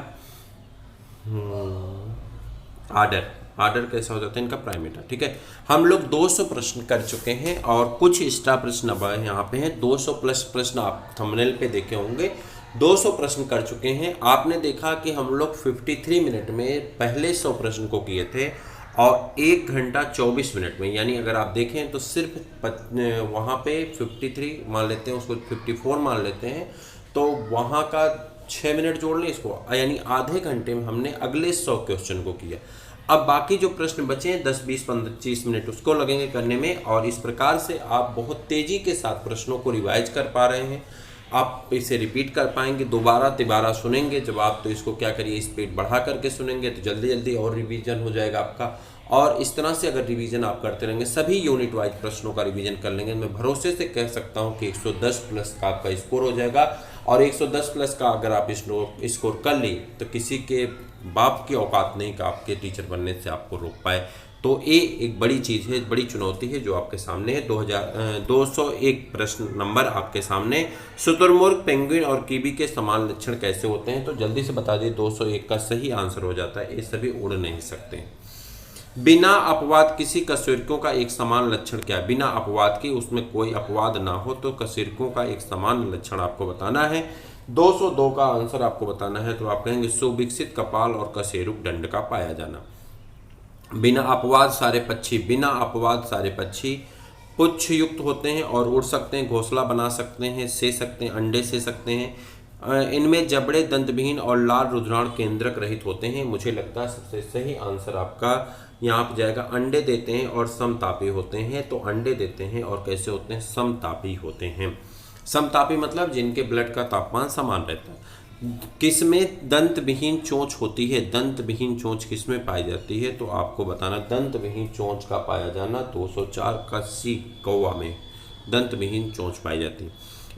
आर्डर। आर्डर कैसा हो जाता है इनका, प्राइमेटा। ठीक है, हम लोग 200 प्रश्न कर चुके हैं और कुछ एक्स्ट्रा प्रश्न अब यहाँ पे हैं। 200 प्लस प्रश्न आप थंबनेल पे देखे होंगे। 200 प्रश्न कर चुके हैं। आपने देखा कि हम लोग 53 मिनट में पहले 100 प्रश्न को किए थे और 1 घंटा 24 मिनट में, यानी अगर आप देखें तो सिर्फ वहाँ पे 53 मान लेते हैं, उसको 54 मान लेते हैं, तो वहाँ का 6 मिनट जोड़ लें इसको, यानी आधे घंटे में हमने अगले 100 क्वेश्चन को किया। अब बाकी जो प्रश्न बचे हैं 10, 20, 25 मिनट उसको लगेंगे करने में, और इस प्रकार से आप बहुत तेज़ी के साथ प्रश्नों को रिवाइज कर पा रहे हैं। आप इसे रिपीट कर पाएंगे, दोबारा तिबारा सुनेंगे जब आप, तो इसको क्या करिए, स्पीड बढ़ा करके सुनेंगे तो जल्दी जल्दी और रिवीजन हो जाएगा आपका। और इस तरह से अगर रिवीजन आप करते रहेंगे, सभी यूनिट वाइज प्रश्नों का रिवीजन कर लेंगे, मैं भरोसे से कह सकता हूं कि 110 प्लस का आपका स्कोर हो जाएगा। और 110 प्लस का अगर आप स्कोर कर लिए तो किसी के बाप की औकात नहीं कि आपके टीचर बनने से आपको रोक पाए। तो ये एक बड़ी चीज़ है, बड़ी चुनौती है जो आपके सामने है। 201 प्रश्न नंबर आपके सामने। शुतुरमुर्ग, पेंगुइन और कीवी के समान लक्षण कैसे होते हैं, तो जल्दी से बता दिए। 201 का सही आंसर हो जाता है, ये सभी उड़ नहीं सकते। बिना अपवाद किसी कशेरुकियों का एक समान लक्षण क्या है, बिना अपवाद के, उसमें कोई अपवाद ना हो तो कशेरुकियों का एक समान लक्षण आपको बताना है। 202 का आंसर आपको बताना है, तो आप कहेंगे सुविकसित कपाल और कशेरुक दंड का पाया जाना। बिना अपवाद सारे पक्षी, बिना अपवाद सारे पक्षी पुच्छ युक्त होते हैं और उड़ सकते हैं, घोंसला बना सकते हैं, से सकते हैं, अंडे से सकते हैं। इनमें जबड़े दंतविहीन और लाल रुधिराण केंद्रक रहित होते हैं। मुझे लगता है सबसे सही आंसर आपका यहाँ पर जाएगा। अंडे देते हैं और समतापी होते हैं, तो अंडे देते हैं और कैसे होते हैं, समतापी होते हैं। समतापी मतलब जिनके ब्लड का तापमान समान रहता है। किसमें दंत विहीन चोंच होती है, दंत विहीन चोंच किसमें पाई जाती है, तो आपको बताना दंत विहीन चोंच का पाया जाना 204 का सी, कौवा में दंत विहीन चोंच पाई जाती है।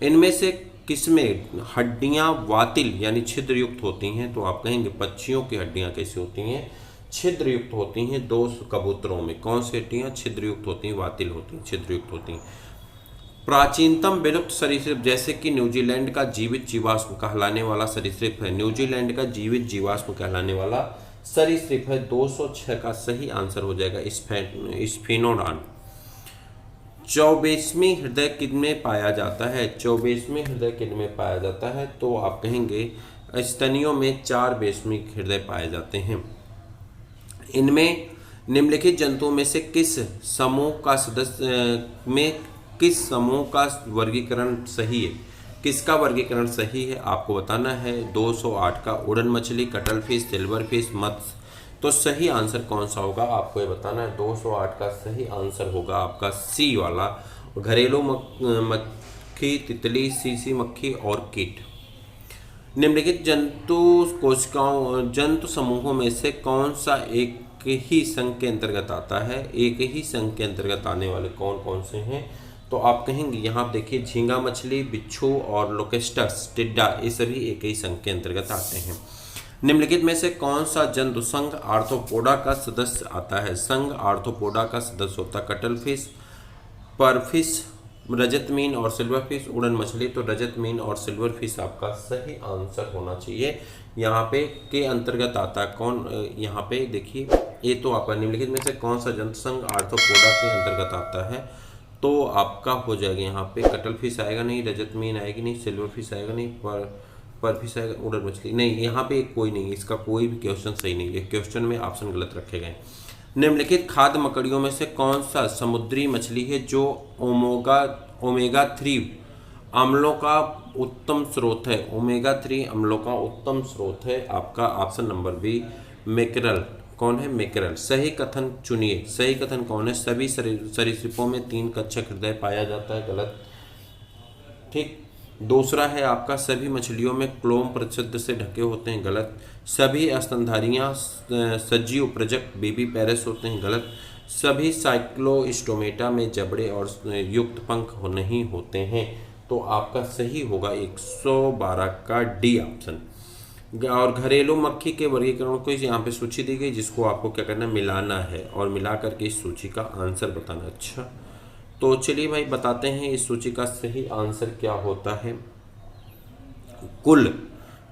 इनमें से किसमें हड्डियां वातिल यानी छिद्र युक्त होती हैं, तो आप कहेंगे पक्षियों की हड्डियां कैसी होती हैं, छिद्र युक्त होती हैं। 2 कबूतरों में कौन सी हड्डियां छिद्र युक्त होती हैं, वातिल होती हैं, छिद्र युक्त होती हैं। प्राचीनतम विलुप्त सरीसृप, जैसे कि न्यूजीलैंड का जीवित जीवाश्म कहलाने वाला सरीसृप है, न्यूजीलैंड का जीवित जीवाश्म कहलाने वाला सरीसृप है। 206 का सही आंसर हो जाएगा स्फिनोडॉन। 24वें हृदय किनमें पाया जाता है, 24वें हृदय किनमें पाया जाता है, तो आप कहेंगे स्तनियों में 4वें हृदय पाए जाते हैं। इनमें निम्नलिखित जंतुओं में से किस समूह का सदस्य में किस समूह का वर्गीकरण सही है, किसका वर्गीकरण सही है आपको बताना है। 208 का उड़न मछली, कटल फिश, सिल्वर फिश, मत्स्य, तो सही आंसर कौन सा होगा आपको ये बताना है। 208 का सही आंसर होगा आपका सी वाला, घरेलू मक्खी, तितली, सीसी मक्खी और कीट। निम्नलिखित जंतु समूहों में से कौन सा एक ही संघ के अंतर्गत आता है, एक ही संघ के अंतर्गत आने वाले कौन कौन से हैं, तो आप कहेंगे यहाँ देखिए झींगा मछली, बिच्छू और लोकेस्टस, टिड्डा, ये सभी एक ही संघ के अंतर्गत आते हैं। निम्नलिखित में से कौन सा जंतु संघ आर्थ्रोपोडा का सदस्य आता है, संघ आर्थ्रोपोडा का सदस्य होता है कटल फिश, परफिश, रजत मीन और सिल्वर फिश, उड़न मछली, तो रजत मीन और सिल्वर फिश आपका सही आंसर होना चाहिए। यहाँ पे के अंतर्गत आता है कौन, यहाँ पे देखिए ये तो आपका निम्नलिखित में से कौन सा जंतु संघ आर्थ्रोपोडा के अंतर्गत आता है, तो आपका हो जाएगा यहाँ पे कटल फिश आएगा नहीं, रजत मीन आएगी नहीं, सिल्वर फिश आएगा नहीं, पर फिश आएगा, उड़न मछली नहीं, यहाँ पे कोई नहीं, इसका कोई भी क्वेश्चन सही नहीं है, क्वेश्चन में ऑप्शन गलत रखे गए। निम्नलिखित खाद्य मकड़ियों में से कौन सा समुद्री मछली है जो ओमेगा 3 अम्लों का उत्तम स्रोत है, ओमेगा 3 अम्लों का उत्तम स्रोत है, आपका ऑप्शन नंबर बी मैकेरल। कौन है, मैकेरल। सही कथन चुनिए, सही कथन कौन है, सभी सरीसृपों में 3 कच्छप हृदय पाया जाता है, गलत। ठीक, दूसरा है आपका सभी मछलियों में क्लोम प्रतिशत से ढके होते हैं, गलत। सभी स्तनधारियां सजीव प्रजक बेबी पैरस होते हैं, गलत। सभी साइक्लोस्टोमेटा में जबड़े और युक्त पंख नहीं होते हैं, तो आपका सही होगा 112 का डी ऑप्शन। और घरेलू मक्खी के वर्गीकरण को यहाँ पे सूची दी गई, जिसको आपको क्या करना है, मिलाना है और मिला करके इस सूची का आंसर बताना। अच्छा, तो चलिए भाई बताते हैं इस सूची का सही आंसर क्या होता है। कुल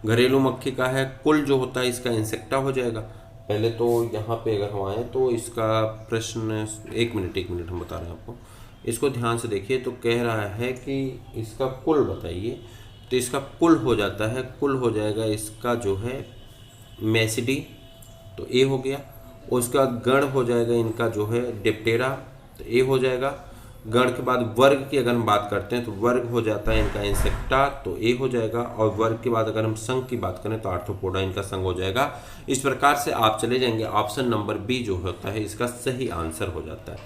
घरेलू मक्खी का है, कुल जो होता है इसका इंसेक्टा हो जाएगा। पहले तो यहाँ पे अगर हम आए तो इसका प्रश्न, एक मिनट हम बता रहे हैं आपको, इसको ध्यान से देखिए। तो कह रहा है कि इसका कुल बताइए, तो इसका कुल हो जाता है, कुल हो जाएगा इसका जो है मैसिडी, तो ए हो गया। उसका गण हो जाएगा इनका जो है डिप्टेरा, तो ए हो जाएगा। गण के बाद वर्ग की अगर हम बात करते हैं तो वर्ग हो जाता है इनका इंसेक्टा, तो ए हो जाएगा। और वर्ग के बाद अगर हम संघ की बात करें तो आर्थ्रोपोडा इनका संघ हो जाएगा। इस प्रकार से आप चले जाएंगे, ऑप्शन नंबर बी जो होता है इसका सही आंसर हो जाता है।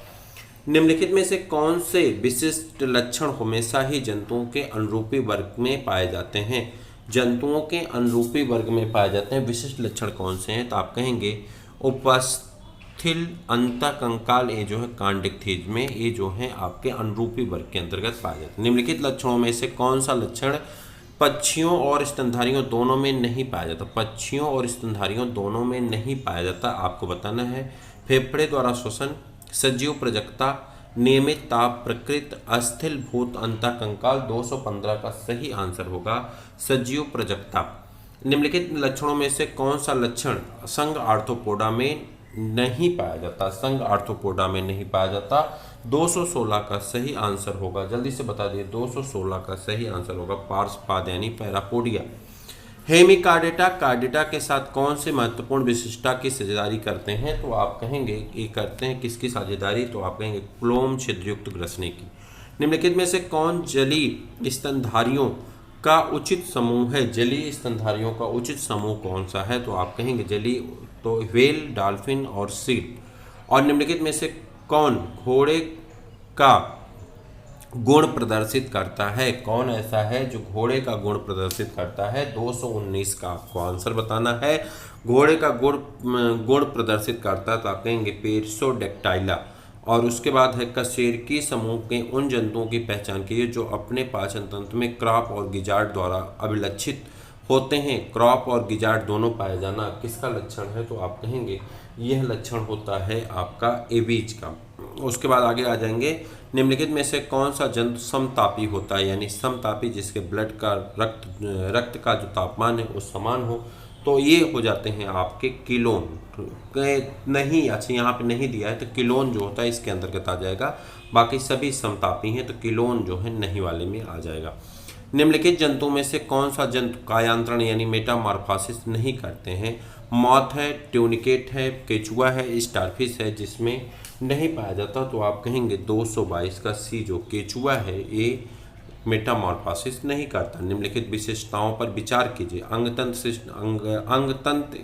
निम्नलिखित में से कौन से विशिष्ट लक्षण हमेशा ही जंतुओं के अनुरूपी वर्ग में पाए जाते हैं? जंतुओं के अनुरूपी वर्ग में पाए जाते हैं विशिष्ट लक्षण कौन से हैं? तो आप कहेंगे उपस्थिल अंतःकंकाल, ये जो है कांडिकथीज में, ये जो है आपके अनुरूपी वर्ग के अंतर्गत पाए जाते हैं। निम्नलिखित लक्षणों में से कौन सा लक्षण पक्षियों और स्तनधारियों दोनों में नहीं पाया जाता? पक्षियों और स्तनधारियों दोनों में नहीं पाया जाता, आपको बताना है। फेफड़े द्वारा श्वसन, सजीव प्रजक्ता, नियमित ताप प्रकृत, अस्थिलभूत अंतःकंकाल। 215 का सही आंसर होगा सजीव प्रजक्ता। निम्नलिखित लक्षणों में से कौन सा लक्षण संघ आर्थ्रोपोडा में नहीं पाया जाता? संघ आर्थ्रोपोडा में नहीं पाया जाता। 216 का सही आंसर होगा, जल्दी से बता दिए, 216 का सही आंसर होगा पार्श्वपाद यानी पैरापोडिया। हेमिकार्डेटा कार्डेटा के साथ कौन से महत्वपूर्ण विशिष्टता की साझेदारी करते हैं? तो आप कहेंगे ये करते हैं किसकी साझेदारी? तो आप कहेंगे क्लोम छिद्रयुक्त ग्रसनी की। निम्नलिखित में से कौन जलीय स्तनधारियों का उचित समूह है? जलीय स्तनधारियों का उचित समूह कौन सा है? तो आप कहेंगे जलीय, तो व्हेल, डॉल्फिन और सील। और निम्नलिखित में से कौन घोड़े का गुण प्रदर्शित करता है? कौन ऐसा है जो घोड़े का गुण प्रदर्शित करता है? 219 का आपको आंसर बताना है। घोड़े का गुण प्रदर्शित करता है तो आप कहेंगे पेरिसोडेक्टाइला। और उसके बाद है कशेरुकी समूह के उन जंतुओं की पहचान कीजिए जो अपने पाचन तंत्र में क्रॉप और गिजार्ड द्वारा अभिलक्षित होते हैं। क्रॉप और गिजार्ड दोनों पाए जाना किसका लक्षण है? तो आप कहेंगे यह लक्षण होता है आपका एबीज का। उसके बाद आगे आ जाएंगे, निम्नलिखित में से कौन सा जंतु समतापी होता है? यानी समतापी जिसके ब्लड का रक्त का जो तापमान है वो समान हो, तो ये हो जाते हैं आपके किलोन। नहीं, अच्छा यहाँ पे नहीं दिया है तो किलोन जो होता है इसके अंतर्गत आ जाएगा। बाकी सभी समतापी हैं तो किलोन जो है नहीं वाले में आ जाएगा। निम्नलिखित जंतुओं में से कौन सा जंतु कायांतरण यानी मेटामॉर्फोसिस नहीं करते हैं? मॉथ है, ट्यूनिकेट है, केचुआ है, स्टारफिश है जिसमें नहीं पाया जाता। तो आप कहेंगे 222 का सी जो केचुआ है ये मेटामॉर्फोसिस नहीं करता। निम्नलिखित विशेषताओं पर विचार कीजिए। अंगतंत्र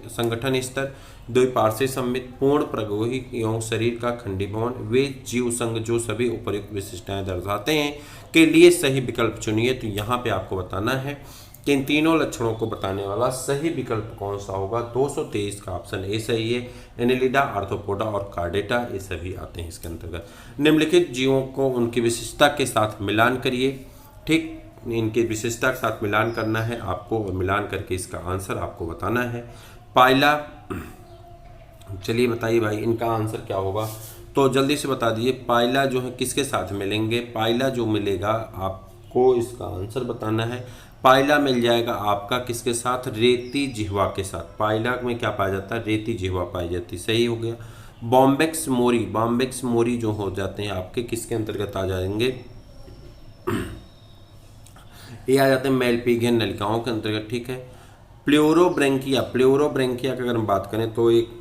संगठन स्तर, द्विपार्श्विक सममित, पूर्ण प्रगोही एवं शरीर का खंडीभवन, वे जीव संघ जो सभी उपर्युक्त विशिष्टताएं दर्शाते हैं के लिए सही विकल्प चुनिए। तो यहाँ पे आपको बताना है कि इन तीनों लक्षणों को बताने वाला सही विकल्प कौन सा होगा? 223 का ऑप्शन ए सही है। एनेलिडा, आर्थ्रोपोडा और कार्डेटा ये सभी आते हैं इसके अंतर्गत। निम्नलिखित जीवों को उनकी विशिष्टता के साथ मिलान करिए। ठीक, इनके विशेषता के साथ मिलान करना है आपको और मिलान करके इसका आंसर आपको बताना है। पाइला, चलिए बताइए भाई इनका आंसर क्या होगा? तो जल्दी से बता दीजिए, पाइला जो है किसके साथ मिलेंगे? पाइला जो मिलेगा आपको इसका आंसर बताना है। पाइला मिल जाएगा आपका किसके साथ? रेती जिह्वा के साथ। पाइला में क्या पाया जाता है? रेती जिह्वा पाई जाती, सही हो गया। बॉम्बेक्स मोरी, बॉम्बेक्स मोरी जो हो जाते हैं आपके किसके अंतर्गत आ जाएंगे? ये आ जाते हैं मेलपीगियन नलिकाओं के अंतर्गत, ठीक है। प्लेउरोब्रेंकिया, प्लेउरोब्रेंकिया की अगर हम बात करें तो एक,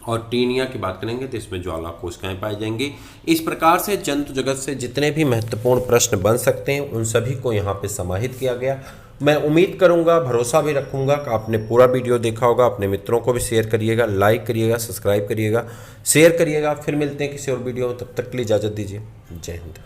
और टीनिया की बात करेंगे तो इसमें ज्वाला कोशिकाएं पाई जाएंगी। इस प्रकार से जंतु जगत से जितने भी महत्वपूर्ण प्रश्न बन सकते हैं उन सभी को यहाँ पे समाहित किया गया। मैं उम्मीद करूँगा, भरोसा भी रखूँगा कि आपने पूरा वीडियो देखा होगा। अपने मित्रों को भी शेयर करिएगा, लाइक करिएगा, सब्सक्राइब करिएगा, शेयर करिएगा। फिर मिलते हैं किसी और वीडियो में, तब तक के लिए इजाज़त दीजिए। जय हिंद।